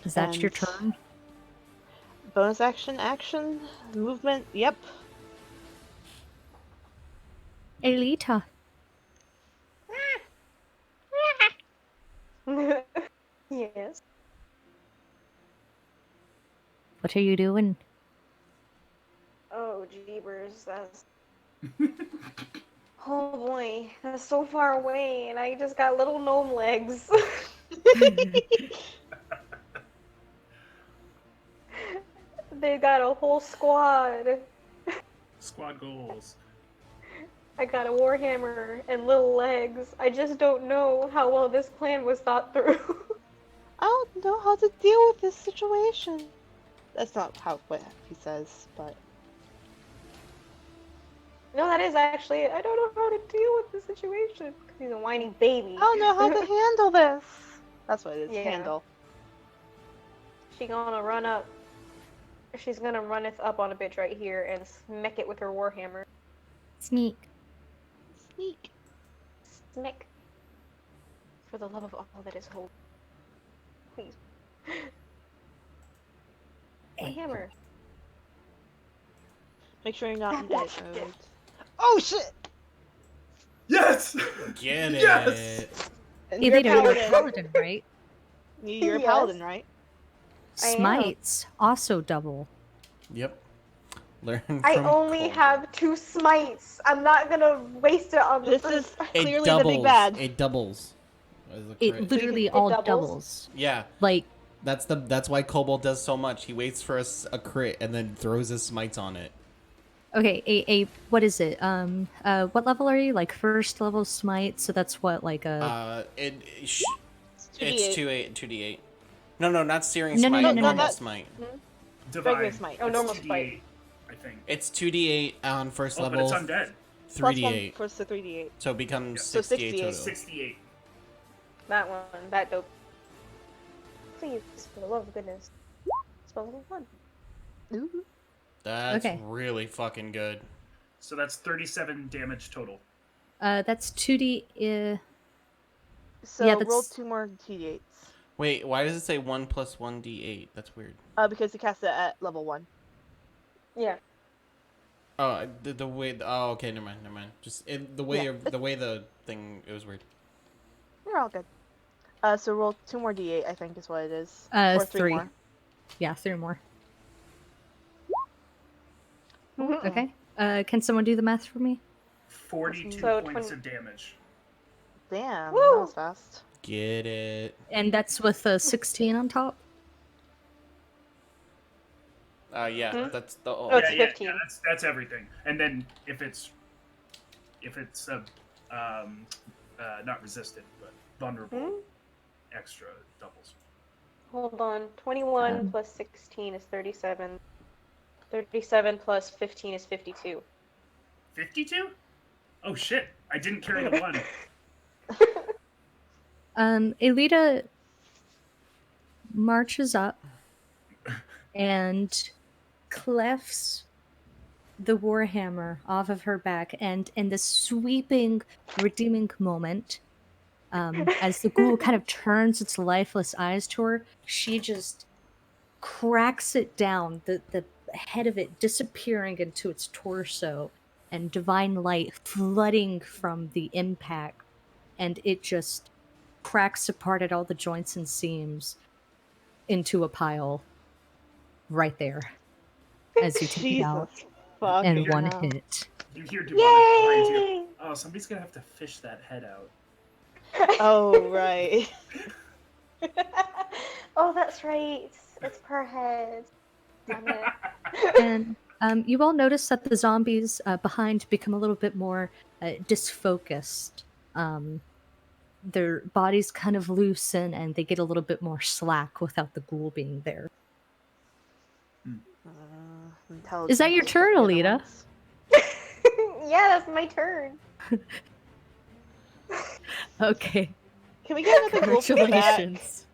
Is that your And- turn? Bonus action, movement. Yep. Elita. Yes. What are you doing? Oh, jeebers, that's. Oh boy, that's so far away, and I just got little gnome legs. They got a whole squad. Squad goals. I got a warhammer and little legs. I just don't know how well this plan was thought through. I don't know how to deal with this situation. That's not what he says, but No, that is actually it. I don't know how to deal with the situation. 'Cause he's a whiny baby. I don't know how to handle this. That's what it is. Yeah. Handle. She gonna run up. She's gonna runneth up on a bitch right here and smack it with her warhammer. Sneak. Sneak. Smack. For the love of all that is holy. Please. Warhammer. Make sure you're not in Yeah. edit mode. Oh shit! Get it. Yes! And you're a Elita, you're a paladin. paladin, right? You're a Yes. paladin, right? I am. Smites also double. Yep. Learn from I only Cole. have 2 smites. I'm not gonna waste it on the This first. is It clearly doubles. the big bad. It doubles. As a It crit. literally It all doubles? doubles. Yeah. Like, That's why Kobold does so much. He waits for a crit and then throws his smites on it. okay, a what is it? What level are you? Like first level smite, so that's what, like a It's 2d8. 2d8. No, not searing No, no, smite. no, no, Normal no. smite. Divine. Regular smite. Oh, It's normal 2d8, I think. It's 2d8 on first Oh, but level. it's undead. Plus 1 3d8. for the 3d8. So it becomes Yeah. So 68 68. total. 68. That one, that dope. Please, for the love of goodness. Spell level 1. Ooh. That's Okay. really fucking good. So that's 37 damage total. that's 2d. So Yeah, roll that's- 2 more d8s. Wait, why does it say 1 plus 1d8? That's weird. Because you cast it at level 1. Yeah. Oh, the way. Oh, okay. Never mind. Never mind. Just the way Yeah, the way the thing. It was weird. You're all good. So roll 2 more d8, I think is what it is. Or 3 3. more. Yeah, 3 more. Mm. Okay. Can someone do the math for me? 42 So points 20. of damage. Damn, that Woo! was fast. Get it. And that's with a 16 on top. Yeah, Hmm? that's the. Oh, Oh, it's Yeah, 15. that's everything. And then if it's not resistant but vulnerable, Hmm? extra doubles. Hold on. 21 Um, plus 16 is 37. 37 plus 15 is 52. 52? Oh shit! I didn't carry the one. Elita marches up and clefts the warhammer off of her back, and in this sweeping, redeeming moment, as the ghoul kind of turns its lifeless eyes to her, she just cracks it down, the head of it disappearing into its torso, and divine light flooding from the impact, and it just cracks apart at all the joints and seams into a pile right there as you take it out Jesus in fucking one hell. hit. You hear demonic behind you. Yay! Oh, somebody's gonna have to fish that head out. Oh, right. Oh, that's right. It's per head. Damn it. And you all notice that the zombies behind become a little bit more disfocused. Their bodies kind of loosen and they get a little bit more slack without the ghoul being there. Is that your Intelligence turn, like the other Alita? ones. Yeah, that's my turn. Okay. Can we get another ghoul from the back? Congratulations.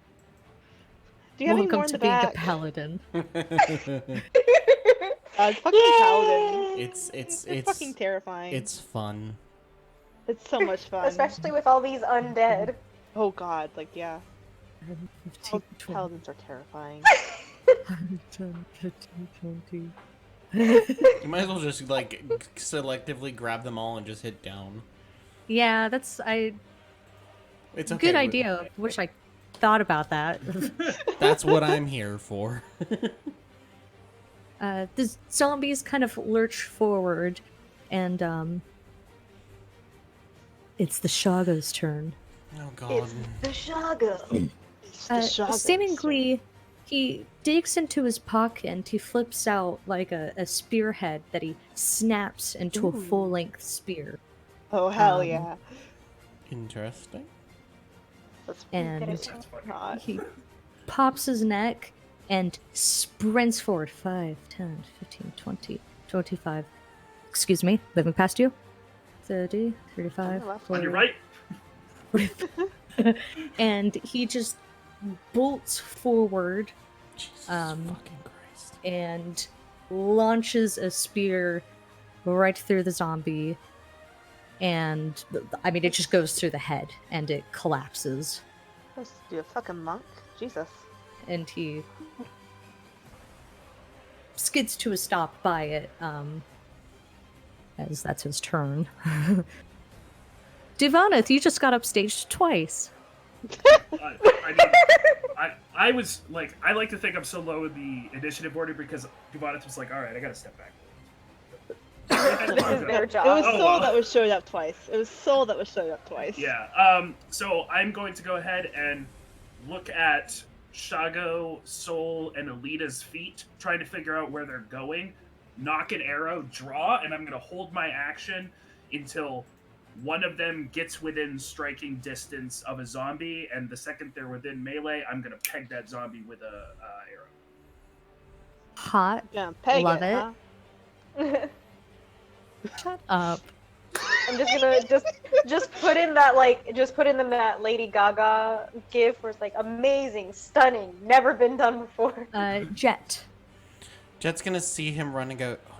Do you have any Welcome more in to the being a back? paladin. Fucking paladins. It's They're fucking terrifying. it's fun. It's so much fun. Especially with all these undead. Oh god, like yeah. 15, 20, Paladins are terrifying. 10, 15, 20. You might as well just like selectively grab them all and just hit down. Yeah, It's okay. good idea. Wish I thought about that. That's what I'm here for. The zombies kind of lurch forward, and it's the Shaga's turn. Oh god. It's the Shago. It's the Shaga's Seemingly, he digs into his pocket and he flips out like a spearhead that he snaps into a Ooh. full-length spear. turn. Oh hell um, yeah. Interesting. That's And That's funny. not. he pops his neck and sprints forward. 5, 10, 15, 20, 25. Excuse me, living past you. 30, 35, left. 40. On your right. And he just bolts forward Jesus Um, fucking Christ. and launches a spear right through the zombie. And I mean, it just goes through the head and it collapses. Supposed to be a fucking monk? Jesus. And he skids to a stop by it, as that's his turn. Divanith, you just got upstaged twice. I was like, I like to think I'm so low in the initiative order because Duvanith was like, all right, I gotta step back. This is their It job. was Oh, Soul wow. that was showed up twice. It was Soul that was showed up twice. Yeah. So I'm going to go ahead and look at Shago, Soul, and Alita's feet, trying to figure out where they're going. Knock an arrow, draw, and I'm going to hold my action until one of them gets within striking distance of a zombie, and the second they're within melee, I'm going to peg that zombie with a arrow. Hot. Yeah, peg Love it, it. huh? Shut up. I'm just gonna just put in that Lady Gaga gif where it's like amazing, stunning, never been done before. Jet. Jet's gonna see him run and go, oh,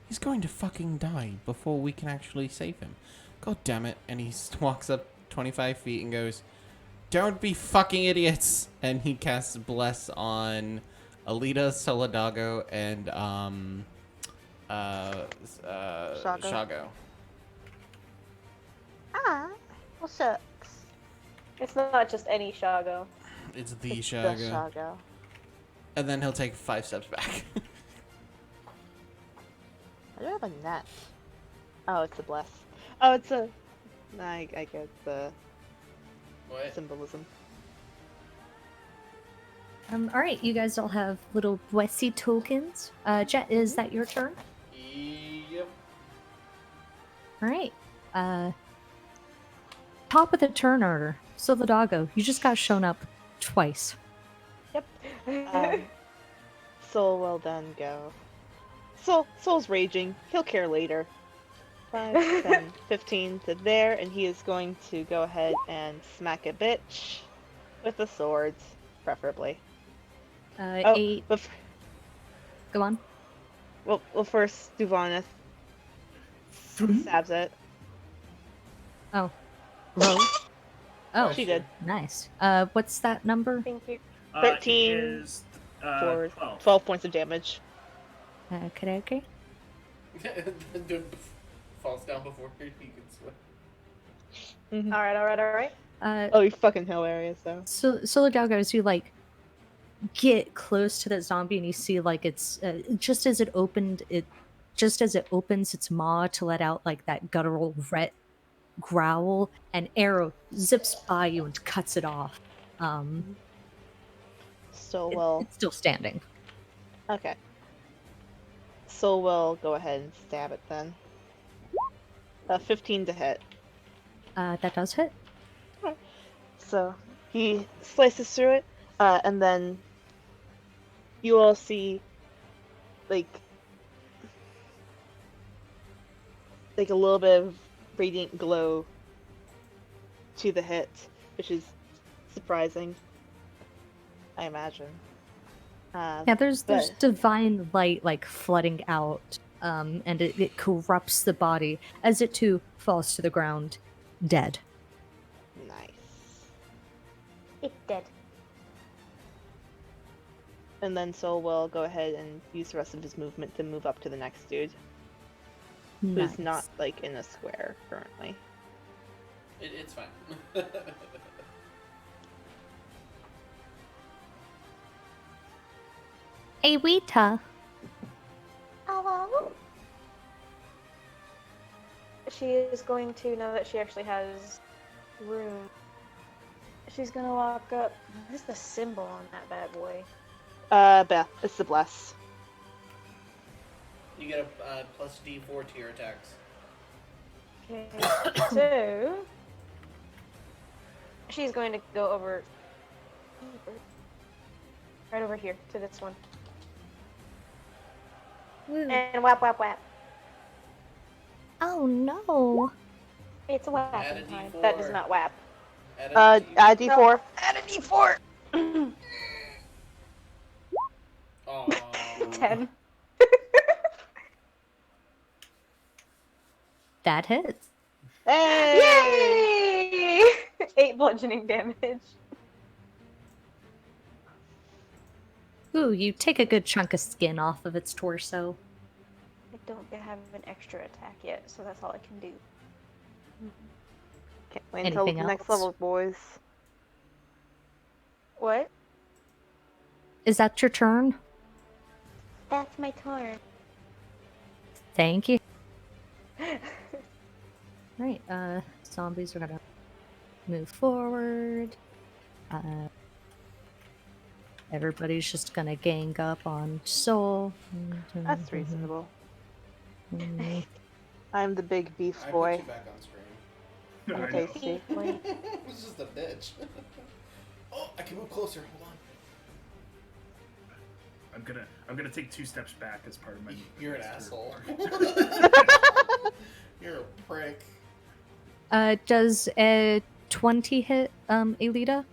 he's going to fucking die before we can actually save him. God damn it. And he walks up 25 feet and goes, don't be fucking idiots. And he casts Bless on Alita, Solidago, and Shago. Ah, well, shucks. It's not just any Shago. It's the It's the Shago. Shago. And then he'll take 5 steps back. I do have a net. Oh, it's a bless. Oh, it's a. I get the What? symbolism. All right, you guys all have little blessy tokens. Jet, is that your turn? Yep. All right. Top of the turn order. Solidago, you just got shown up twice. Yep. Soul will then go. Soul's raging. He'll care later. 5, 10, 15 to there, and he is going to go ahead and smack a bitch with the swords, preferably. 8. But Go on. well, first Duvaneth stabs it. Oh. Roll. Oh, She did. nice. What's that number? Thank you. 13 It is for 12. 12 points of damage. Okay. Dude falls down before he can swim. All right. Oh, you're fucking hilarious, though. So Solidago, as you like get close to that zombie and you see like it's just as it opens its maw to let out like that guttural growl, an arrow zips by you and cuts it off. So well. It's still standing. Okay. So we'll go ahead and stab it then. 15 to hit. That does hit. So he slices through it, and then you all see like a little bit of radiant glow to the hit, which is surprising, I imagine. Yeah, there's but- divine light like flooding out, and it corrupts the body as it too falls to the ground, dead. Nice. It's dead. And then Sol will go ahead and use the rest of his movement to move up to the next dude, who's not Nice. like in a square currently. It's fine. Hey, Rita. Hello. She is going to, now that she actually has room, she's gonna walk up. What is the symbol on that bad boy? Beth, it's the bless. You get a plus D4 to your attacks. Okay, so she's going to go over right over here to this one. And whap whap whap. Oh no. It's a Add a whapping time. D4. That does not whap. Add D4. Add a D4. Aw. 10. That hits. Hey! Yay! 8 bludgeoning damage. Ooh, you take a good chunk of skin off of its torso. I don't have an extra attack yet, so that's all I can do. Can't wait until the Anything next else? level, boys. What? Is that your turn? That's my turn. Thank you. Right, zombies are gonna move forward. Everybody's just gonna gang up on Soul. That's reasonable. Mm, I'm the big beef I boy. put you back on screen. I I'm know. tasty. It's just a bitch. Oh, I can move closer. Hold on. I'm gonna take 2 steps back as part of my. You're an asshole. You're a prick. does a 20 hit, Elita?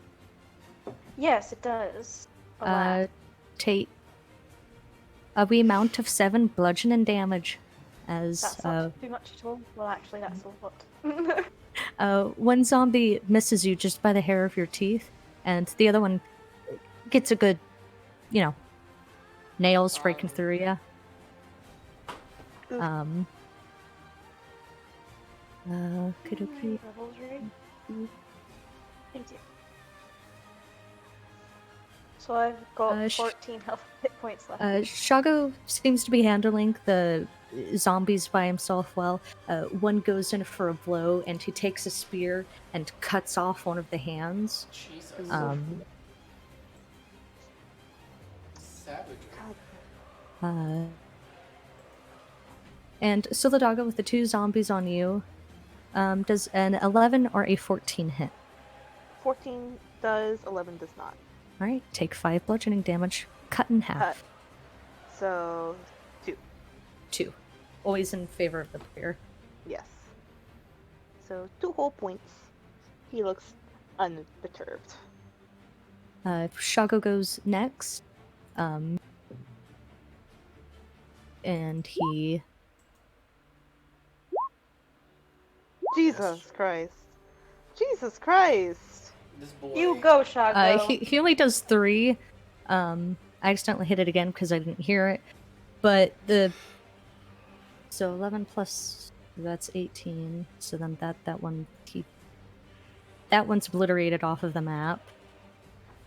Yes, it does. A lot. Take a wee amount of 7 bludgeoning damage as That's not too much at all. Well, actually, that's a lot. one zombie misses you just by the hair of your teeth, and the other one gets a good, nails breaking through you. Oof. Okie-dokie. Levels, right? Thank you. So I've got 14 health hit points left. Shago seems to be handling the zombies by himself well. One goes in for a blow, and he takes a spear and cuts off one of the hands. Jesus. Savage. God. And Solidaga, with the two zombies on you, does an 11 or a 14 hit? 14 does, 11 does not. All right, take 5 bludgeoning damage, cut in half. Cut. So 2. 2. Always in favor of the player. Yes. So 2 whole points. He looks unperturbed. Shago goes next. And he... Jesus Christ. Jesus Christ. This boy. You go, Shago. he only does 3. I accidentally hit it again because I didn't hear it. But so 11 plus, that's 18. So then that one's obliterated off of the map.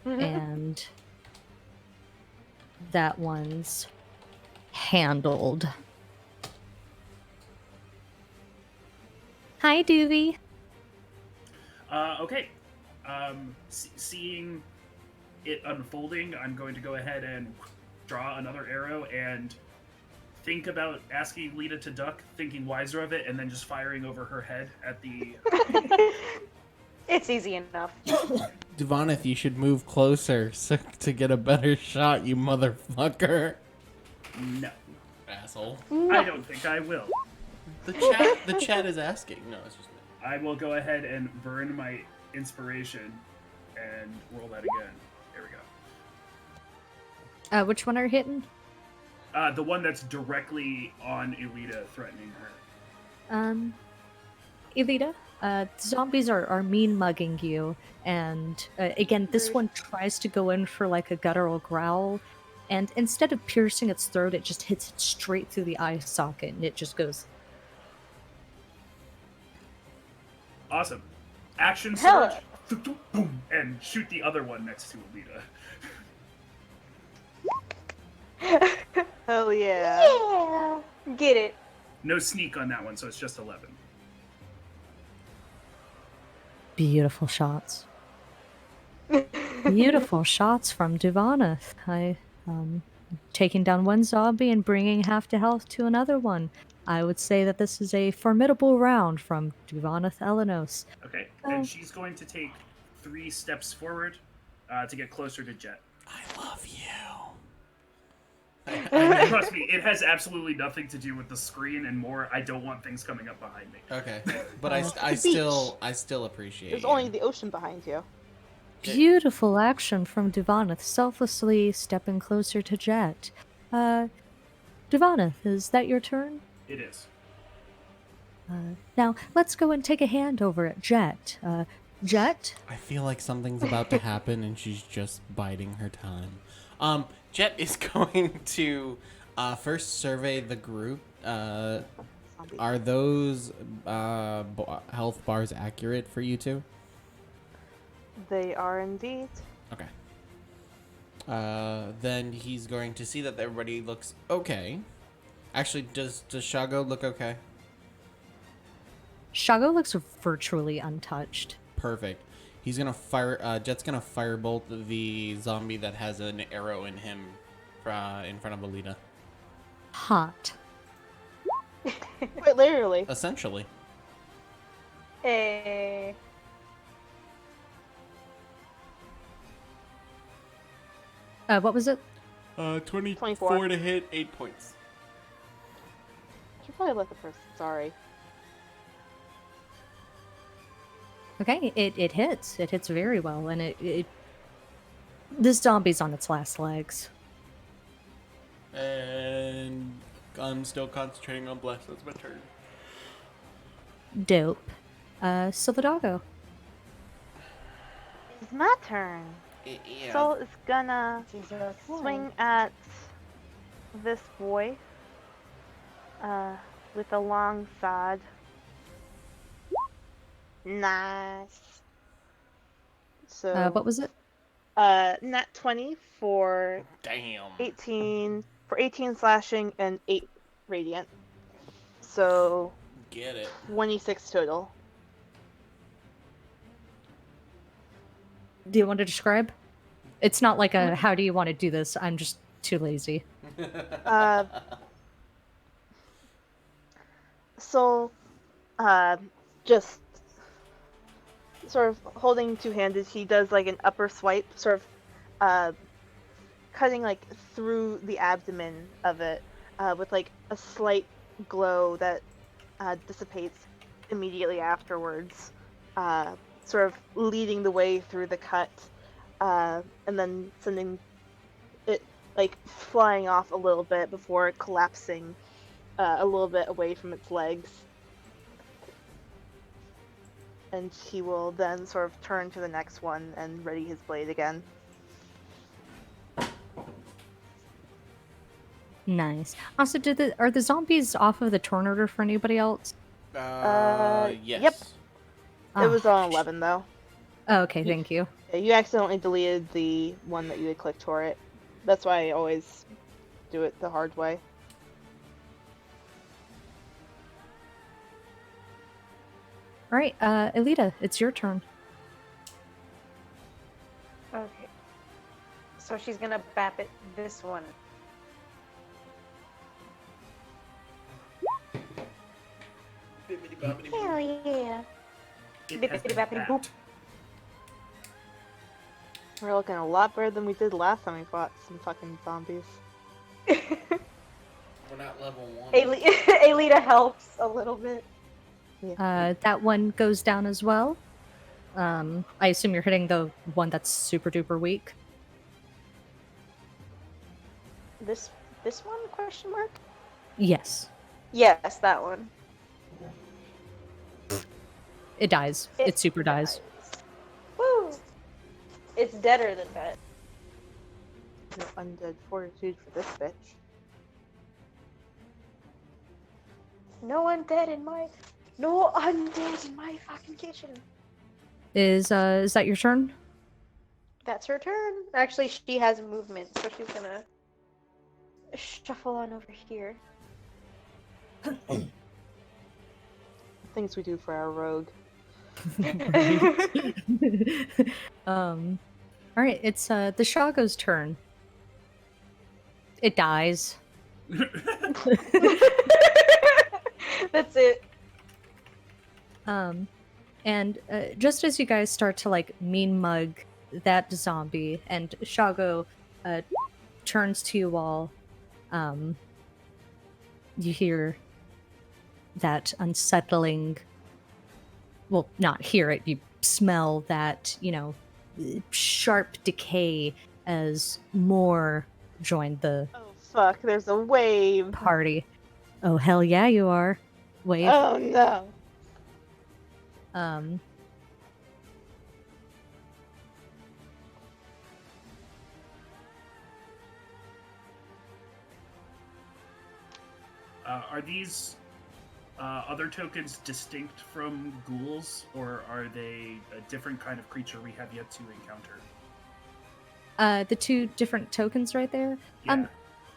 And that one's handled. Hi, Doovie. Okay. Seeing it unfolding, I'm going to go ahead and draw another arrow and think about asking Lita to duck, thinking wiser of it, and then just firing over her head at the... It's easy enough. Devoneth, you should move closer to get a better shot, you motherfucker. No. Asshole. I don't think I will. The chat is asking. No, it's just me. I will go ahead and burn my inspiration and roll that again. There we go. Which one are you hitting? The one that's directly on Elita, threatening her. Elita, zombies are mean mugging you, and again, this one tries to go in for like a guttural growl, and instead of piercing its throat, it just hits it straight through the eye socket, and it just goes. Awesome. Action Hell. surge, boom, and shoot the other one next to Elita. Hell yeah. Yeah. Get it. No sneak on that one, so it's just 11. Beautiful shots. Beautiful shots from Duvaneth. Taking down one zombie and bringing half to health to another one. I would say that this is a formidable round from Duvaneth Elenos. Okay, and she's going to take 3 steps forward to get closer to Jet. I love you. Trust me, it has absolutely nothing to do with the screen and more. I don't want things coming up behind me. Okay, but I still appreciate There's you. only the ocean behind you. Beautiful action from Duvaneth, selflessly stepping closer to Jet. Duvaneth, is that your turn? It is. Now, let's go and take a hand over at Jet. Jet? I feel like something's about to happen and she's just biding her time. Jet is going to first survey the group. Are those health bars accurate for you two? They are indeed. Okay. Then he's going to see that everybody looks okay. Actually, does Shago look okay? Shago looks virtually untouched. Perfect. He's gonna fire. Jet's gonna firebolt the zombie that has an arrow in him, in front of Alita. Hot. Quite literally. Essentially. Eh. What was it? 24 to hit, 8 points. I should probably let the person. Sorry. Okay, it hits. It hits very well, and this zombie's on its last legs. And I'm still concentrating on bless. That's my turn. Dope. Silvadago. It's my turn. Yeah. Soul is gonna Jesus. swing at this boy. With a long sod. Nice. So, What was it? nat 20 for Damn. 18 slashing and 8 radiant. So, Get it. 26 total. Do you want to describe? It's not like a how do you want to do this? I'm just too lazy. Uh, so, just sort of holding two-handed, he does like an upper swipe, sort of cutting like through the abdomen of it with like a slight glow that dissipates immediately afterwards, sort of leading the way through the cut, and then sending it like flying off a little bit before collapsing a little bit away from its legs. And he will then sort of turn to the next one and ready his blade again. Nice. Also, are the zombies off of the turn order for anybody else? Yes. Yep. It was on 11 though. Oh, okay, thank you. Yeah, you accidentally deleted the one that you had clicked for it. That's why I always do it the hard way. All right, Elita, it's your turn. Okay. So she's gonna bap it this one. Hell yeah. It has been Bippity-bappity boop. bapped. We're looking a lot better than we did last time we fought some fucking zombies. We're not level 1. Alita helps a little bit. That one goes down as well. I assume you're hitting the one that's super duper weak. This one, question mark? Yes, Yes, that one. it dies. It super dies. Woo! It's deader than that. No undead fortitude for this bitch. No undead in my fucking kitchen. Is that your turn? That's her turn. Actually, she has movement, so she's gonna shuffle on over here. Things we do for our rogue. All right, it's the Shago's turn. It dies. That's it. And just as you guys start to like mean mug that zombie, and Shago turns to you all, you hear that unsettling. Well, not hear it. You smell that, sharp decay as more join the Oh fuck, there's a wave. party. Oh hell yeah, you are. Wave. Oh no. Um. Are these other tokens distinct from ghouls, or are they a different kind of creature we have yet to encounter? The two different tokens right there. Yeah.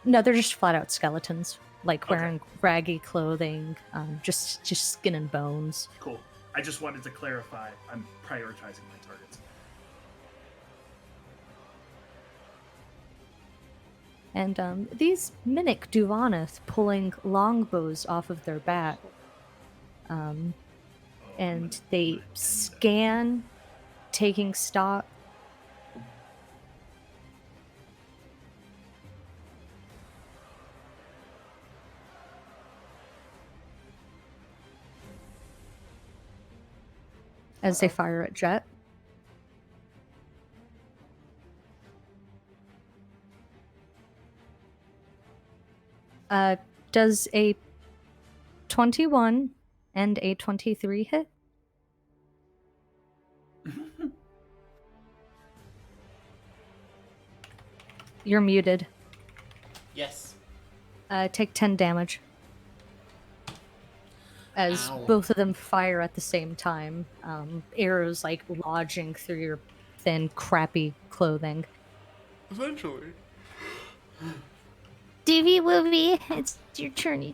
No, they're just flat out skeletons, like Okay. wearing raggy clothing, just skin and bones. Cool. I just wanted to clarify. I'm prioritizing my targets. And these mimic Duvanath pulling longbows off of their back. Oh, And I'm they gonna end scan, taking stock. As they fire at Jet. Does a 21 and a 23 hit? You're muted. Yes. Take 10 damage. as Ow. both of them fire at the same time. Arrows like lodging through your thin, crappy clothing. Essentially. Divvy Woovy, it's your turn.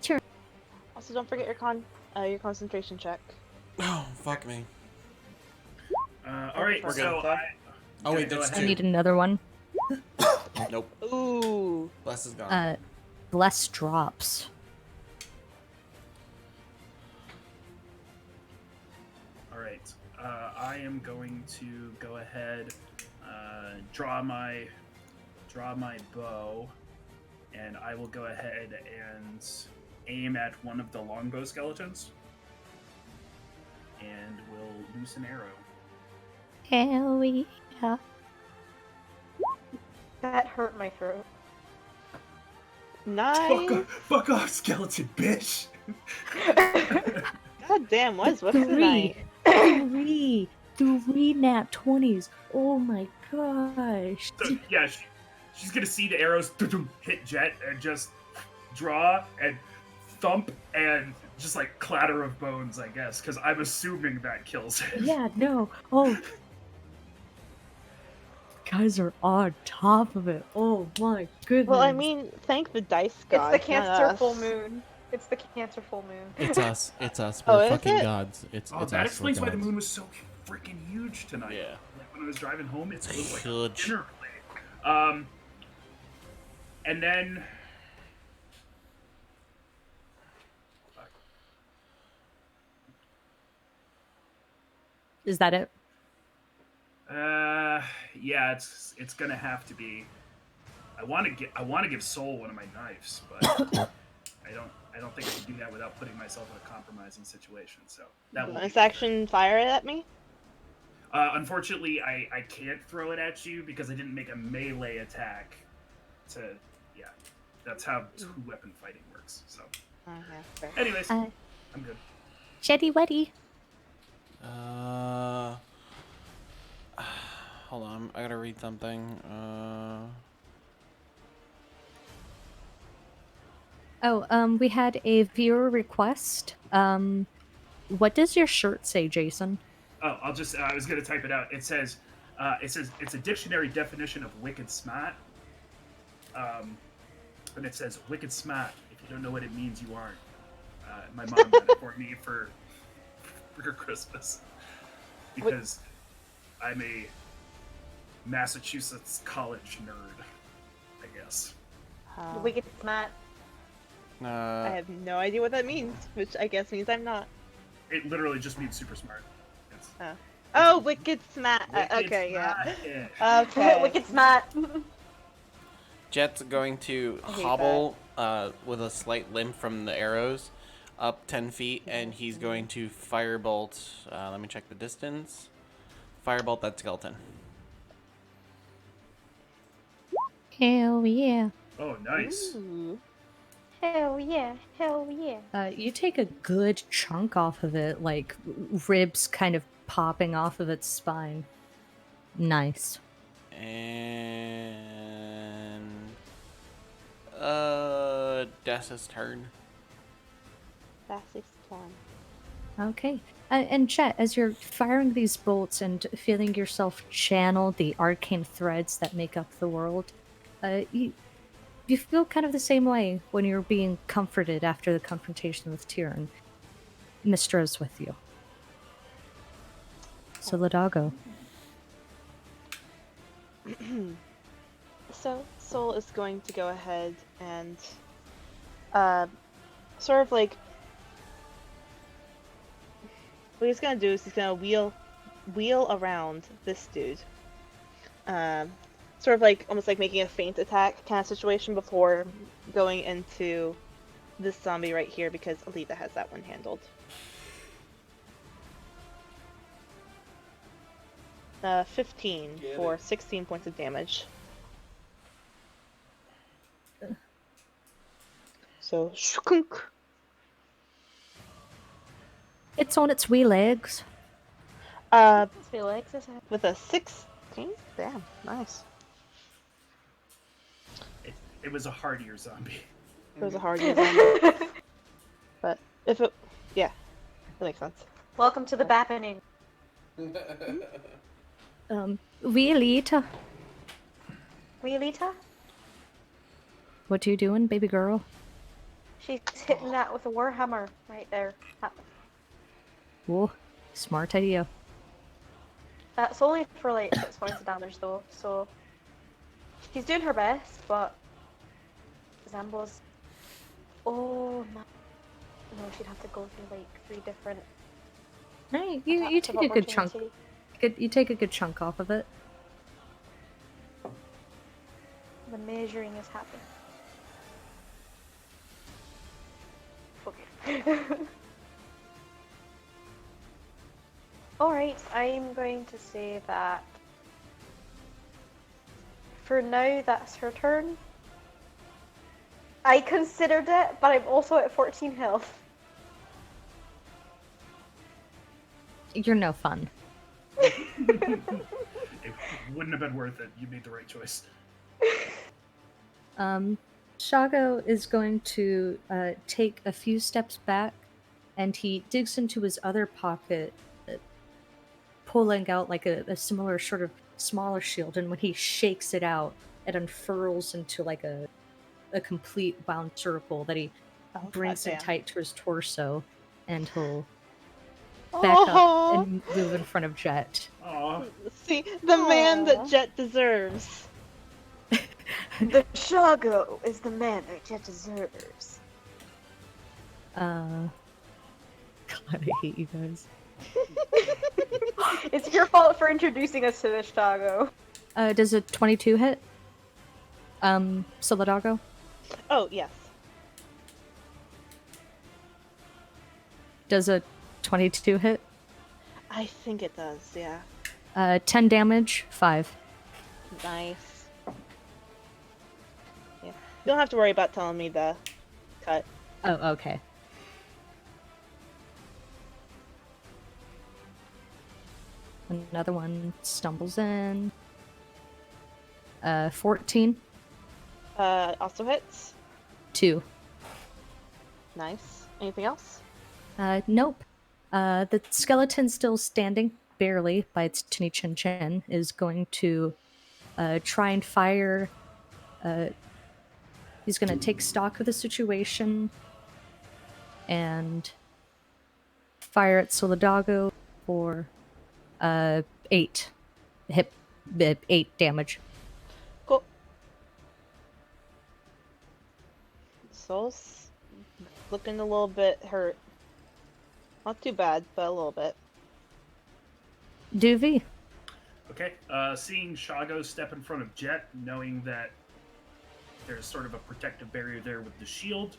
Also, don't forget your concentration check. Oh, fuck me. All right, We're so good. Oh, wait, go that's I ahead. need another one. Nope. Ooh. Bless is gone. Bless drops. All right. I am going to go ahead, draw my bow, and I will go ahead and aim at one of the longbow skeletons, and will loose an arrow. Hell yeah. That hurt my throat. Nine. Fuck off, skeleton bitch! God damn, what is with Three. tonight? Three nat 20s. Oh my gosh. So yeah, she's gonna see the arrows hit Jet and just draw and thump and just like clatter of bones, I guess, because I'm assuming that kills it. Yeah, no. Oh. Guys are on top of it. Oh my goodness. Well, I mean, thank the dice It's god. the not Cancer us. full moon. It's the Cancer full moon. It's us. It's us. Oh, We're is fucking it? gods. It's Oh, us. that we're explains why the gods. moon was so freaking huge tonight. Yeah. Like when I was driving home, it was like Huge. a dinner plate. And then. Fuck. Is that it? Yeah, it's gonna have to be. I want to give Soul one of my knives, but I don't think I can do that without putting myself in a compromising situation. So that will Bonus be action, fire it at me. Unfortunately, I can't throw it at you because I didn't make a melee attack. Yeah, that's how two-weapon fighting works. So, Oh, yeah, fair. anyways, Uh, I'm good. Jetty Weddy. Hold on. I gotta read something. We had a viewer request. What does your shirt say, Jason? Oh, I was gonna type it out. It says it's a dictionary definition of wicked smart. And it says wicked smart. If you don't know what it means, you aren't. My mom got it for me for Christmas because I'm a Massachusetts college nerd, I guess. We get smart. I have no idea what that means, which I guess means I'm not. It literally just means super smart. It's Oh, wicked smart. wicked Okay, smart. yeah. Okay. We get smart. Jet's going to I hate hobble with a slight limp from the arrows up 10 feet, and he's going to firebolt. Let me check the distance. Firebolt that skeleton. Hell yeah. Oh, nice. Ooh. Hell yeah. Hell yeah. You take a good chunk off of it, like ribs kind of popping off of its spine. Nice. And Dessa's turn. That's his turn. Okay. And Jet, as you're firing these bolts and feeling yourself channel the arcane threads that make up the world, you feel kind of the same way when you're being comforted after the confrontation with Tyrion. Mistra's with you. So Ladago. So Soul is going to go ahead and sort of like what he's gonna do is he's gonna wheel around this dude. Sort of like almost like making a feint attack kind of situation before going into this zombie right here because Alita has that one handled. 15 for 16 points of damage. So, shkunk. It's on its wee legs. Felix is happy. With a 16? Damn, nice. It was a hardier zombie. It was a hard zombie. But if it, yeah. That makes sense. Welcome to the Bappening. Violeta, Violeta? what you doing, baby girl? She's hitting that with a warhammer right there. Whoa, smart idea. That's only for like 6 points of damage though, so she's doing her best, but Zambo's. Oh no, no, she'd have to go through like 3 different. Right, you attacks of take a good chunk. opportunity. You take a good chunk off of it. The measuring is happening. Okay. Alright, I'm going to say that for now that's her turn. I considered it, but I'm also at 14 health. You're no fun. It wouldn't have been worth it. You made the right choice. Shago is going to take a few steps back, and he digs into his other pocket, pulling out like a similar sort of smaller shield, and when he shakes it out, it unfurls into like a complete wound circle that he brings it tight to his torso, and he'll back up and move in front of Jet. Aw. See, the man that Aw. Jet deserves. The Shago is the man that Jet deserves. God, I hate you guys. It's your fault for introducing us to the Shago. Does a 22 hit? Solidago? Oh, yes. Does a 22 hit? I think it does, yeah. 10 damage, 5. Nice. Yeah. You don't have to worry about telling me the cut. Oh, okay. Another one stumbles in. 14. Also hits. 2. Nice. Anything else? Nope. The skeleton still standing, barely, by its chinny chin chin, is going to try and fire. He's going to take stock of the situation and fire at Solidago for 8 hit, 8 damage. Cool. Soul's looking a little bit hurt. Not too bad, but a little bit. Duvy. Okay, seeing Shago step in front of Jet, knowing that there's sort of a protective barrier there with the shield,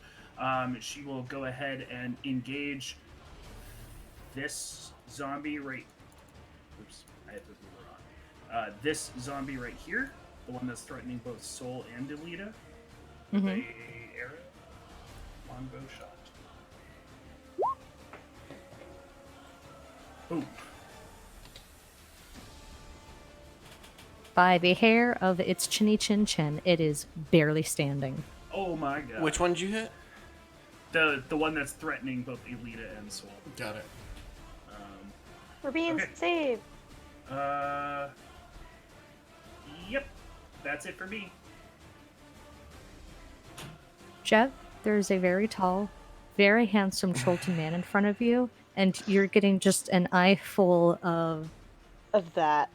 she will go ahead and engage this zombie right. Oops, I have the ruler on. This zombie right here, the one that's threatening both Soul and Delita, with a arrow, longbow shot. Boom. By the hair of its chinny chin chin, it is barely standing. Oh my god. Which one did you hit? The one that's threatening both Elita and Soul. Got it. We're being Okay. saved. Yep. That's it for me. Jet, there is a very tall, very handsome Chultan man in front of you, and you're getting just an eyeful of Of that.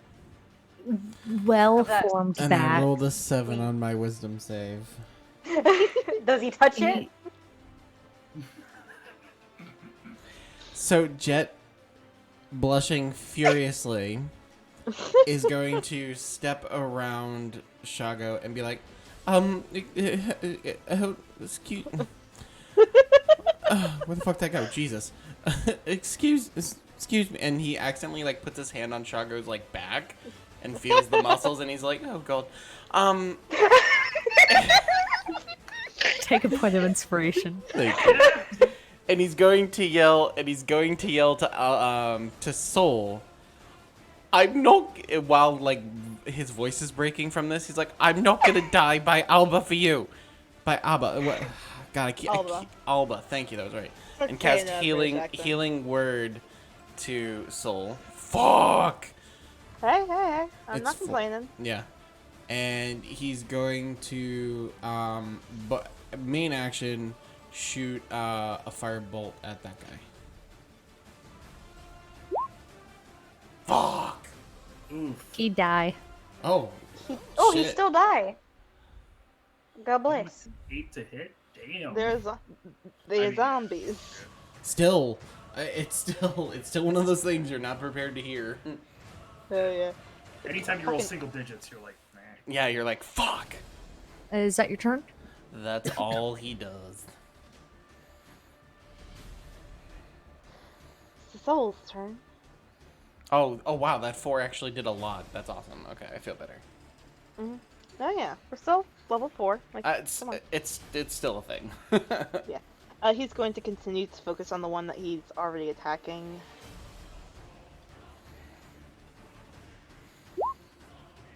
well-formed And back. I rolled a 7 on my wisdom save. Does he touch it? So Jet, blushing furiously, is going to step around Shago and be like, excuse, where the fuck did that go? Jesus, excuse me, and he accidentally like puts his hand on Shago's like back and feels the muscles, and he's like, oh god, Take a point of inspiration. thank you. And he's going to yell, to Soul. I'm not, while like his voice is breaking from this, he's like, I'm not gonna die by Alba for you. By Alba, what? Alba. Alba. Thank you. That was right. Start And cast saying a healing British accent. healing word to Soul. Fuck. Hey, I'm It's not complaining. Yeah. And he's going to but main action shoot a firebolt at that guy. Fuck. Oof. He die. Oh. He Shit. still die. God bless. 8 to hit? Damn. They're I mean, zombies. Still, it's still one of those things you're not prepared to hear. Oh yeah. anytime you roll Fucking- single digits, you're like, nah. Yeah, you're like, fuck. Is that your turn? That's all he does. It's the soul's turn. Oh wow, that 4 actually did a lot. That's awesome. Okay, I feel better. Oh yeah, we're still level 4. Like, come on. It's still a thing. Yeah. He's going to continue to focus on the one that he's already attacking.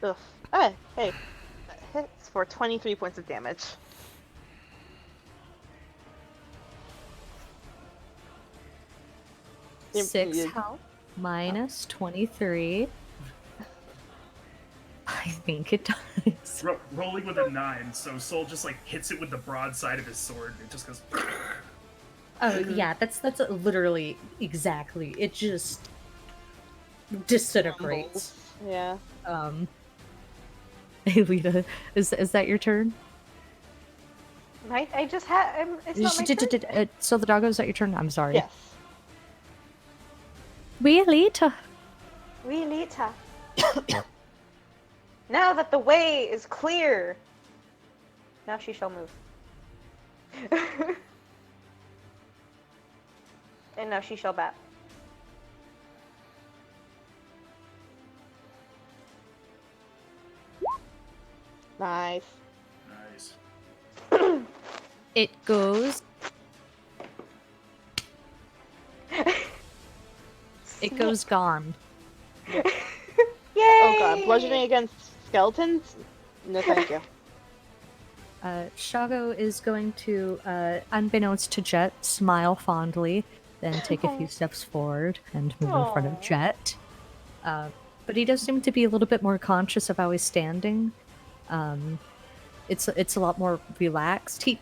Ugh. Hey. That hits for 23 points of damage. You- 6 you- health minus 23. I think it does. Rolling with a 9, so Soul just like hits it with the broadside of his sword. And it just goes. Oh yeah, that's literally exactly. It just disintegrates. Yeah. Alita, is that your turn? I just had. It's not my turn. So the doggo, is that your turn? I'm sorry. Yes. We later. We later. Now that the way is clear, now she shall move. And now she shall bat. Nice. Nice. It goes. It goes gone. Yay! Oh god, bludgeoning against skeletons? No thank you. Shago is going to, unbeknownst to Jet, smile fondly, then take a few steps forward and move in front of Aw. Jet. But he does seem to be a little bit more conscious of how he's standing. It's a lot more relaxed. He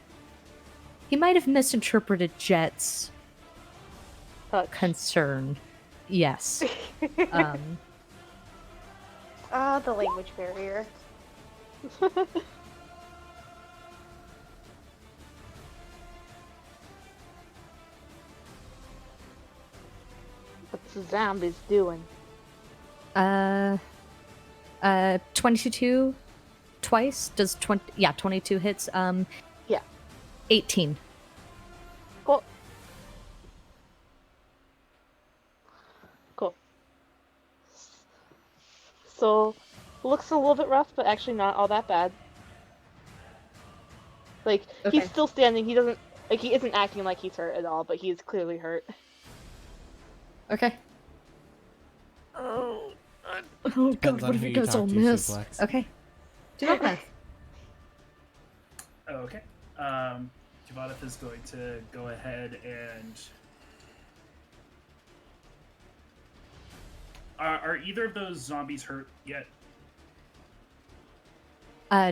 might have misinterpreted Jet's Touch. concern. Yes. The language barrier. What's the zombies doing? 22 twice does 22 hits. Yeah. 18. Cool. Cool. So, looks a little bit rough, but actually not all that bad. Like, Okay. he's still standing, he isn't acting like he's hurt at all, but he is clearly hurt. Okay. Oh god, Depends on what if who he you does talk all to, miss? Suplex. Okay. Do not miss. Oh, okay. Javadath is going to go ahead and. Are either of those zombies hurt yet?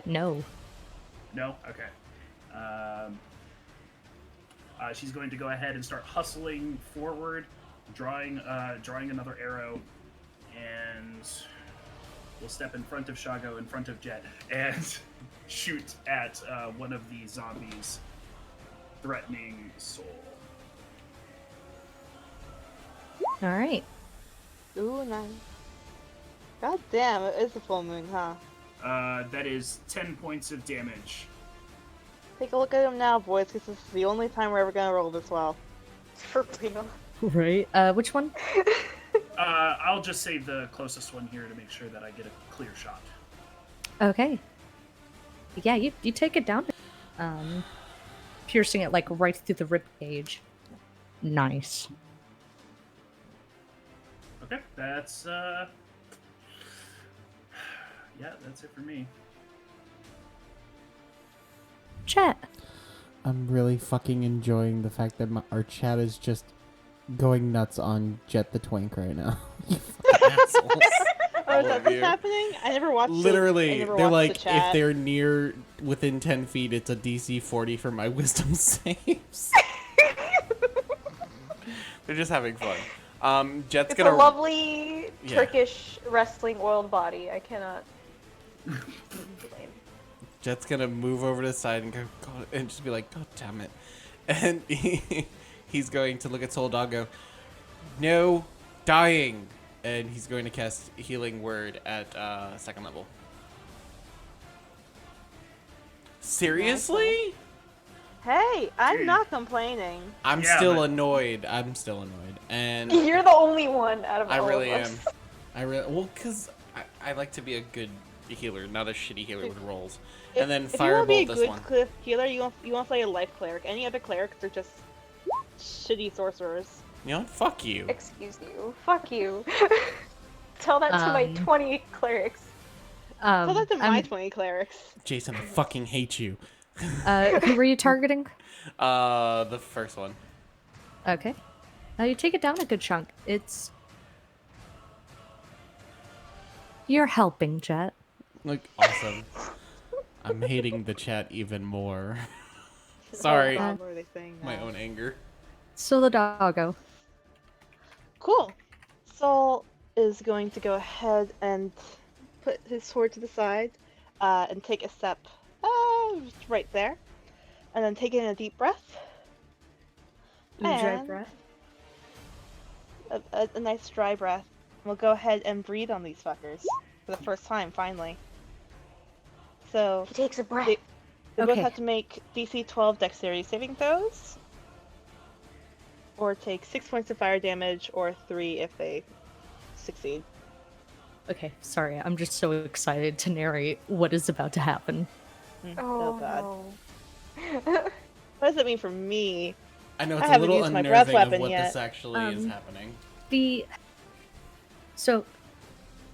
No. No? Okay. She's going to go ahead and start hustling forward, drawing another arrow, and we'll step in front of Shago, in front of Jet, and shoot at one of the zombies, threatening Soul. Alright. Ooh, nice. God damn, it is a full moon, huh? That is 10 points of damage. Take a look at him now, boys, because this is the only time we're ever gonna roll this well. For real. Right. Which one? I'll just say the closest one here to make sure that I get a clear shot. Okay. Yeah, you take it down. Piercing it like right through the rib cage. Nice. Okay, that's yeah, that's it for me. Chat. I'm really fucking enjoying the fact that our chat is just going nuts on Jet the Twink right now. You fucking assholes. Oh, is All that of what's you. happening? I never watched. I Literally, never they're watched the like, if chat. they're near within 10 feet, it's a DC 40 for my wisdom saves. They're just having fun. Jet's It's a gonna. lovely Yeah. Turkish wrestling oiled body. I cannot blame. Jet's gonna move over to the side and go, God, and just be like, God damn it. And he's going to look at Soul Dog, go, no, dying. And he's going to cast Healing Word at 2nd level. Seriously? Hey, I'm Dude. not complaining. I'm Yeah, still but- annoyed. And You're the only one out of I all really of am. us. Well, because I like to be a good healer, not a shitty healer with rolls. If, And then if you want to be Firebolt a this good one. healer, you want to play a life cleric. Any other clerics are just shitty sorcerers. You know what? Fuck you. Excuse you. Fuck you. Tell that to my 20 clerics. Tell that to my I'm- 20 clerics. Jason, I fucking hate you. who were you targeting? The first one. Okay. You take it down a good chunk. You're helping, Jet. Like, awesome. I'm hating the chat even more. Sorry. Oh, God, what are they saying My now? own anger. So the doggo. Cool. Sol is going to go ahead and put his sword to the side and take a step just right there. And then take in a deep breath. Ooh, dry And breath. a nice dry breath. We'll go ahead and breathe on these fuckers for the first time, finally. So He takes a breath. they both Okay. have to make DC 12 dexterity saving throws. Or take 6 points of fire damage, or 3 if they succeed. Okay, sorry. I'm just so excited to narrate what is about to happen. Oh, God. no. What does that mean for me? I know I it's a haven't little used my breath unnerving of weapon what yet. this actually is happening. So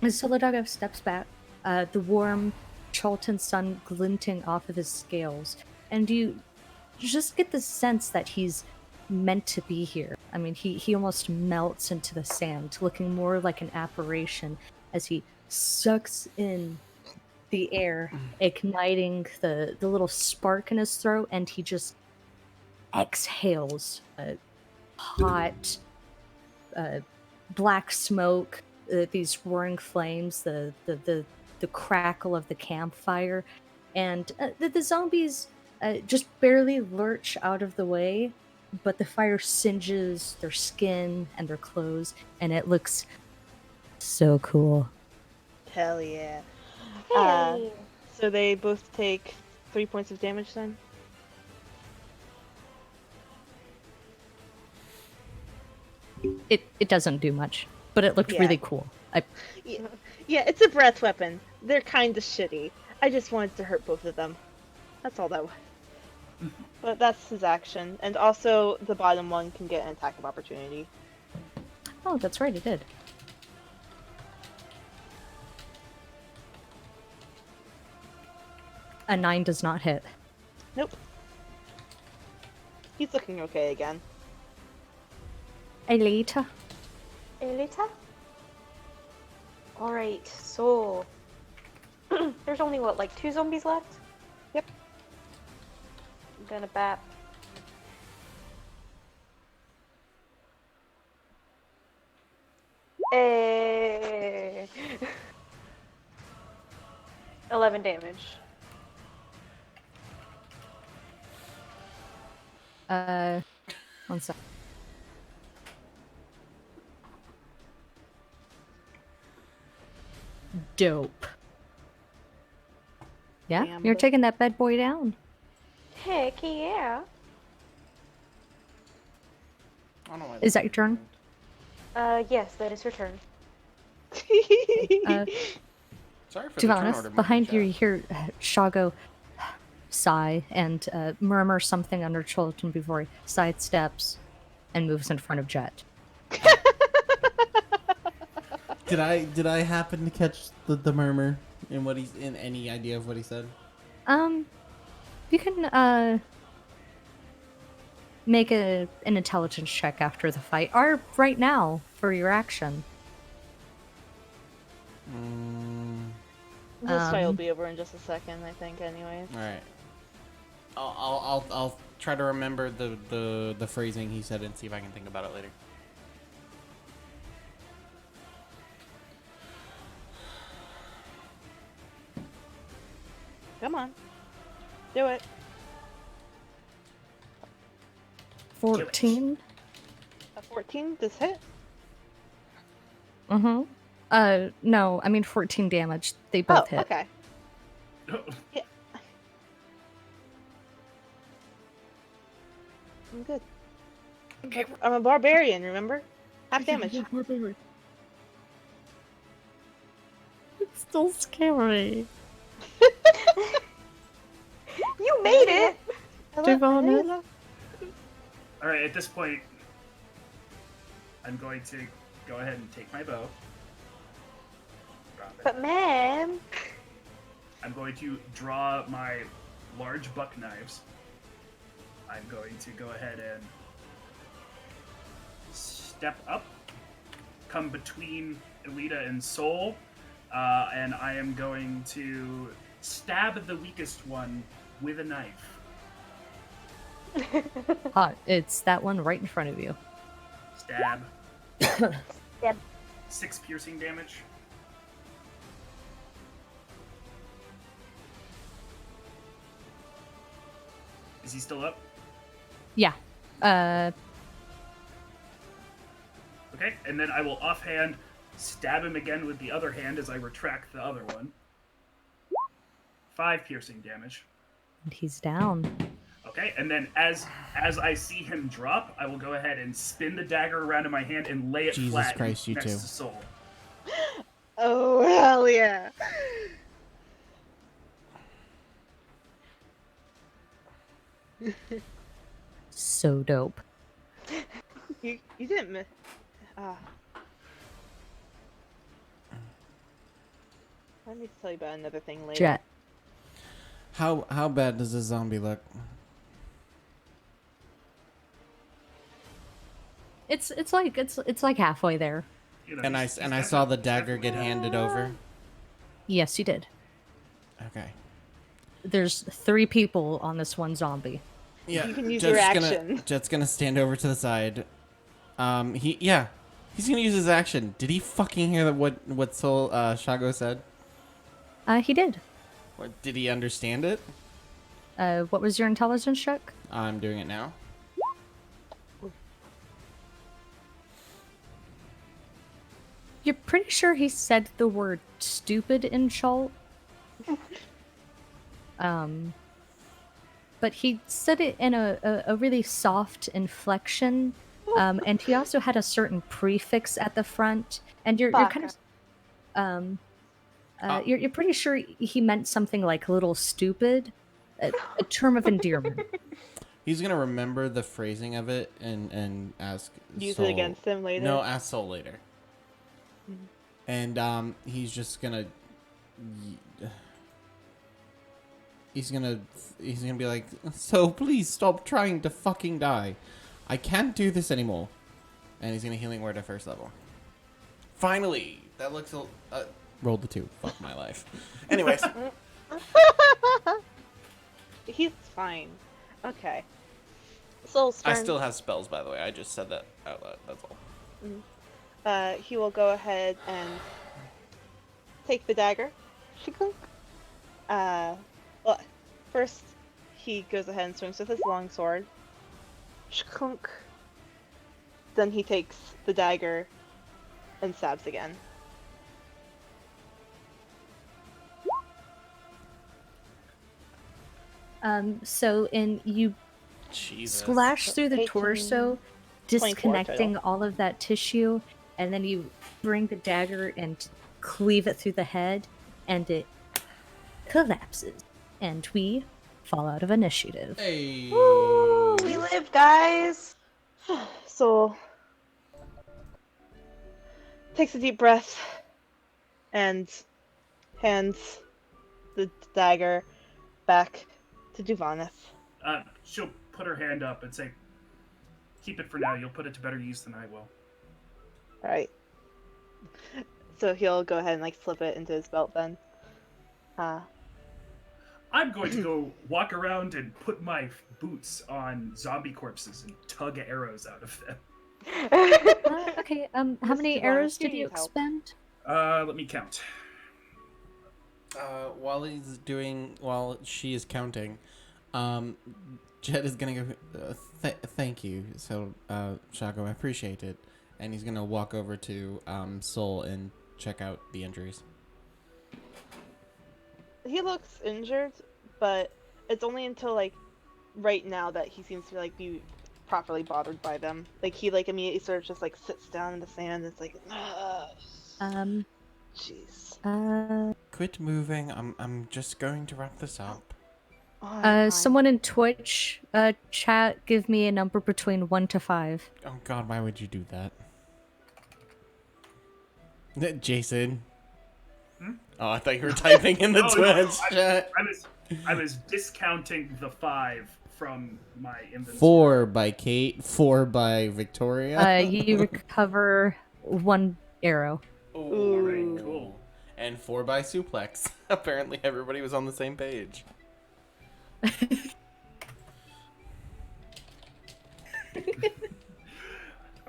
as Solidago steps back, the warm Chultan sun glinting off of his scales, and you just get the sense that he's meant to be here. I mean, he almost melts into the sand, looking more like an apparition as he sucks in the air, igniting the little spark in his throat, and he just exhales hot black smoke, these roaring flames, the crackle of the campfire, and the zombies just barely lurch out of the way, but the fire singes their skin and their clothes, and it looks so cool. Hell yeah. Hey. So they both take 3 points of damage then? It doesn't do much, but it looked Yeah. really cool. Yeah, it's a breath weapon. They're kinda shitty. I just wanted to hurt both of them. That's all that was. But that's his action. And also, the bottom one can get an attack of opportunity. Oh, that's right, it did. A 9 does not hit. Nope. He's looking okay again. Elita. Elita? Alright, so. There's only, what, like 2 zombies left? Yep. I'm gonna bat. Hey. 11 damage. One sec. Dope. Yeah, Damn. you're taking that bad boy down. Heck yeah. I don't know why Is that your turn? Yes, that is her turn. Uh, Sorry for to be the turn honest, order. behind you, moving you hear Shago sigh and murmur something under Chultan before he sidesteps and moves in front of Jet. Did I happen to catch the murmur in what he's in any idea of what he said? You can make an intelligence check after the fight, or right now for your action. This fight will be over in just a second, I think. Anyways. All right. I'll try to remember the phrasing he said and see if I can think about it later. Come on, do it. 14. A 14. Does hit. Mm-hmm. No, I mean 14 damage. They both hit. Okay. Yeah. I'm good. I'm a barbarian, remember? Half damage. It's still scary. You made it. Devon. All right, at this point, I'm going to go ahead and take my bow. Drop it. But man, I'm going to draw my large buck knives. I'm going to go ahead and step up, come between Elita and Soul, and I am going to stab the weakest one with a knife. It's that one right in front of you. Stab. Stab. 6 piercing damage. Is he still up? Yeah. Okay, and then I will offhand stab him again with the other hand as I retract the other one. 5 piercing damage. And he's down. Okay, and then as I see him drop, I will go ahead and spin the dagger around in my hand and lay it Jesus flat Christ, you next too. to Soul. Oh, hell yeah. So dope. You didn't miss. Let me tell you about another thing later. Jet. How bad does this zombie look? It's like halfway there. You know, And I saw the dagger get handed over. Yes, you did. Okay. There's 3 people on this one zombie. Yeah. You can use your action. Jet's gonna stand over to the side. He's gonna use his action. Did he fucking hear what Soul Shago said? He did. What, did he understand it? What was your intelligence check? I'm doing it now. You're pretty sure he said the word stupid in Chult. But he said it in a really soft inflection. And he also had a certain prefix at the front. And you're kind of you're pretty sure he meant something like little stupid, a term of endearment. He's gonna remember the phrasing of it and ask Use Soul. it against him later. No, ask Soul later. And he's just gonna he's gonna be like, so please stop trying to fucking die. I can't do this anymore. And he's gonna healing word at first level. Finally, that looks rolled the 2. Fuck my life. Anyways, He's fine. Okay. Soul's turn. I still have spells, by the way. I just said that out loud. That's all. He will go ahead and take the dagger. Shikunk. Well, first he goes ahead and swings with his longsword. Shikunk. Then he takes the dagger and stabs again. So you Jesus. splash through the 18, torso, 24 disconnecting total. all of that tissue, and then you bring the dagger and cleave it through the head, and it collapses. And we fall out of initiative. hey. woo, we live, guys. Soul takes a deep breath and hands the dagger back to Duvaneth. She'll put her hand up and say, keep it for now. You'll put it to better use than I will. All right. So he'll go ahead and like slip it into his belt then. I'm going to go walk around and put my boots on zombie corpses and tug arrows out of them. Okay. How Mr. many Barnes, arrows do you did you need help? expend? Let me count. While she is counting, Jed is gonna go. Thank you, so Shaco, I appreciate it, and he's gonna walk over to Soul and check out the injuries. He looks injured, but it's only until like right now that he seems to like be properly bothered by them. Like he like immediately sort of just like sits down in the sand. And it's like, Um. jeez. Quit moving. I'm just going to wrap this up. Oh, I'm fine. Someone in Twitch, chat, give me a number between 1 to 5. Oh God, why would you do that? Jason. Hmm? Oh, I thought you were typing in the Oh, no, Twitch chat. I was discounting the 5 from my inventory. 4 by Kate, 4 by Victoria. You recover 1 arrow. Ooh. Alright, cool. And 4 by Suplex. Apparently everybody was on the same page.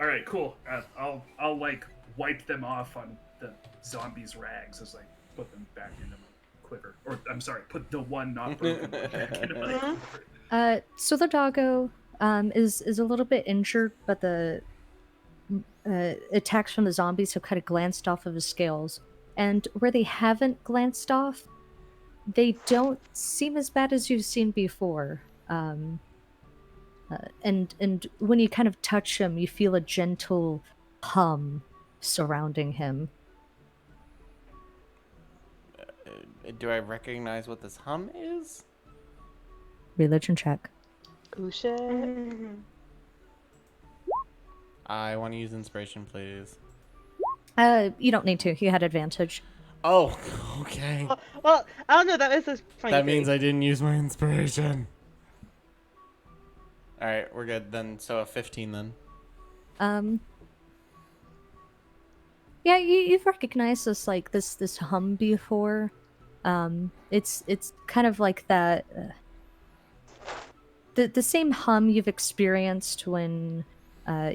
Alright, cool. I'll like wipe them off on the zombies' rags as I put them back into my quiver. Or I'm sorry, put the one not broken one back into my quiver. So the doggo is a little bit injured, but the attacks from the zombies have kind of glanced off of his scales. And where they haven't glanced off, they don't seem as bad as you've seen before. And when you kind of touch him, you feel a gentle hum surrounding him. Do I recognize what this hum is? Religion check. Ooh, shit. I want to use inspiration, please. You don't need to. You had advantage. Oh, okay. Well, I don't know. That was a funny. That means I didn't use my inspiration. All right, we're good then. So a 15 then. Yeah, you've recognized this hum before. It's kind of like that. The same hum you've experienced when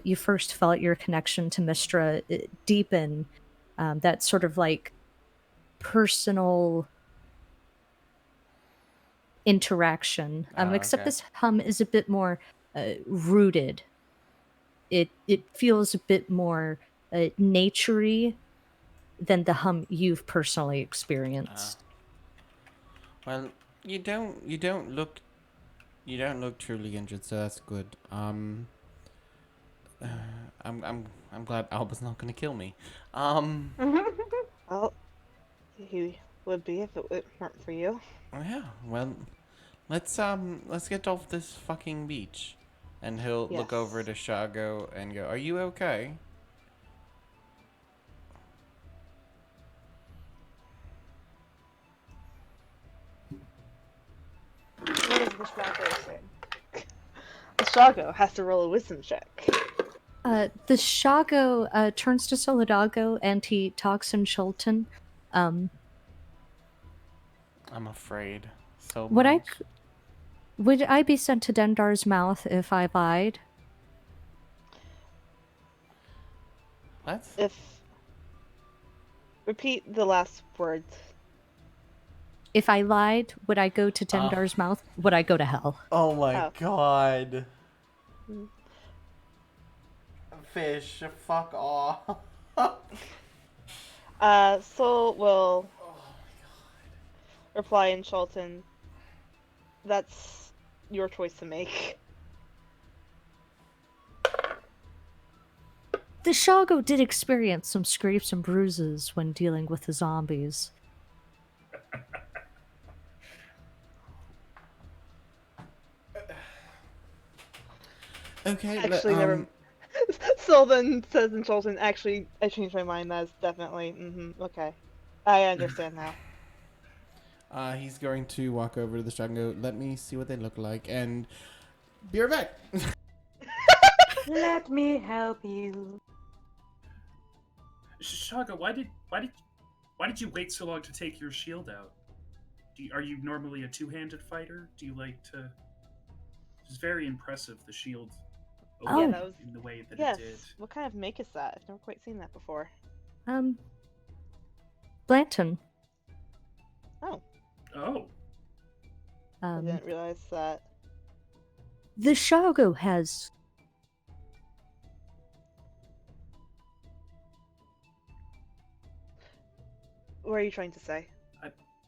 you first felt your connection to Mistra deepen. That sort of like personal interaction. Except okay. this hum is a bit more rooted. It feels a bit more naturey than the hum you've personally experienced. Well, you don't look truly injured, so that's good. I'm glad Alba's not gonna kill me. Well, he would be if it weren't for you. Yeah. Well, let's get off this fucking beach, and he'll look Yes. over to Shago and go, "Are you okay?" What does the Shago say? The Shago has to roll a wisdom check. The Shago turns to Solidago and he talks in Chultan. I'm afraid. So Would much. would I be sent to Dendar's mouth if I lied? What? Repeat the last words. If I lied, would I go to Dendar's mouth? Would I go to hell? Oh my Oh. God. Hmm. Fish, fuck off. Soul will reply in Chultan. That's your choice to make. The Shago did experience some scrapes and bruises when dealing with the zombies. Okay, Actually, never. Soul then says in Chultan, actually, I changed my mind. That's definitely. Okay. I understand now. He's going to walk over to the shop and go, "Let me see what they look like," and be right back. Let me help you. Shaga, why did you wait so long to take your shield out? Are you normally a two-handed fighter? Do you like to? It's very impressive. The shield Yeah, Oh. opened that was. in the way that Yes. it did. What kind of make is that? I've never quite seen that before. Blanton. Oh, Oh, I Um, didn't realize that. the Shago has What are you trying to say?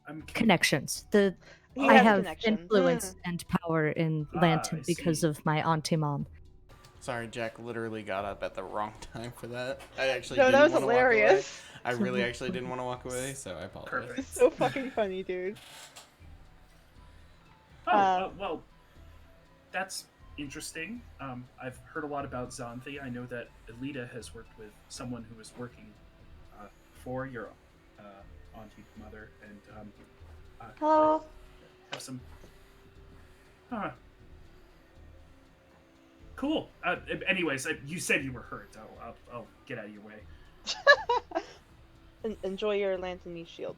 I'm connections. The He I has a have connection. influence and power in I Lanton because see. of my auntie mom. Sorry, Jack literally got up at the wrong time for that. I actually No, that didn't was want to walk away. hilarious. I really actually didn't want to walk away, so I apologize. Perfect. It's so fucking funny, dude. Oh, well, that's interesting. I've heard a lot about Xanthi. I know that Elita has worked with someone who is working for your auntie mother, and Hello. have some. Huh. Cool. Anyways, you said you were hurt. I'll get out of your way. Enjoy your lantern shield.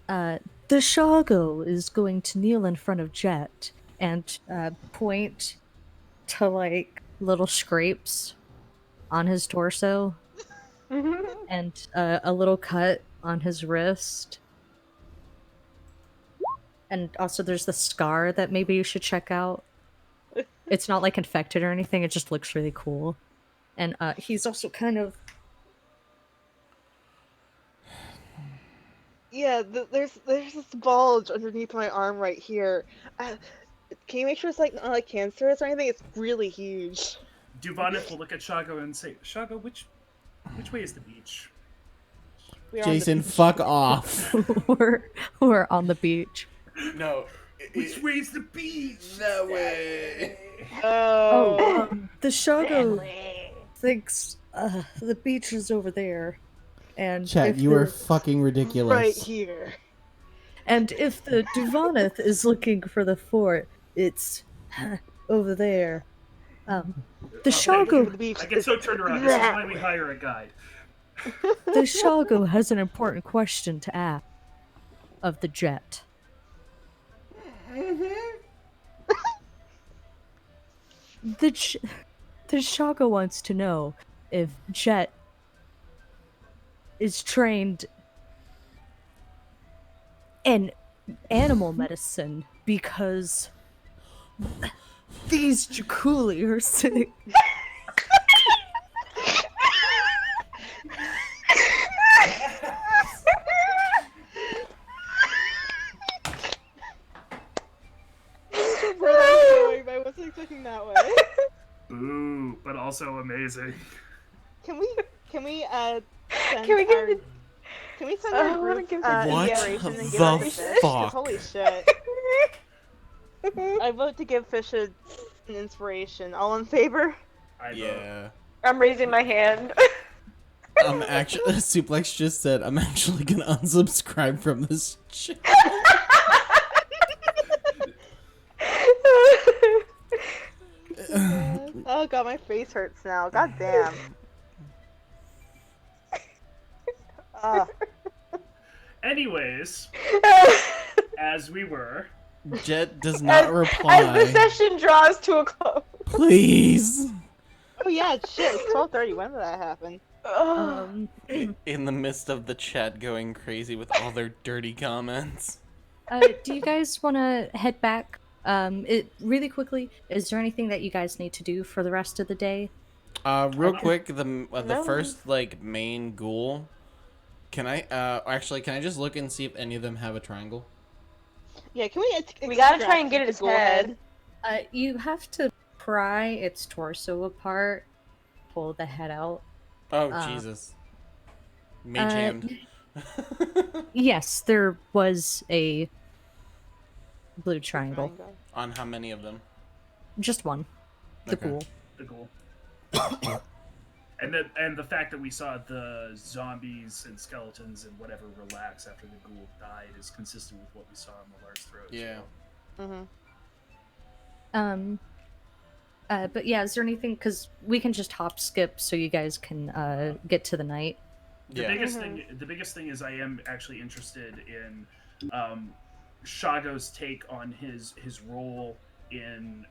The Shago is going to kneel in front of Jet and point to like little scrapes on his torso and a little cut on his wrist. And also there's the scar that maybe you should check out. It's not like infected or anything, it just looks really cool. And he's also kind of Yeah, there's this bulge underneath my arm right here. Can you make sure it's like not like cancerous or anything? It's really huge. Duvanith will look at Shago and say, "Shago, which way is the beach?" We are on the Jason, beach. fuck off. we're on the beach. No. Which way is the beach? That way. Oh. The Shago thinks the beach is over there. And Chat, if you the, are fucking ridiculous. Right here. And if the Duvanith is looking for the fort, it's over there. The Thank Shago you. I get so turned around. This is why we hire a guide. the Shago has an important question to ask of the Jet. The Shago wants to know if Jet is trained in animal medicine because these Jakuli are sick. Where that's going, but I wasn't expecting that way. Boo, but also amazing. Can we send Can we give our, it- can we send I our wanna group give What inspiration and give the it to Fish? 'Cause fuck? holy shit. I vote to give Fish an inspiration. All in favor? I vote. Yeah. I'm raising my hand. I'm actually Suplex just said I'm actually gonna unsubscribe from this shit. Oh god, my face hurts now. God damn. Ah. Anyways, as we were, Jet does not As reply. the session draws to a close. Please. Oh yeah, shit, it's 12:30. When did that happen? In the midst of the chat going crazy with all their dirty comments. Do you guys want to head back? Really quickly, is there anything that you guys need to do for the rest of the day? Real quick, the No. first like main ghoul. Can I actually can I just look and see if any of them have a triangle? Yeah, can we? We gotta try extract and get the its ghoul head. You have to pry its torso apart, pull the head out. Oh Jesus. Mage hand. Yes, there was a blue triangle. On how many of them? Just one. The Okay. ghoul. the goal. And the fact that we saw the zombies and skeletons and whatever relax after the ghoul died is consistent with what we saw in the Lars throat. Yeah. Mm-hmm. But yeah, is there anything? Because we can just hop skip so you guys can get to the night. The Yeah. biggest thing is I am actually interested in um, Shago's take on his role in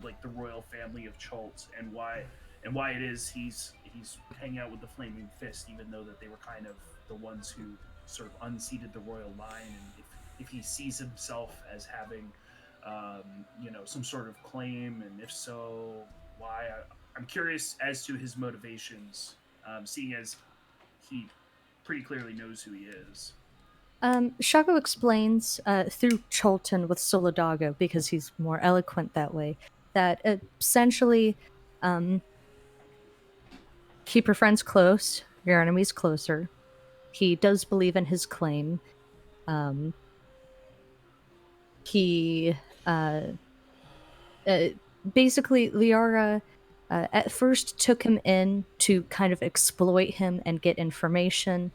like the royal family of Chult, and why it is he's hanging out with the Flaming Fist, even though that they were kind of the ones who sort of unseated the royal line, and if he sees himself as having some sort of claim, and if so, why? I'm curious as to his motivations, seeing as he pretty clearly knows who he is. Shago explains through Cholton with Solidago, because he's more eloquent that way, that essentially um, keep your friends close, your enemies closer. He does believe in his claim. Um, he uh, uh, basically, Liara at first took him in to kind of exploit him and get information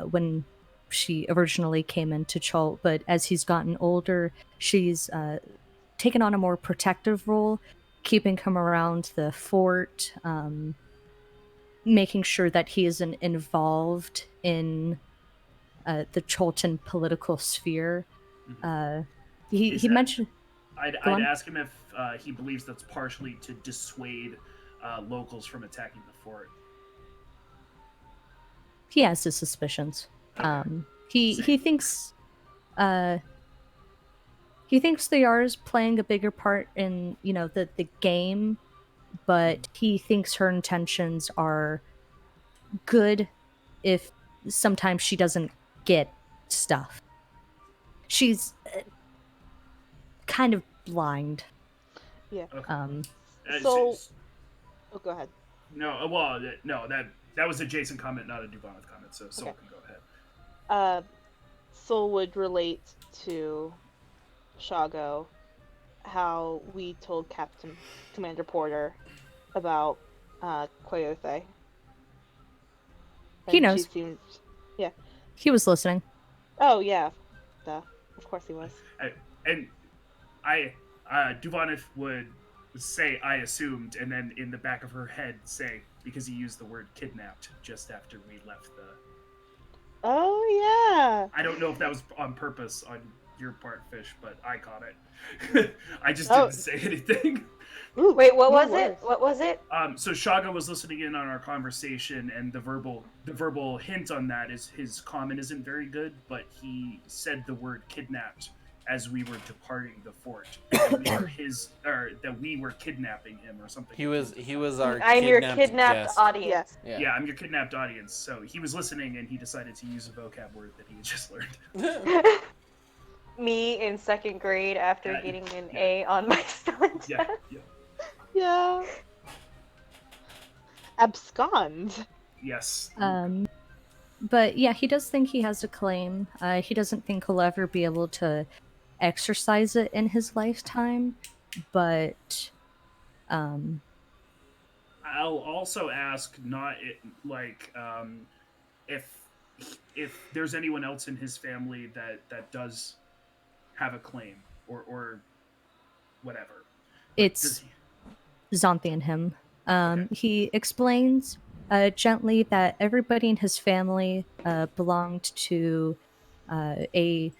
when she originally came into Chult, but as he's gotten older, she's taken on a more protective role, keeping him around the fort, making sure that he isn't involved in the Cholton political sphere. Mhm. Uh, he Is he that? mentioned. Go I'd on. ask him if he believes that's partially to dissuade locals from attacking the fort. He has his suspicions. Okay, He same. uh he thinks they are playing a bigger part in the game, but he thinks her intentions are good if sometimes she doesn't get stuff. She's kind of blind. Yeah. Okay. Um, So, oh, go ahead. No, well, no, that was a Jason comment, not a Dubonnet comment. So Soul Okay. can go ahead. Uh, Soul would relate to Shago how we told Captain Commander Porter about Coyote, he and she knows. seemed, yeah. He was listening. Oh yeah, duh. Of course he was. And I Dubonnet would say I assumed, and then in the back of her head say because he used the word kidnapped just after we left the. Oh I don't know if that was on purpose on your part, Fish, but I caught it. I just yeah. didn't say anything. Ooh, Wait, what more was it? words. What was it? So Shaga was listening in on our conversation, and the verbal hint on that is his comment isn't very good, but he said the word kidnapped as we were departing the fort, that we were that we were kidnapping him or something. He was our I'm your kidnapped kidnapped guest. Yeah. audience. Yeah, I'm your kidnapped audience. So he was listening, and he decided to use a vocab word that he had just learned. Me in second grade after Yeah, getting an yeah. A on my spelling Yeah, test. yeah. Yeah. Abscond. Yes. But yeah, he does think he has a claim. He doesn't think he'll ever be able to exercise it in his lifetime, but um, I'll also ask not it, like if there's anyone else in his family that does have a claim or whatever. Like does it's he? Xanthi and him. Okay. He explains gently that everybody in his family belonged to a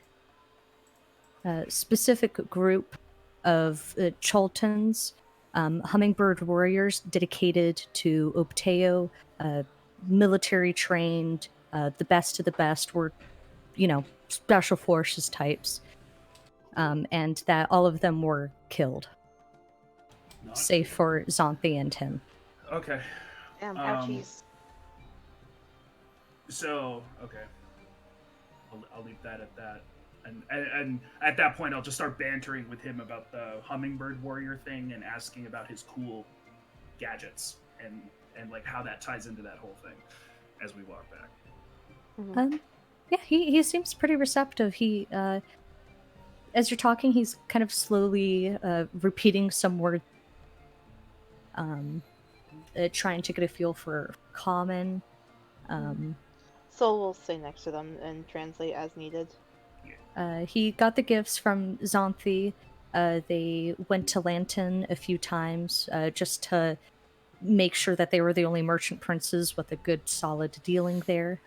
specific group of Choltons, hummingbird warriors dedicated to Obteo, military trained, the best of the best, were, special forces types, and that all of them were killed, Not save for Xanthi and him. okay. Damn. Ouchies. So okay, I'll leave that at that. And at that point, I'll just start bantering with him about the hummingbird warrior thing and asking about his cool gadgets and like how that ties into that whole thing as we walk back. Yeah, he seems pretty receptive. He as you're talking, he's kind of slowly repeating some words, trying to get a feel for common. Soul will stay next to them and translate as needed. He got the gifts from Xanthi. They went to Lanton a few times just to make sure that they were the only merchant princes with a good, solid dealing there.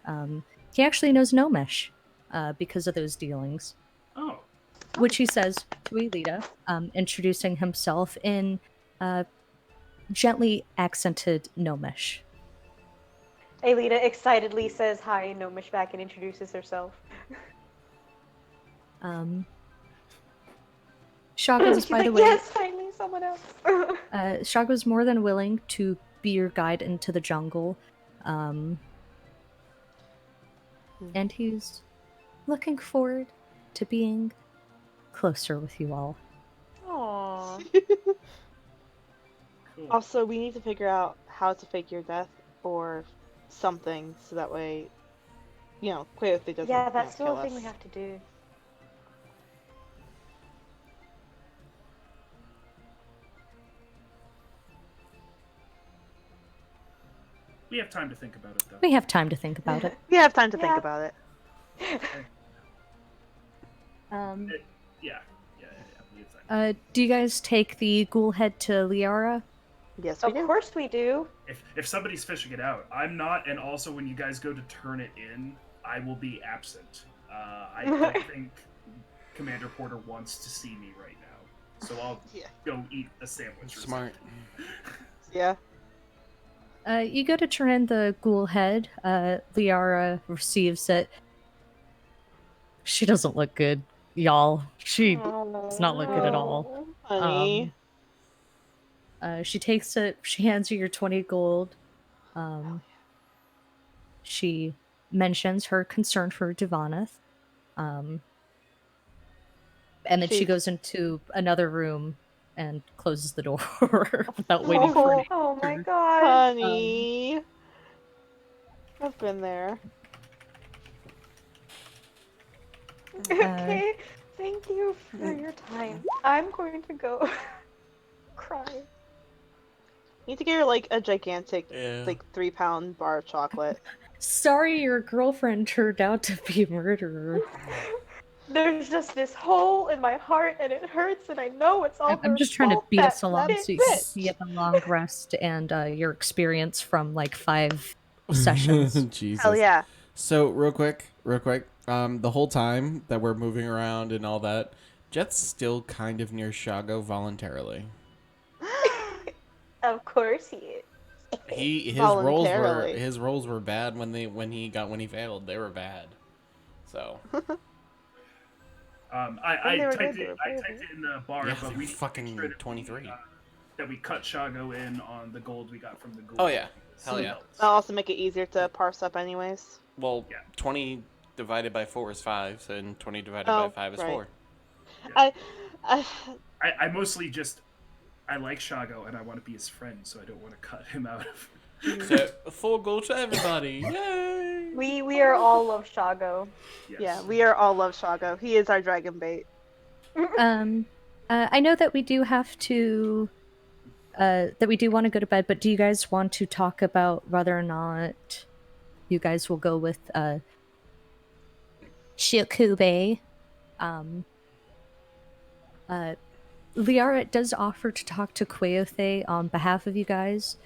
He actually knows Gnomish because of those dealings, Oh, which he says to Elita, introducing himself in uh, gently accented Gnomish. Alita excitedly says hi in Gnomish back and introduces herself. Shagos, She's by like, the way, yes, finally someone else. Shagos more than willing to be your guide into the jungle. And he's looking forward to being closer with you all. Aww. cool. Also, we need to figure out how to fake your death or something, so that way, Coyote doesn't Yeah, that's still kill a thing we us. have to do. We have time to think about it, though. We have time to think about it. We have time to think Yeah. about it. Yeah. We have time. Do you guys take the ghoul head to Liara? Yes, we Of do. course we do. If somebody's fishing it out, I'm not, and also when you guys go to turn it in, I will be absent. I don't think Commander Porter wants to see me right now, so I'll Yeah. go eat a sandwich. Or Smart. something. Yeah. You go to turn in the ghoul head. Liara receives it. She doesn't look good, y'all. She does not look good at all. Honey. She takes it. She hands you your 20 gold. She mentions her concern for Divaneth. And then she She's- goes into another room and closes the door without waiting for any. Oh my god. Honey. I've been there. Okay, thank you for your time. I'm going to go cry. Need to get her like a gigantic, Yeah. 3-pound bar of chocolate. Sorry, your girlfriend turned out to be a murderer. There's just this hole in my heart and it hurts and I know it's all I'm just trying to fault, beat that us along bitch. so you can get a long rest and your experience from like 5 sessions. Jesus. Hell yeah. So real quick. The whole time that we're moving around and all that, Jet's still kind of near Shago voluntarily. Of course he is. His Voluntarily. rolls were bad when he failed. They were bad. So When they were good, I typed they it. were I brave. typed it in the bar, yeah, but they we were fucking 23. That we cut Shago in on the gold we got from the gold. Oh, yeah. Hell yeah. That'll also make it easier to parse up anyways. Well, Yeah. 20 divided by 4 is 5, and 20 divided by 5 is right. 4. I I mostly just I like Shago and I want to be his friend, so I don't want to cut him out of. So 4 gold to everybody. Yay! We are all of Shago. Yes. Yeah, we are all love Shago. He is our dragon bait. I know that we do have to that we do want to go to bed, but do you guys want to talk about whether or not you guys will go with Shikube? Liara does offer to talk to Queothe on behalf of you guys.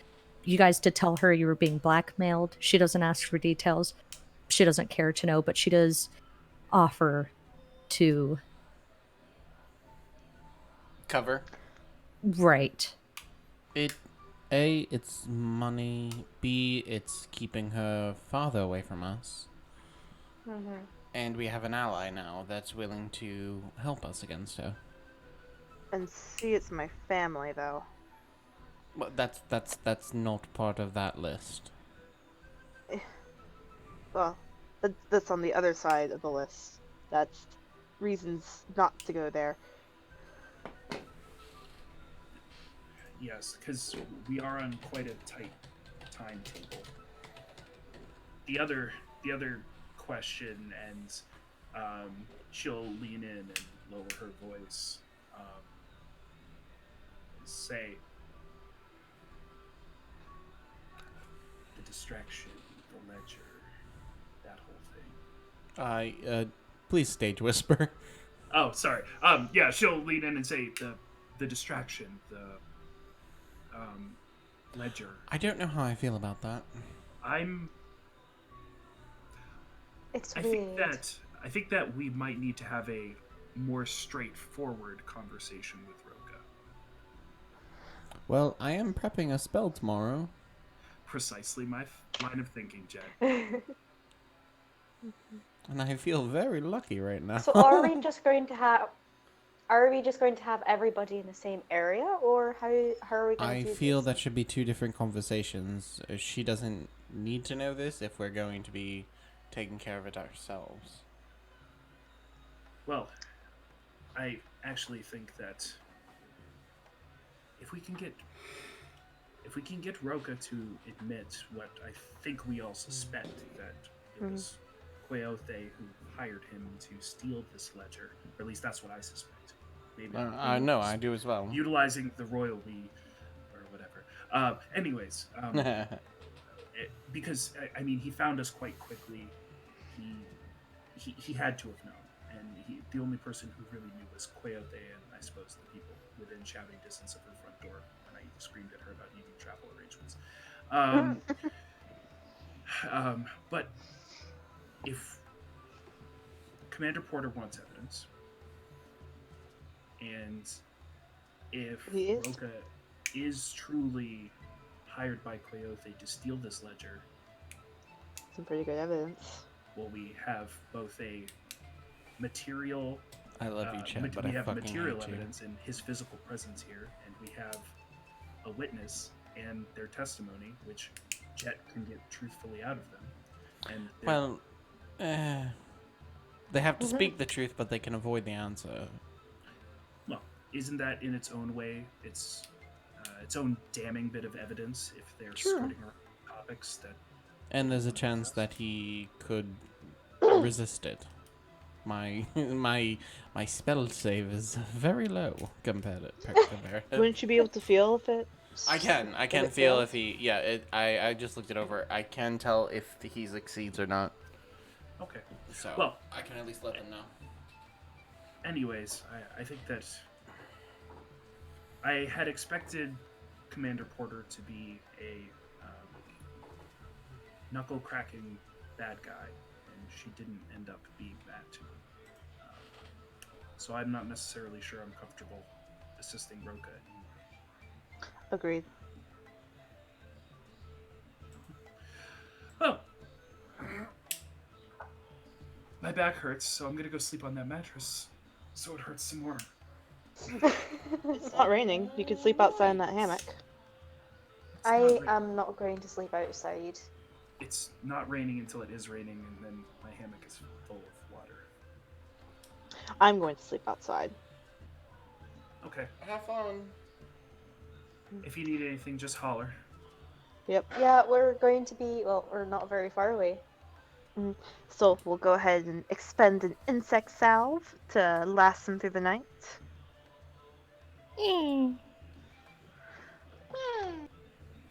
You guys did tell her you were being blackmailed. She doesn't ask for details. She doesn't care to know, but she does offer to. Cover. Right. It's money. B, it's keeping her father away from us. Mm-hmm. And we have an ally now that's willing to help us against her. And see, it's my family though. Well, that's not part of that list. Well, that's on the other side of the list. That's reasons not to go there. Yes, because we are on quite a tight timetable. The other question, and she'll lean in and lower her voice, say the distraction, the ledger, that whole thing. Please stage whisper. Oh, sorry. Yeah, she'll lean in and say the distraction, the ledger. I don't know how I feel about that. I'm. It's I think weird. that I think that we might need to have a more straightforward conversation with Roka. Well, I am prepping a spell tomorrow. Precisely my line of thinking, Jed. And I feel very lucky right now. So are we just going to have everybody in the same area, or how are we going I to do feel this? that should be two different conversations. She doesn't need to know this if we're going to be taking care of it ourselves. Well, I actually think that if we can get Roka to admit what I think we all suspect, that it was Queothe who hired him to steal this ledger, or at least that's what I suspect. Maybe No, I do as well. utilizing the royal we or whatever. Anyways, because I mean, he found us quite quickly. He had to have known, and the only person who really knew was Queothe, and I suppose the people within shouting distance of her front door when I screamed at her about needing travel arrangements. But if Commander Porter wants evidence, and if He is. Roka is truly hired by Queothe to steal this ledger, Some pretty good evidence. well, we have both a material. I love you, Chad, but we I have fucking material hate you. evidence in his physical presence here, and we have a witness and their testimony, which Jet can get truthfully out of them. And Well, they have to speak the truth, but they can avoid the answer. well, isn't that in its own way its own damning bit of evidence if they're skirting around topics that? And there's a chance that he could resist it. My spell save is very low compared. Wouldn't you be able to feel if it? I can it feel fails? if he. Yeah, I just looked it over. I can tell if he succeeds or not. Okay. So Well, I can at least let them know. anyways, I think that I had expected Commander Porter to be a knuckle cracking bad guy, and she didn't end up being that to me. So I'm not necessarily sure I'm comfortable assisting Roka anymore. Agreed. Oh, my back hurts, so I'm gonna go sleep on that mattress, so it hurts some more. It's not raining. You could sleep outside in that hammock. I am not going to sleep outside. It's not raining until it is raining, and then my hammock is full of water. I'm going to sleep outside. Okay. Have fun. If you need anything, just holler. Yep. Yeah, we're going to be, well, we're not very far away. So we'll go ahead and expend an insect salve to last them through the night.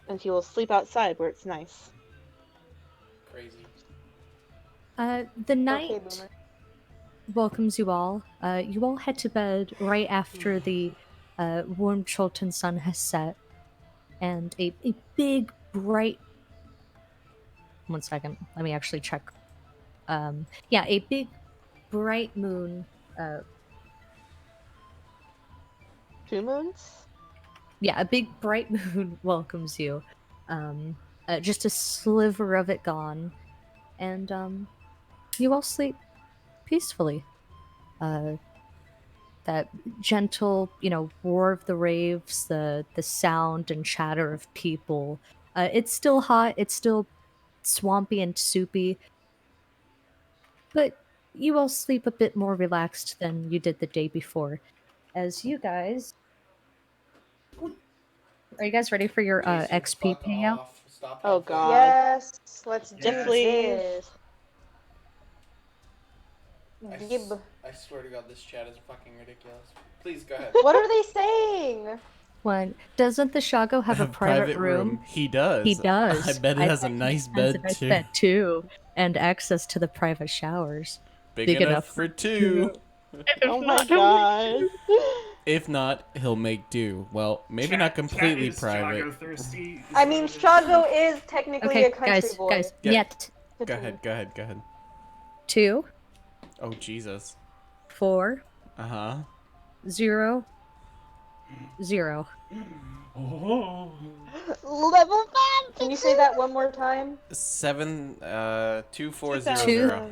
And he will sleep outside where it's nice. Crazy. The night Okay, Boomer. welcomes you all. You all head to bed right after the warm Chultan sun has set, and a big, bright. 1 second. Let me actually check. Yeah, a big, bright moon. 2 moons? Yeah, a big, bright moon welcomes you. Just a sliver of it gone, and you all sleep peacefully. That gentle, roar of the waves, the sound and chatter of people. It's still hot. It's still swampy and soupy, but you all sleep a bit more relaxed than you did the day before. As you guys, are you guys ready for your XP payout? Stop Oh, that God. Yes, let's do Yes. Please. this. thing. Gib. I swear to God, this chat is fucking ridiculous. Please go ahead. What are they saying? One, doesn't the Shago have a private room? He does. He does. I bet it has a bet he nice has bed a nice too. bed too, and access to the private showers. Big enough for two. Oh my god. If not, he'll make do. Well, maybe Chat- not completely chat is private. Jago thirsty. I mean, Shago is technically a Okay, country boy. guys, Yeah. Niet. Go Continue. ahead. 2, Oh, Jesus. 4, Uh-huh. 0, 0. Oh. Level 5! Can you say that one more time? 2400.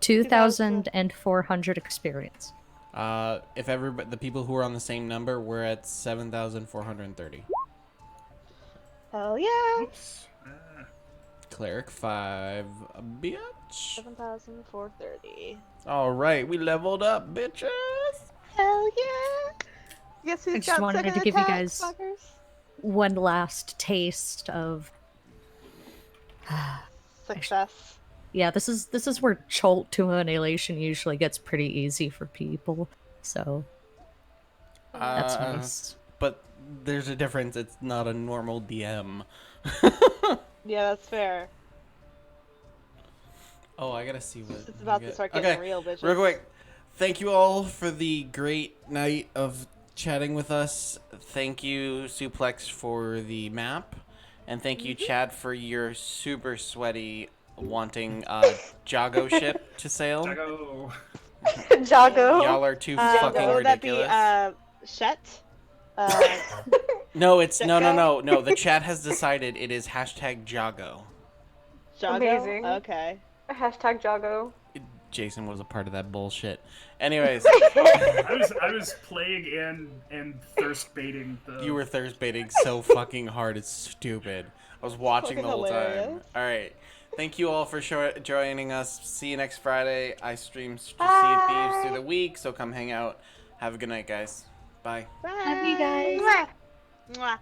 2,400 experience. If everybody, the people who are on the same number, we're at 7,430. Hell yeah! Oops. Cleric 5, bitch. 7,430. All right, we leveled up, bitches. Hell yeah! Guess I who's just got wanted second to give you attacks, guys fuckers? one last taste of. Success. Yeah, this is where Chult to Annihilation usually gets pretty easy for people. So that's nice. But there's a difference. It's not a normal DM. Yeah, that's fair. Oh, I gotta see what. It's about to start getting real, bitches. Real quick. Thank you all for the great night of chatting with us. Thank you, Suplex, for the map. And thank you, Chad, for your super sweaty wanting Jago ship to sail. Jago. Jago. Y'all are too fucking Would that be, ridiculous. Shet? No, it's no. Jago? The chat has decided it is hashtag Jago. Jago? Amazing. Okay. Hashtag Jago. Jason was a part of that bullshit. Anyways, I was playing and thirst baiting the. you were thirst baiting so fucking hard. It's stupid. I was watching the Fucking whole time. hilarious. All right. Thank you all for joining us. See you next Friday. I stream Sea of Thieves through the week, so come hang out. Have a good night, guys. Bye. Bye. Love you guys. Mwah. Mwah.